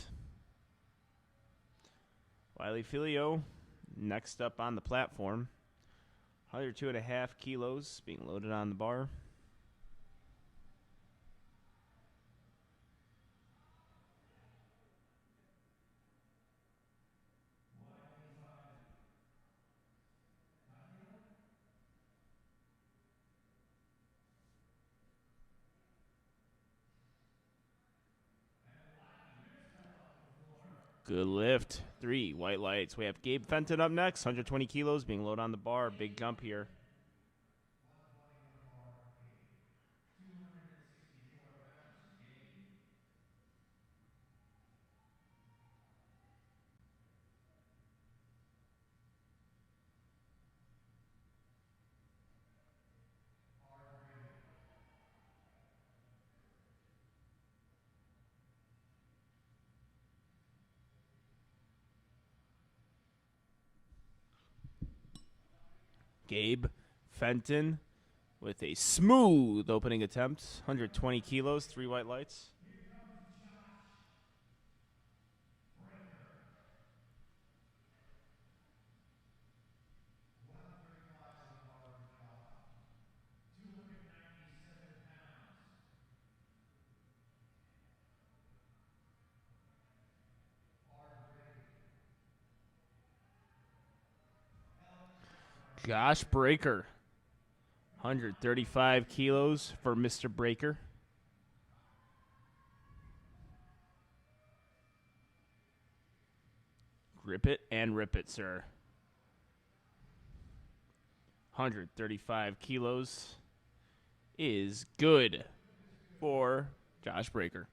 Wiley Filio next up on the platform. 102.5 kilos being loaded on the bar. Good lift. 3 white lights. We have Gabe Fenton up next. 120 kilos being loaded on the bar. Big jump here. Gabe Fenton with a smooth opening attempt. 120 kilos, 3 white lights. Josh Breaker. 135 kilos for Mr. Breaker. Grip it and rip it, sir. 135 kilos is good for Josh Breaker.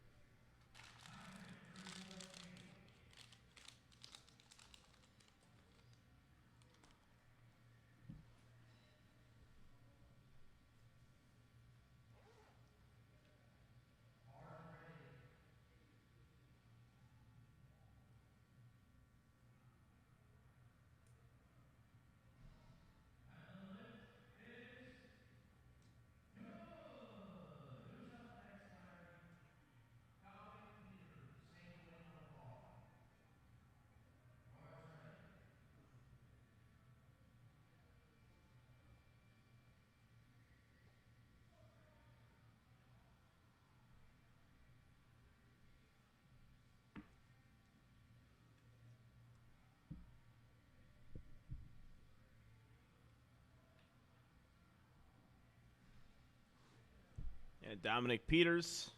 And Dominic Peters.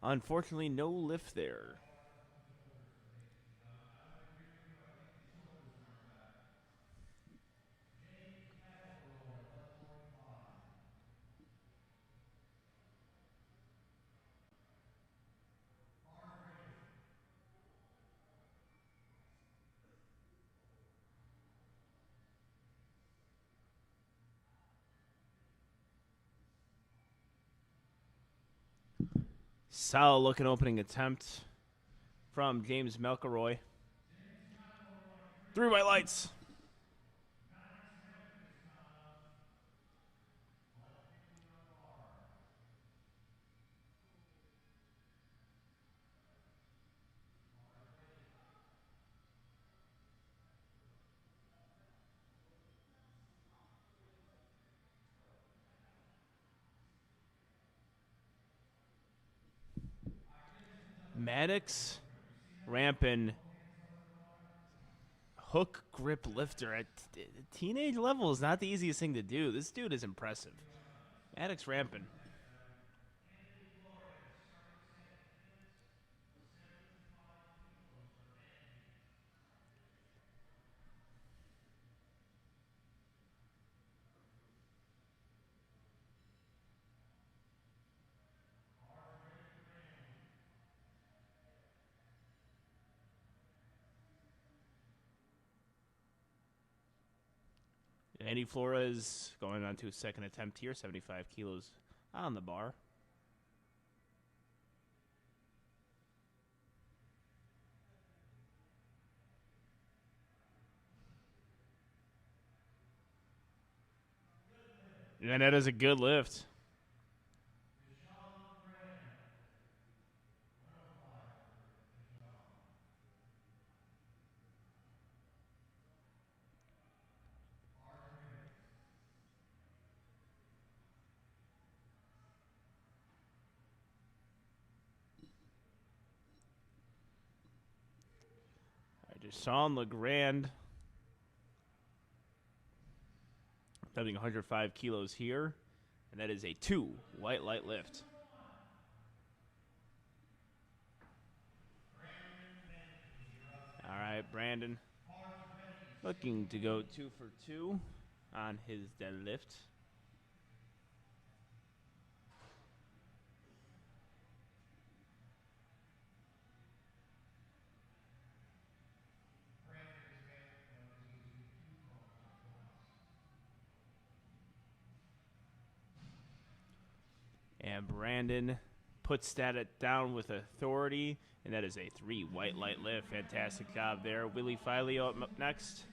Unfortunately, no lift there. Solid looking opening attempt from James McElroy. 3 white lights. Maddox ramping hook grip lifter at teenage level is not the easiest thing to do. This dude is impressive. Maddox ramping. Andy Flores going on to his second attempt here, 75 kilos on the bar. And that is a good lift. Deshaun LeGrand dumping 105 kilos here, and that is a 2 white light lift. All right, Brandon looking to go 2 for 2 on his deadlift. And Brandon puts that down with authority, and that is a 3 white light lift. Fantastic job there. Willie Filio up next.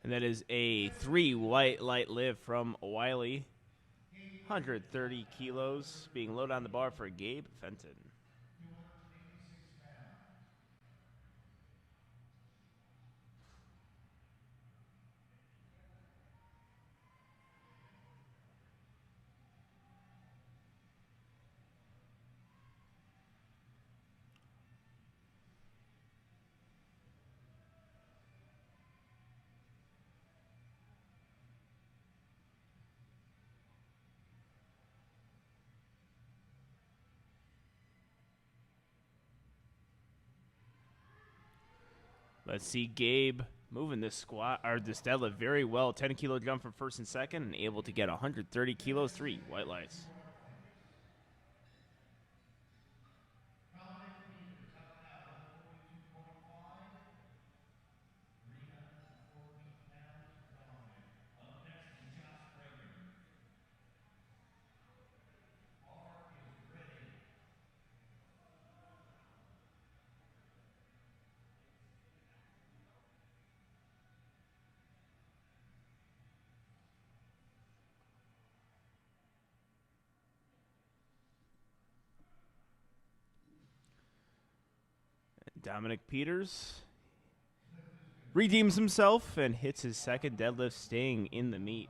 And that is a 3 white light lift from Wiley. 130 kilos being loaded on the bar for Gabe Fenton. Let's see Gabe moving this squat or this deadlift very well. 10 kilo jump for first and second, and able to get 130 kilos, 3 white lights. Dominic Peters redeems himself and hits his second deadlift, staying in the meet.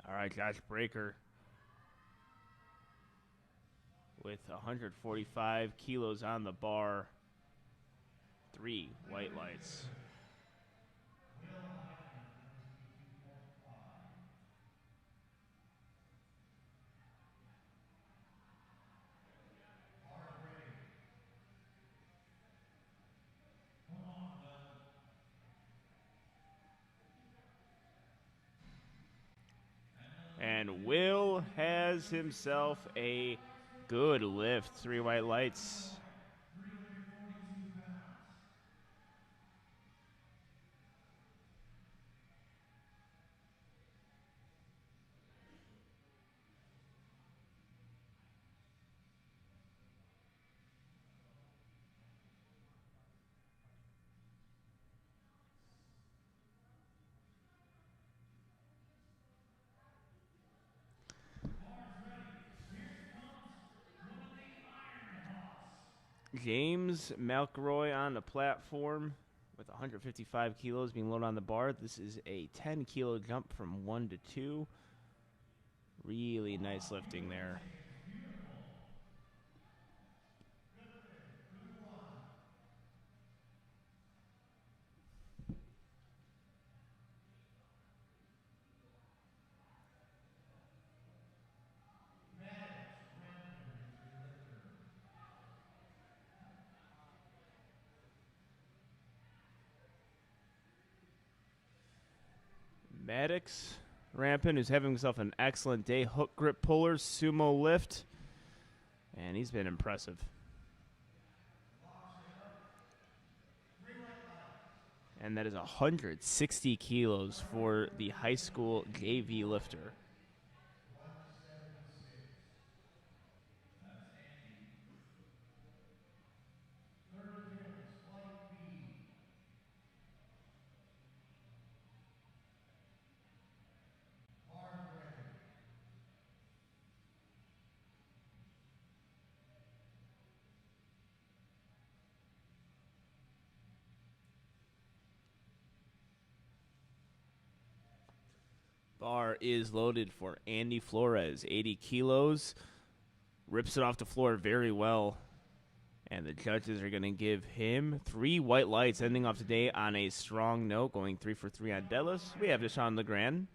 All right, Josh Breaker with 145 kilos on the bar, 3 white lights. And Will has himself a good lift, 3 white lights. James McElroy on the platform with 155 kilos being loaded on the bar. This is a 10 kilo jump from 1 to 2. Really nice lifting there. Maddox Rampant, who's having himself an excellent day. Hook grip puller, sumo lift, and he's been impressive. And that is 160 kilos for the high school JV lifter. Bar is loaded for Andy Flores, 80 kilos. Rips it off the floor very well. And the judges are going to give him 3 white lights, ending off today on a strong note, going 3 for 3 on deadlifts. We have Deshaun Legrand,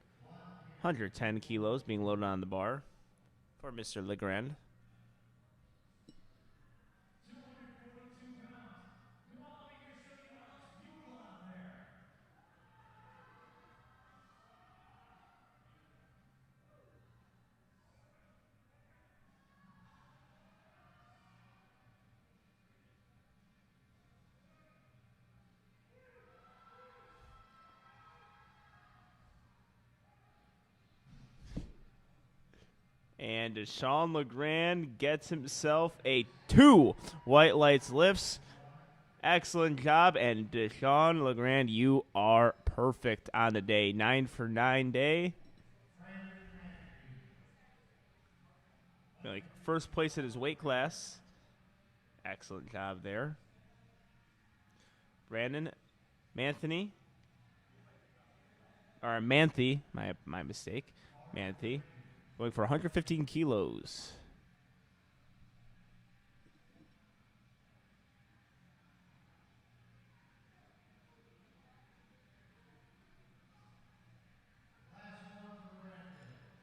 110 kilos being loaded on the bar for Mr. Legrand. And Deshaun LeGrand gets himself a 2 white lights lifts. Excellent job. And Deshaun LeGrand, you are perfect on the day. 9 for 9 day. Like first place in his weight class. Excellent job there. Brandon Manthony. Or Manthe, my mistake. Manthe. Going for 115 kilos.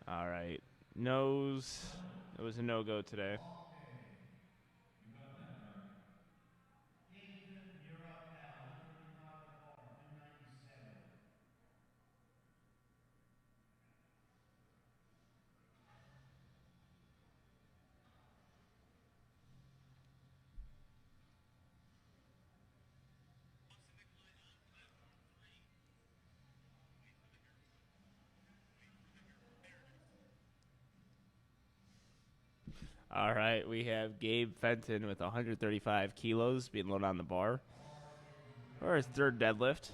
All right. Nose. It was a no-go today. All right, we have Gabe Fenton with 135 kilos being loaded on the bar for his third deadlift.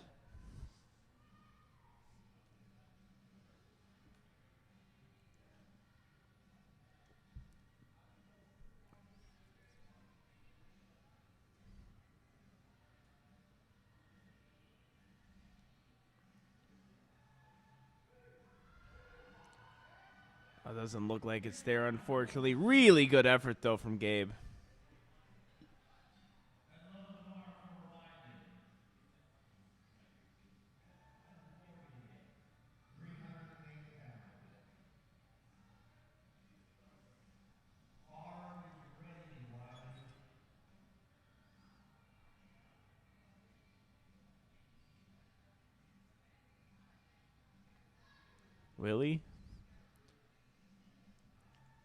That doesn't look like it's there, unfortunately. Really good effort, though, from Gabe. Willie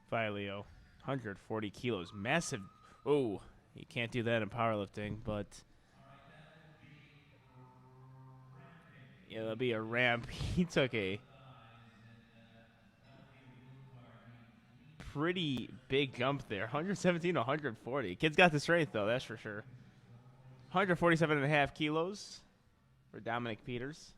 Filio, 140 kilos. Massive. Oh, you can't do that in powerlifting, but yeah, that'll be a ramp. He took a pretty big jump there. 117 to 140. Kid's got the strength, though, that's for sure. 147.5 kilos for Dominic Peters.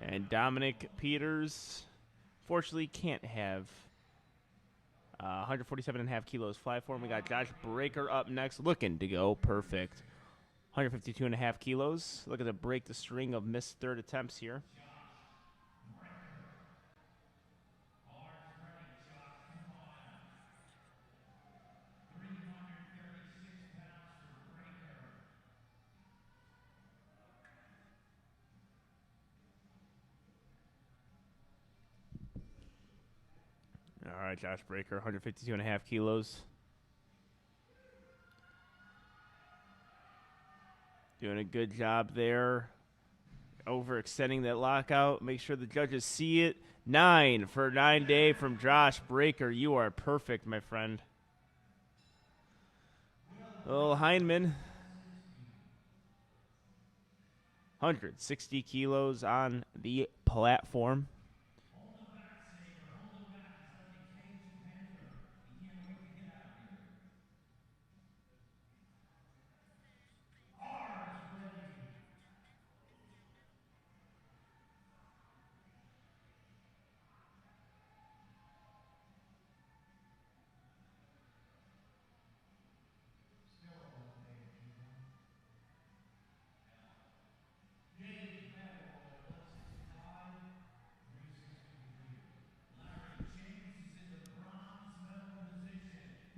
And Dominic Peters, fortunately, can't have 147.5 kilos fly for him. We got Josh Breaker up next, looking to go perfect. 152.5 kilos. Looking to break the string of missed third attempts here. All right, Josh Breaker, 152.5 kilos. Doing a good job there. Overextending that lockout. Make sure the judges see it. 9 for 9 day from Josh Breaker. You are perfect, my friend. Little Heineman. 160 kilos on the platform.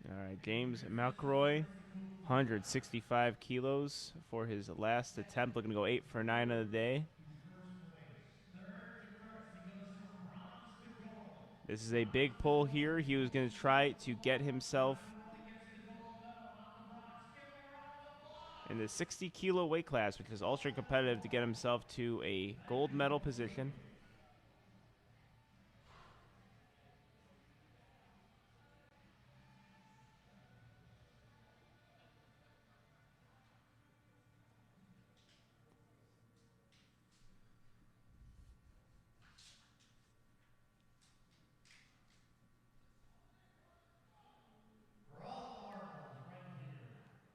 All right, James McElroy, 165 kilos for his last attempt. Looking to go 8 for 9 of the day. This is a big pull here. He was going to try to get himself in the 60-kilo weight class, which is ultra competitive to get himself to a gold medal position. For all the marbles right here.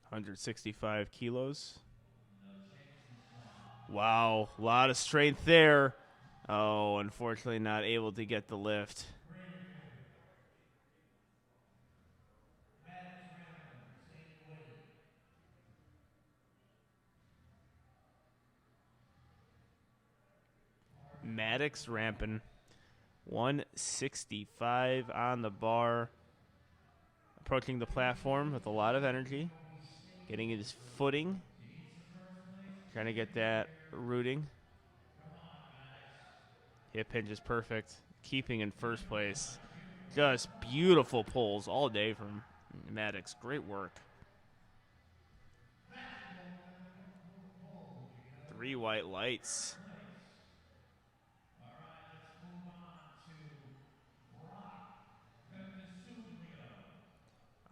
165 kilos. Wow, a lot of strength there. Oh, unfortunately not able to get the lift. Maddox ramping. 165 on the bar. Approaching the platform with a lot of energy. Getting his footing. Trying to get that rooting. Hip hinge is perfect. Keeping in first place. Just beautiful pulls all day from Maddox. Great work. 3 white lights.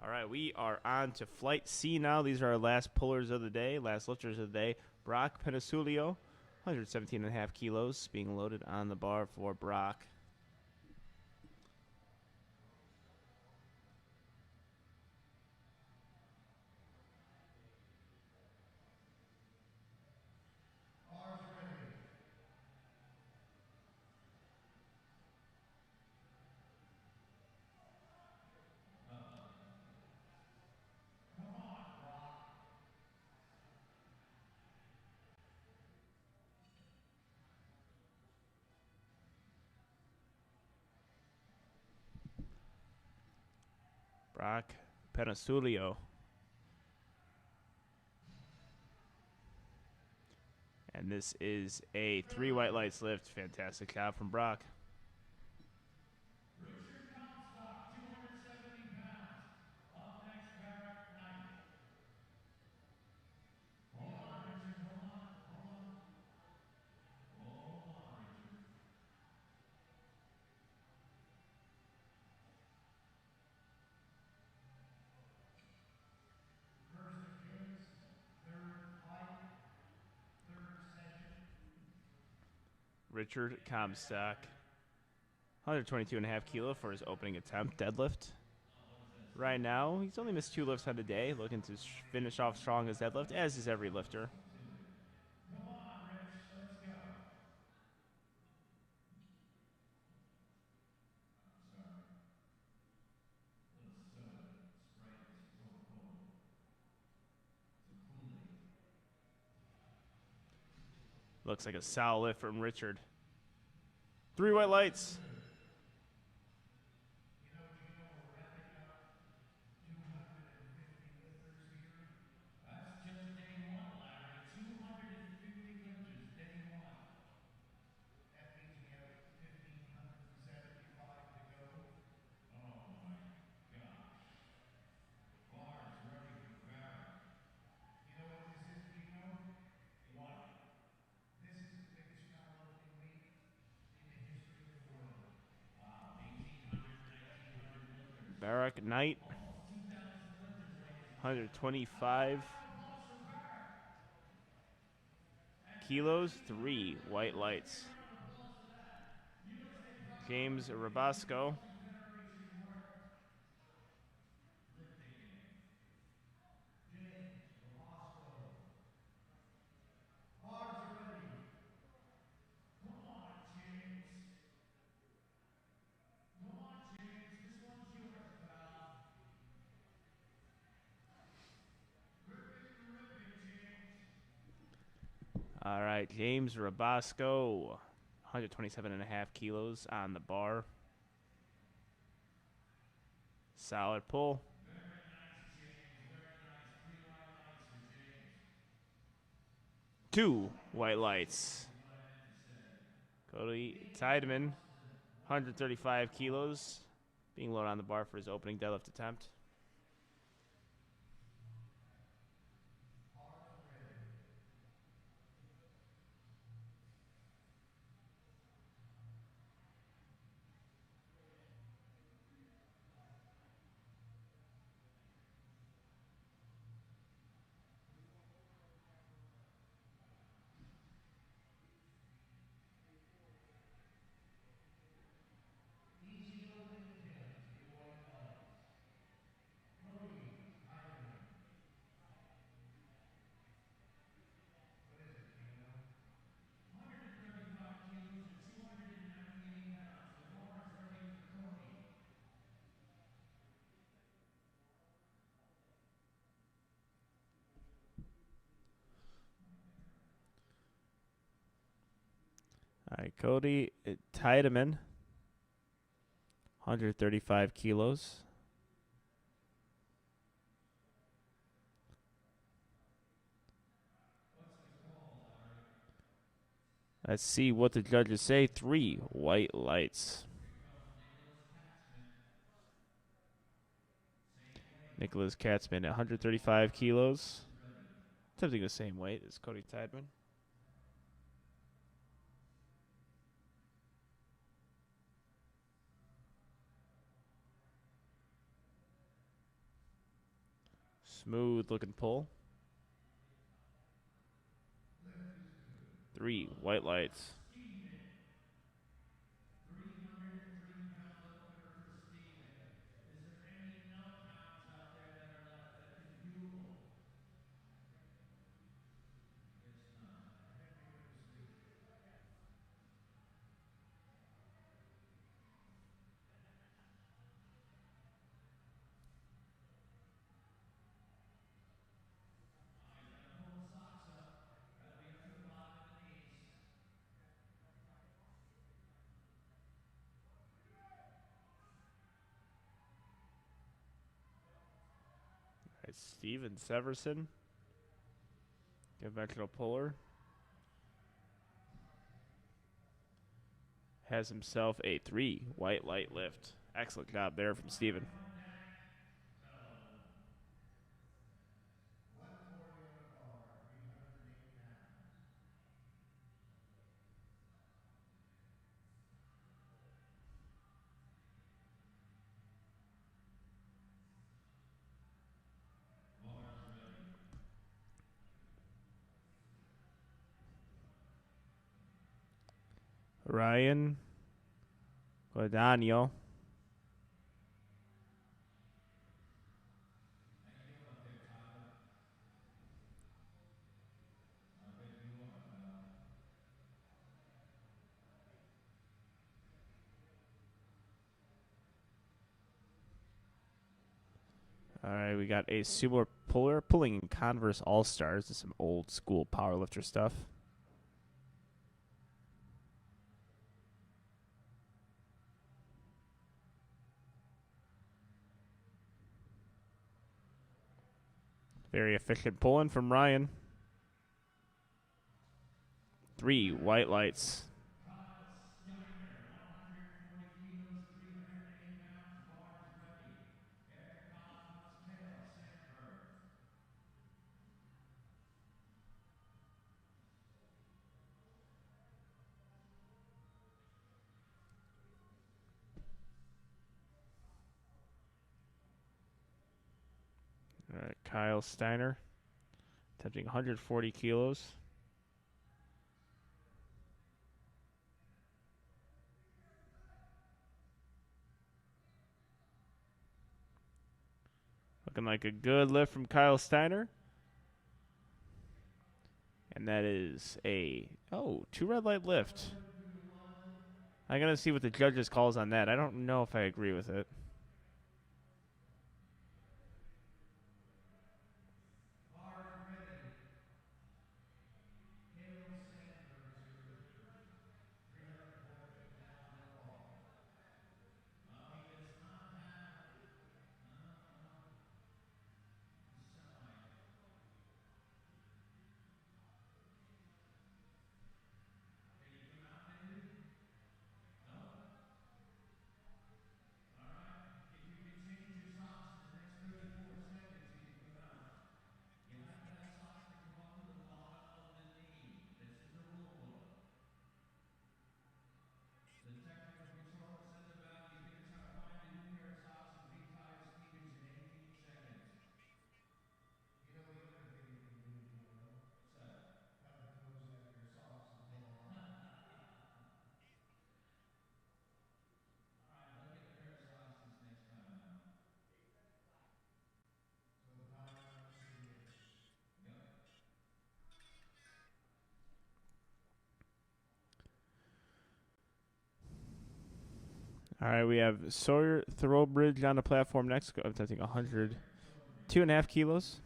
All right, we are on to Flight C now. These are our last pullers of the day, last lifters of the day. Brock Penasulio, 117.5 kilos, being loaded on the bar for Brock. Brock Penasulio. And this is a 3 white lights lift. Fantastic job from Brock. Richard Comstock, 122.5 kilo for his opening attempt deadlift. Right now, he's only missed 2 lifts on the day, looking to finish off strong as deadlift, as is every lifter. Looks like a solid lift from Richard. 3 white lights. Barak Knight, 125 kilos, 3 white lights. James Rabasco, all right, James Rabasco, 127.5 kilos on the bar. Solid pull. Two white lights. Cody Tiedemann, 135 kilos, being loaded on the bar for his opening deadlift attempt. All right, Cody Tiedemann, 135 kilos. Let's see what the judges say. 3 white lights. Nicholas Katzman at 135 kilos. Attempting the same weight as Cody Tiedemann. Smooth looking pull. 3 white lights. Right, Steven Severson, conventional puller, has himself a 3 white light lift. Excellent job there from Steven. 140 on the bar, 308 pounds. Ryan Guadagno, all right, we got a sumo puller pulling in Converse All-Stars. This is some old school powerlifter stuff. Very efficient pulling from Ryan. 3 white lights. All right, Kyle Steiner, attempting 140 kilos. Looking like a good lift from Kyle Steiner. And that is a, 2 red light lift. I'm going to see what the judges calls on that. I don't know if I agree with it. You know the other thing you can do, Joe? What's that? Cut the toes out of your socks and pull them on. So the power out to the edge. All right, we have Sawyer Throwbridge on the platform next. I think 100, 2.5 kilos.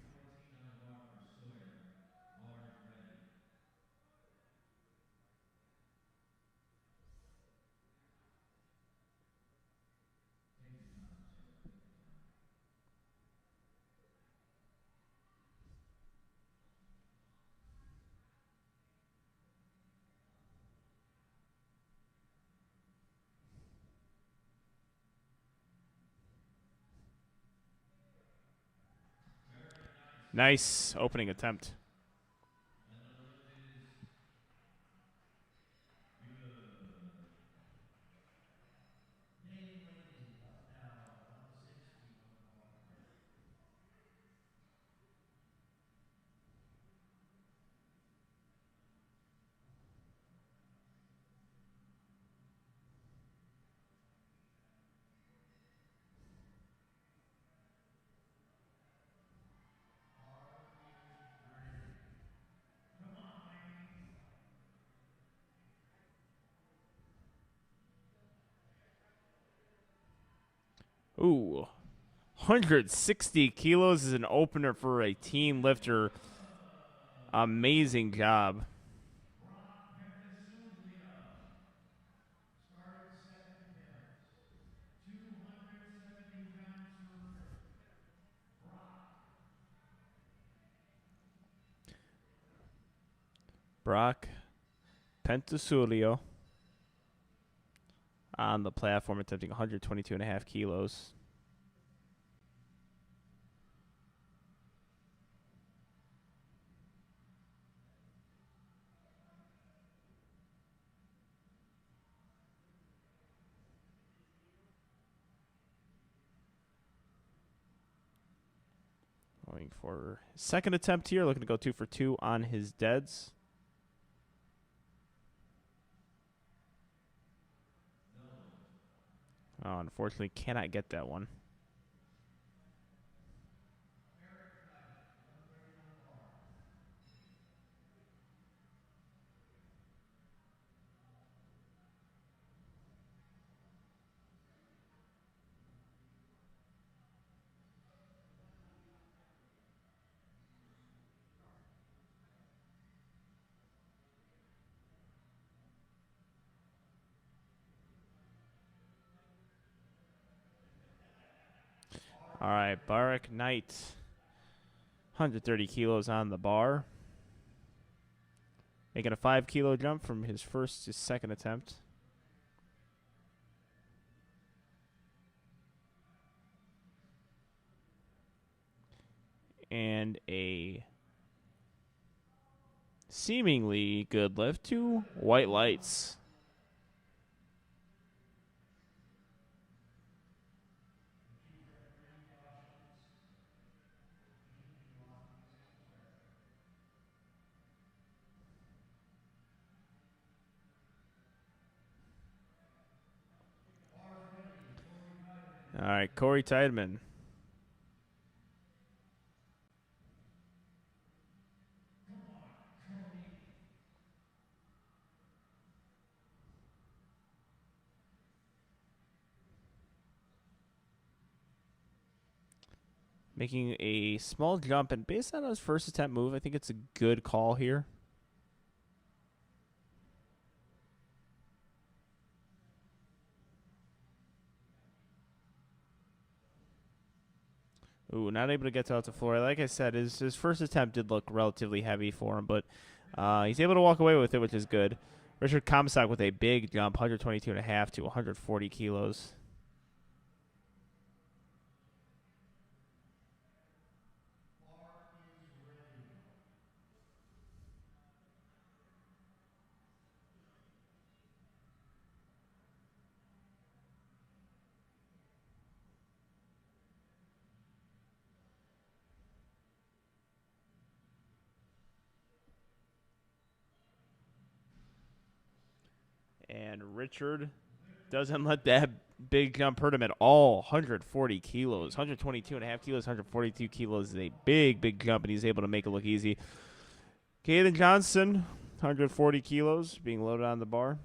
Nice opening attempt. Ooh, 160 kilos is an opener for a team lifter. Amazing job. Brock Pentasulio on the platform attempting 122.5 kilos. Going for second attempt here, looking to go 2 for 2 on his deads. Oh, unfortunately, cannot get that one. All right, Barak Knight, 130 kilos on the bar. Making a 5 kilo jump from his first to second attempt. And a seemingly good lift, 2 white lights. All right, Corey Tideman. Making a small jump, and based on his first attempt move, I think it's a good call here. Ooh, not able to get to out the floor. Like I said, his first attempt did look relatively heavy for him, but he's able to walk away with it, which is good. Richard Comstock with a big jump, 122.5 to 140 kilos. And Richard doesn't let that big jump hurt him at all. 140 kilos, 122.5 kilos, 142 kilos is a big, big jump, and he's able to make it look easy. Caden Johnson, 140 kilos, being loaded on the bar.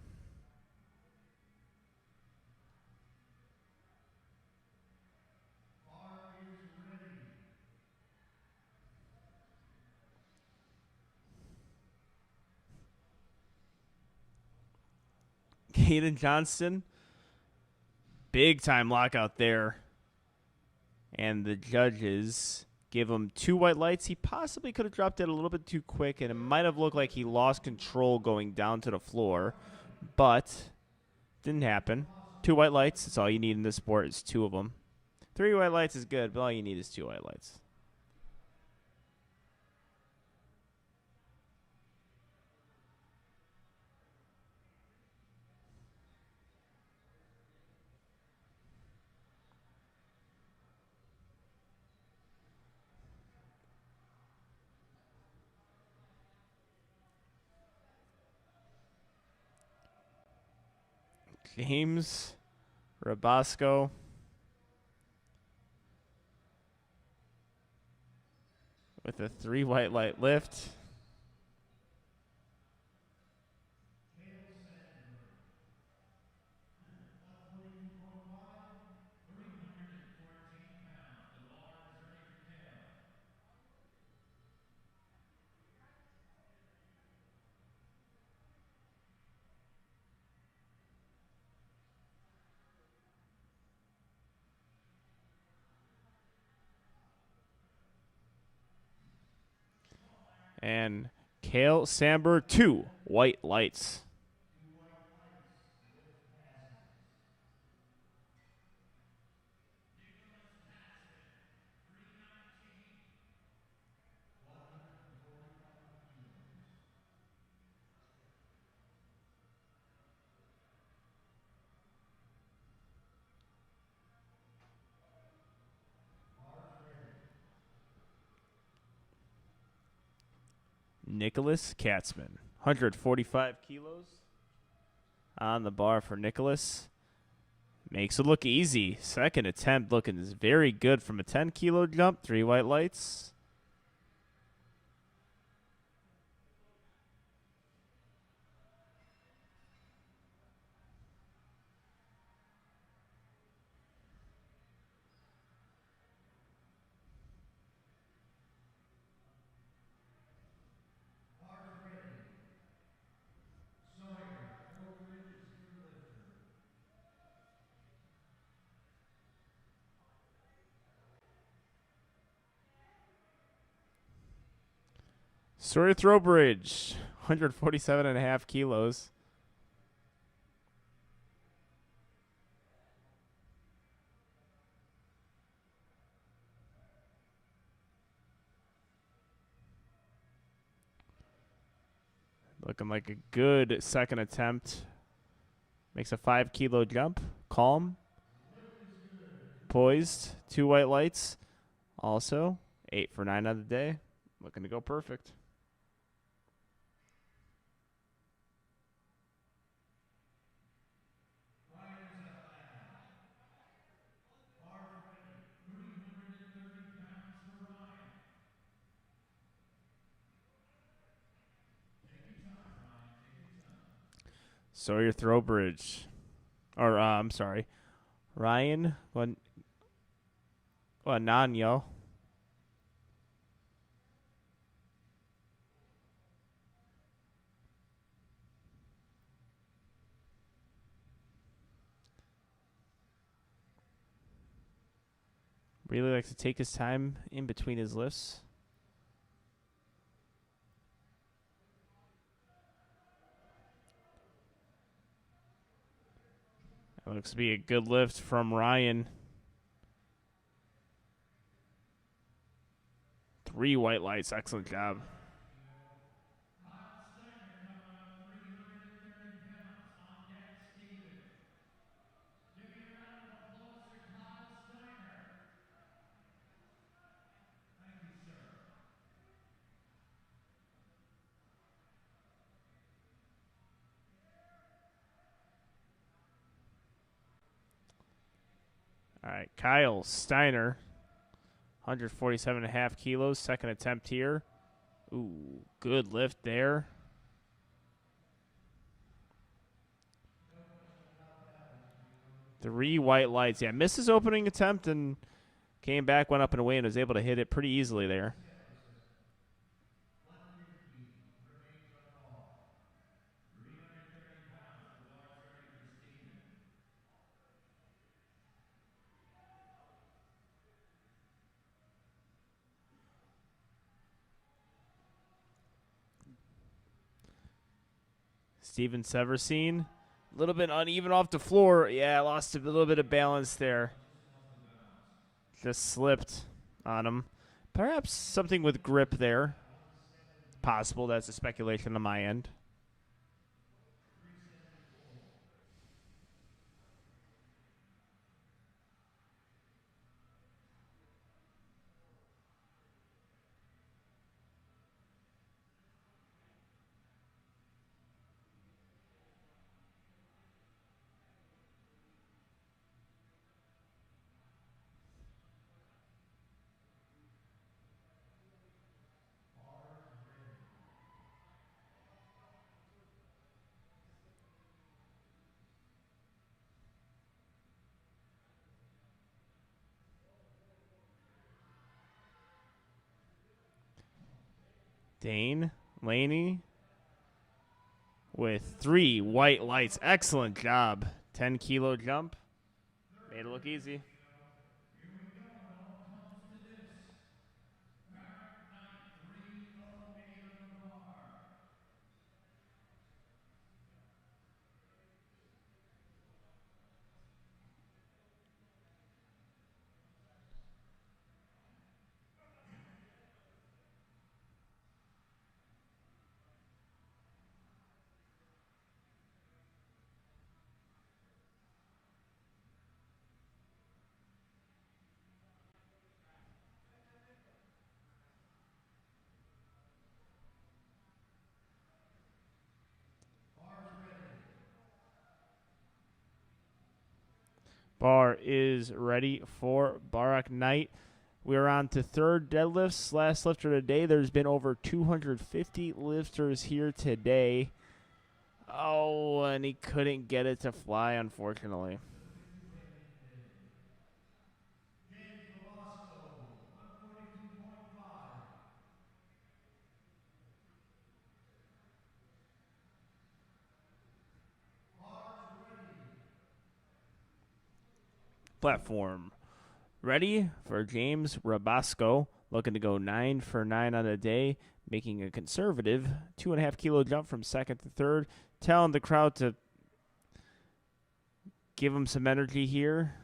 Caden Johnson, big time lockout there. And the judges give him 2 white lights. He possibly could have dropped it a little bit too quick, and it might have looked like he lost control going down to the floor. But didn't happen. 2 white lights, that's all you need in this sport is 2 of them. 3 white lights is good, but all you need is 2 white lights. James Rabasco. With a 3 white light lift. And Kale Samber, 2 white lights. Nicholas Katzman, 145 kilos on the bar for Nicholas. Makes it look easy. Second attempt looking very good from a 10-kilo jump. 3 white lights. Sawyer Throwbridge, 147.5 kilos. Looking like a good second attempt. Makes a 5-kilo jump. Calm. Poised. 2 white lights. Also, 8 for 9 on the day. Looking to go perfect. Sawyer Throwbridge. Or, I'm sorry. Ryan Nanyo. Really likes to take his time in between his lifts. That looks to be a good lift from Ryan. 3 white lights. Excellent job. All right, Kyle Steiner, 147.5 kilos, second attempt here. Ooh, good lift there. Three white lights. Yeah, missed his opening attempt and came back, went up and away, and was able to hit it pretty easily there. Steven Severson, a little bit uneven off the floor. Yeah, lost a little bit of balance there. Just slipped on him. Perhaps something with grip there. Possible. That's a speculation on my end. Dane Laney with 3 white lights. Excellent job. 10-kilo jump. Made it look easy. Bar is ready for Barak Knight. We're on to third deadlifts. Last lifter today. There's been over 250 lifters here today. Oh, and he couldn't get it to fly, unfortunately. Platform ready for James Rabasco, looking to go 9 for 9 on the day, making a conservative 2.5-kilo jump from second to third, telling the crowd to give him some energy here.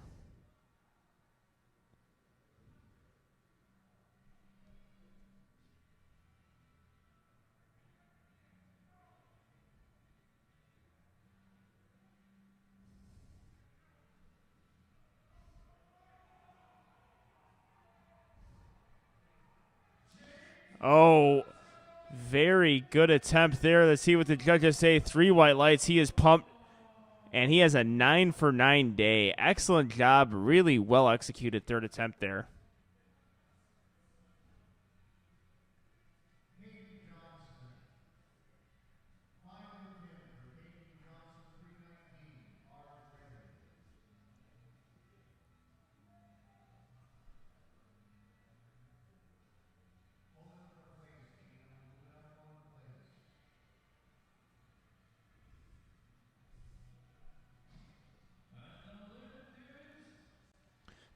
Oh, very good attempt there. Let's see what the judges say. 3 white lights. He is pumped, and he has a 9 for 9 day. Excellent job. Really well executed third attempt there.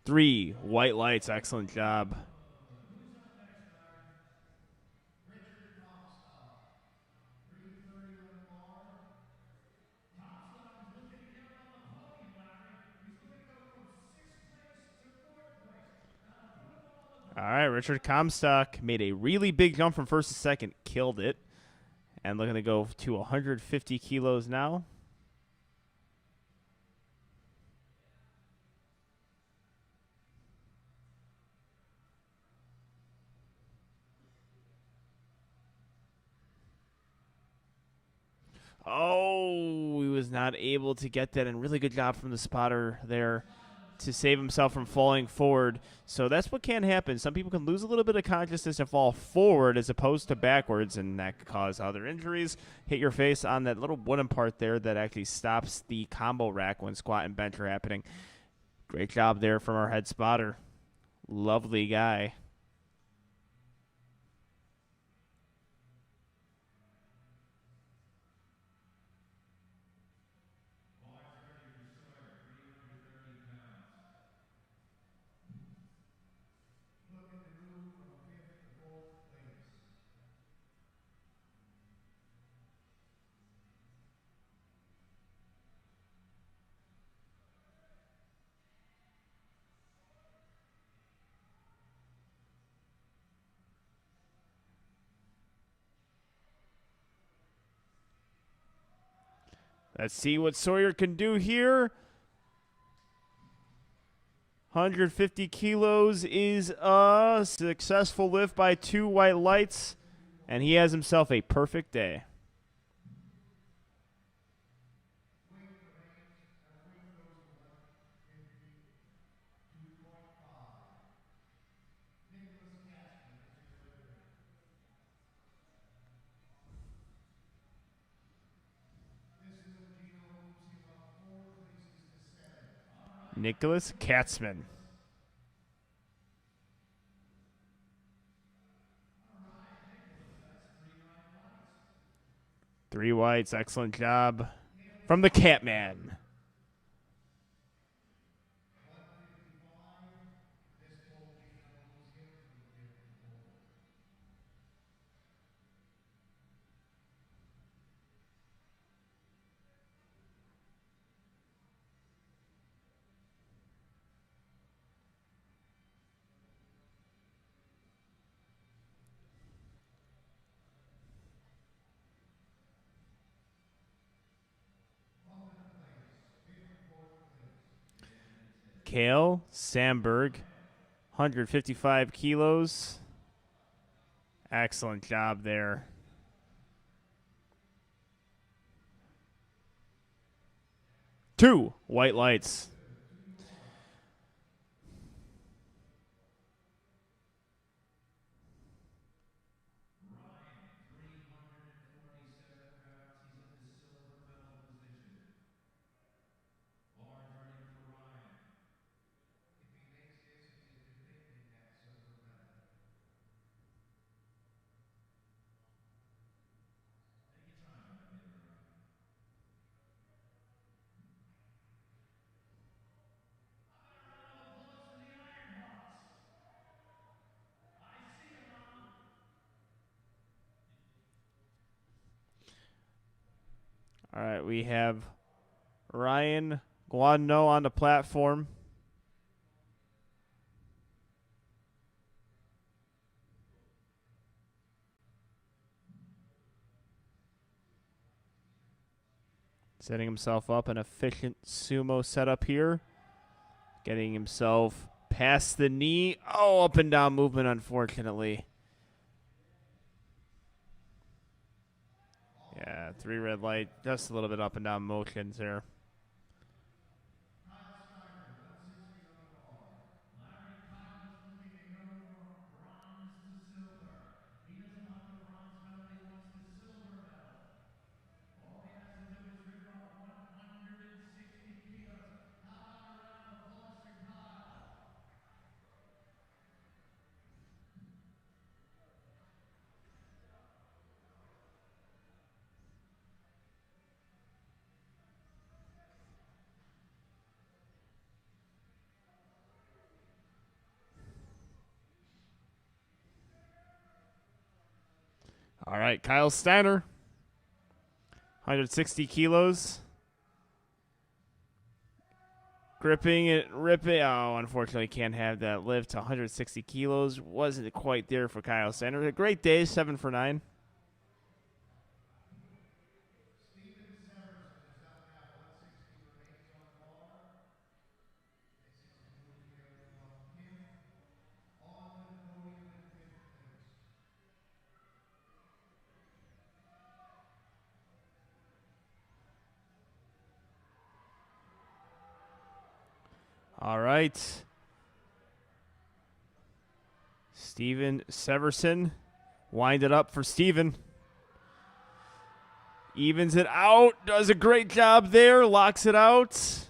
Three white lights. Excellent job. All right, Richard Comstock made a really big jump from first to second, killed it, and looking to go to 150 kilos now. Oh, he was not able to get that, and really good job from the spotter there to save himself from falling forward. So that's what can happen. Some people can lose a little bit of consciousness and fall forward as opposed to backwards, and that could cause other injuries. Hit your face on that little wooden part there that actually stops the combo rack when squat and bench are happening. Great job there from our head spotter. Lovely guy. Let's see what Sawyer can do here. 150 kilos is a successful lift by 2 white lights, and he has himself a perfect day. Nicholas Katzman. 3 whites. Excellent job from the Catman. Kale Sandberg, 155 kilos. Excellent job there. Two white lights. All right, we have Ryan Guadno on the platform. Setting himself up an efficient sumo setup here. Getting himself past the knee. Oh, up and down movement, unfortunately. Yeah, 3 red light. Just a little bit up and down motions there. All right, Kyle Steiner, 160 kilos. Gripping it, ripping. Oh, unfortunately, can't have that lift. 160 kilos. Wasn't quite there for Kyle Steiner. A great day, 7 for 9. All right. Steven Severson. Wind it up for Steven. Evens it out. Does a great job there. Locks it out.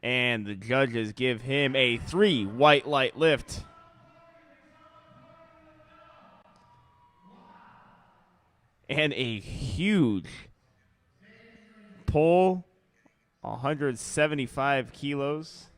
And the judges give him a 3 white light lift. And a huge pull. 175 kilos.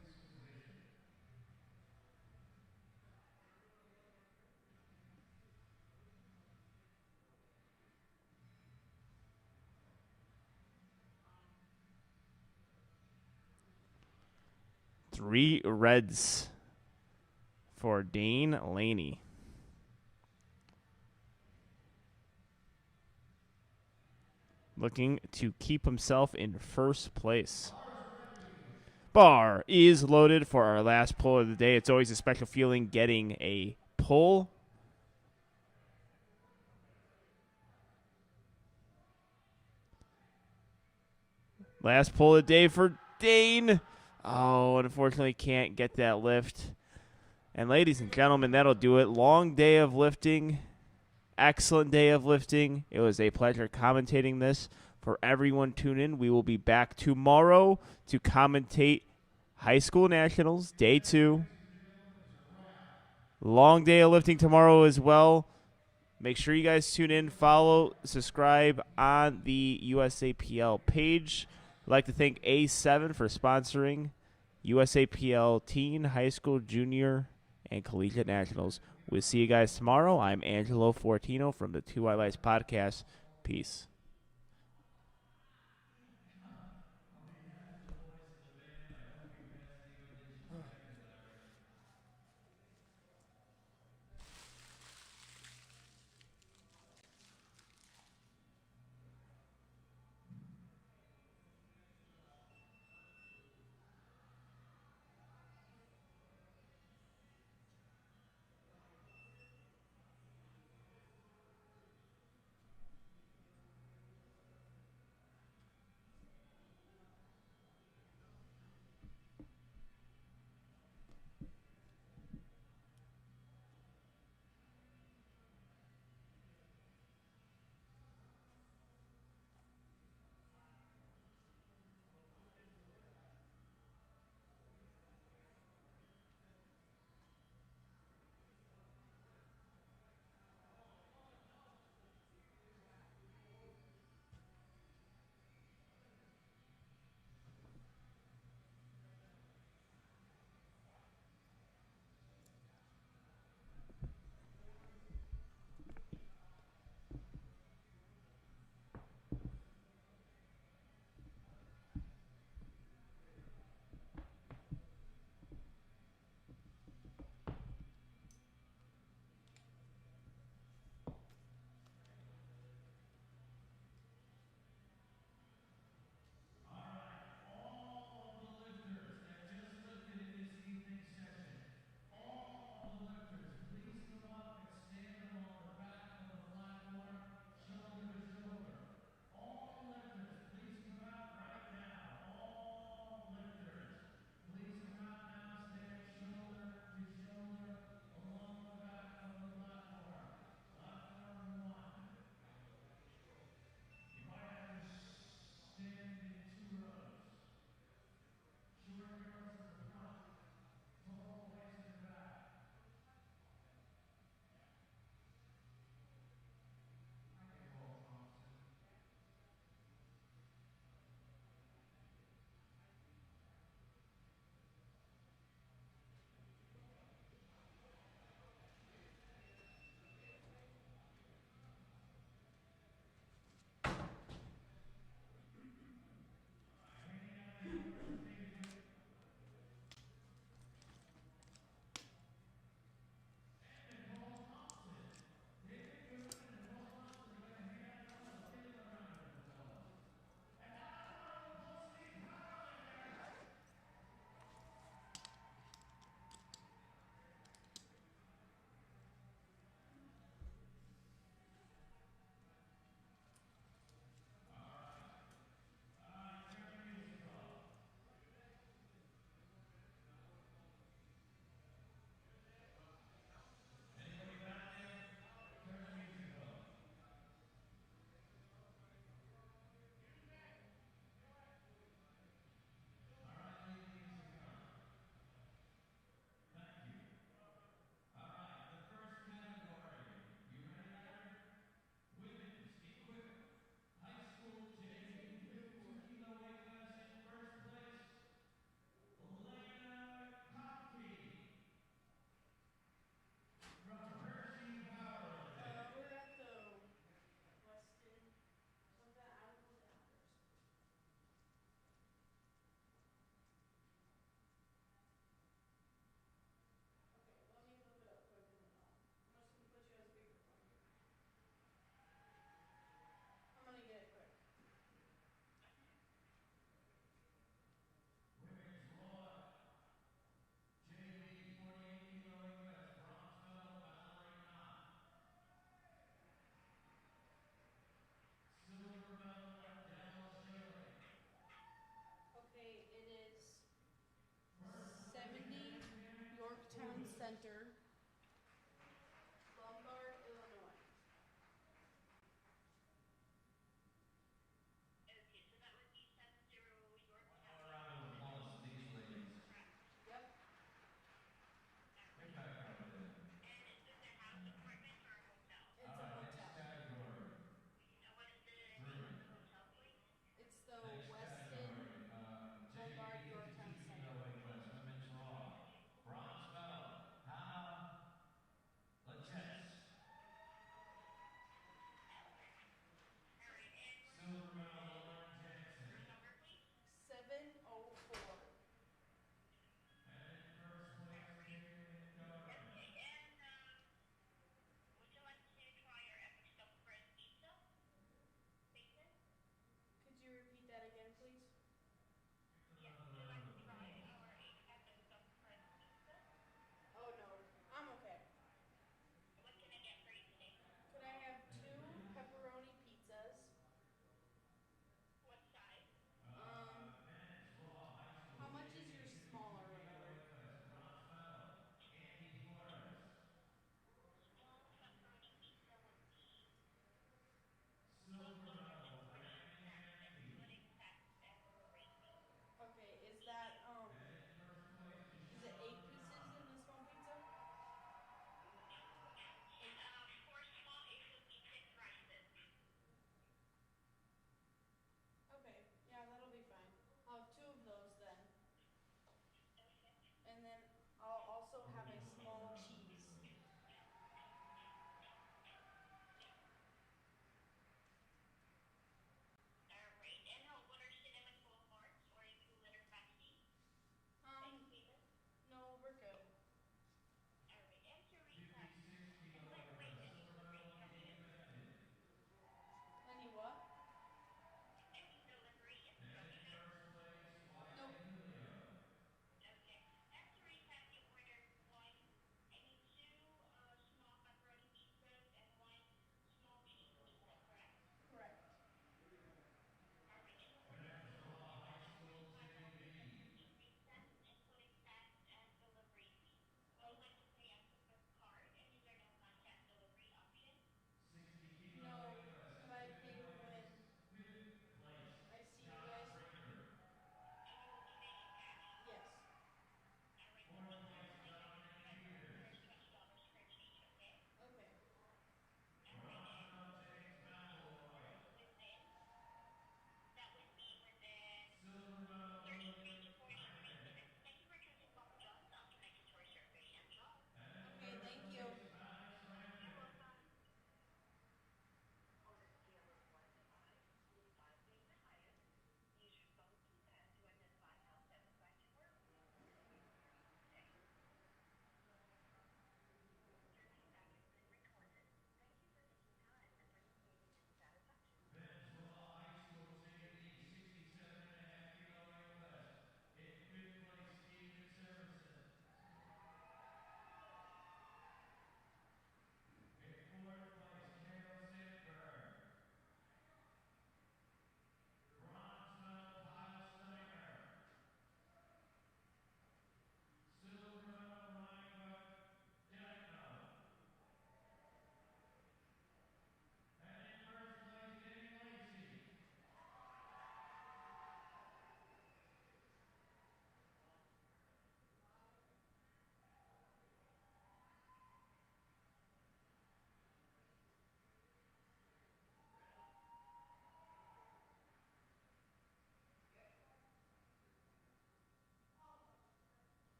Three reds for Dane Laney. Looking to keep himself in first place. Bar is loaded for our last pull of the day. It's always a special feeling getting a pull. Last pull of the day for Dane. Oh, unfortunately can't get that lift. And ladies and gentlemen, that'll do it. Long day of lifting. Excellent day of lifting. It was a pleasure commentating this. For everyone tune in, we will be back tomorrow to commentate High School Nationals, Day 2. Long day of lifting tomorrow as well. Make sure you guys tune in, follow, subscribe on the USAPL page. I'd like to thank A7 for sponsoring USAPL Teen, High School, Junior, and Collegiate Nationals. We'll see you guys tomorrow. I'm Angelo Fortino from the Two Highlights Podcast. Peace. Okay, it is 70 Yorktown Center.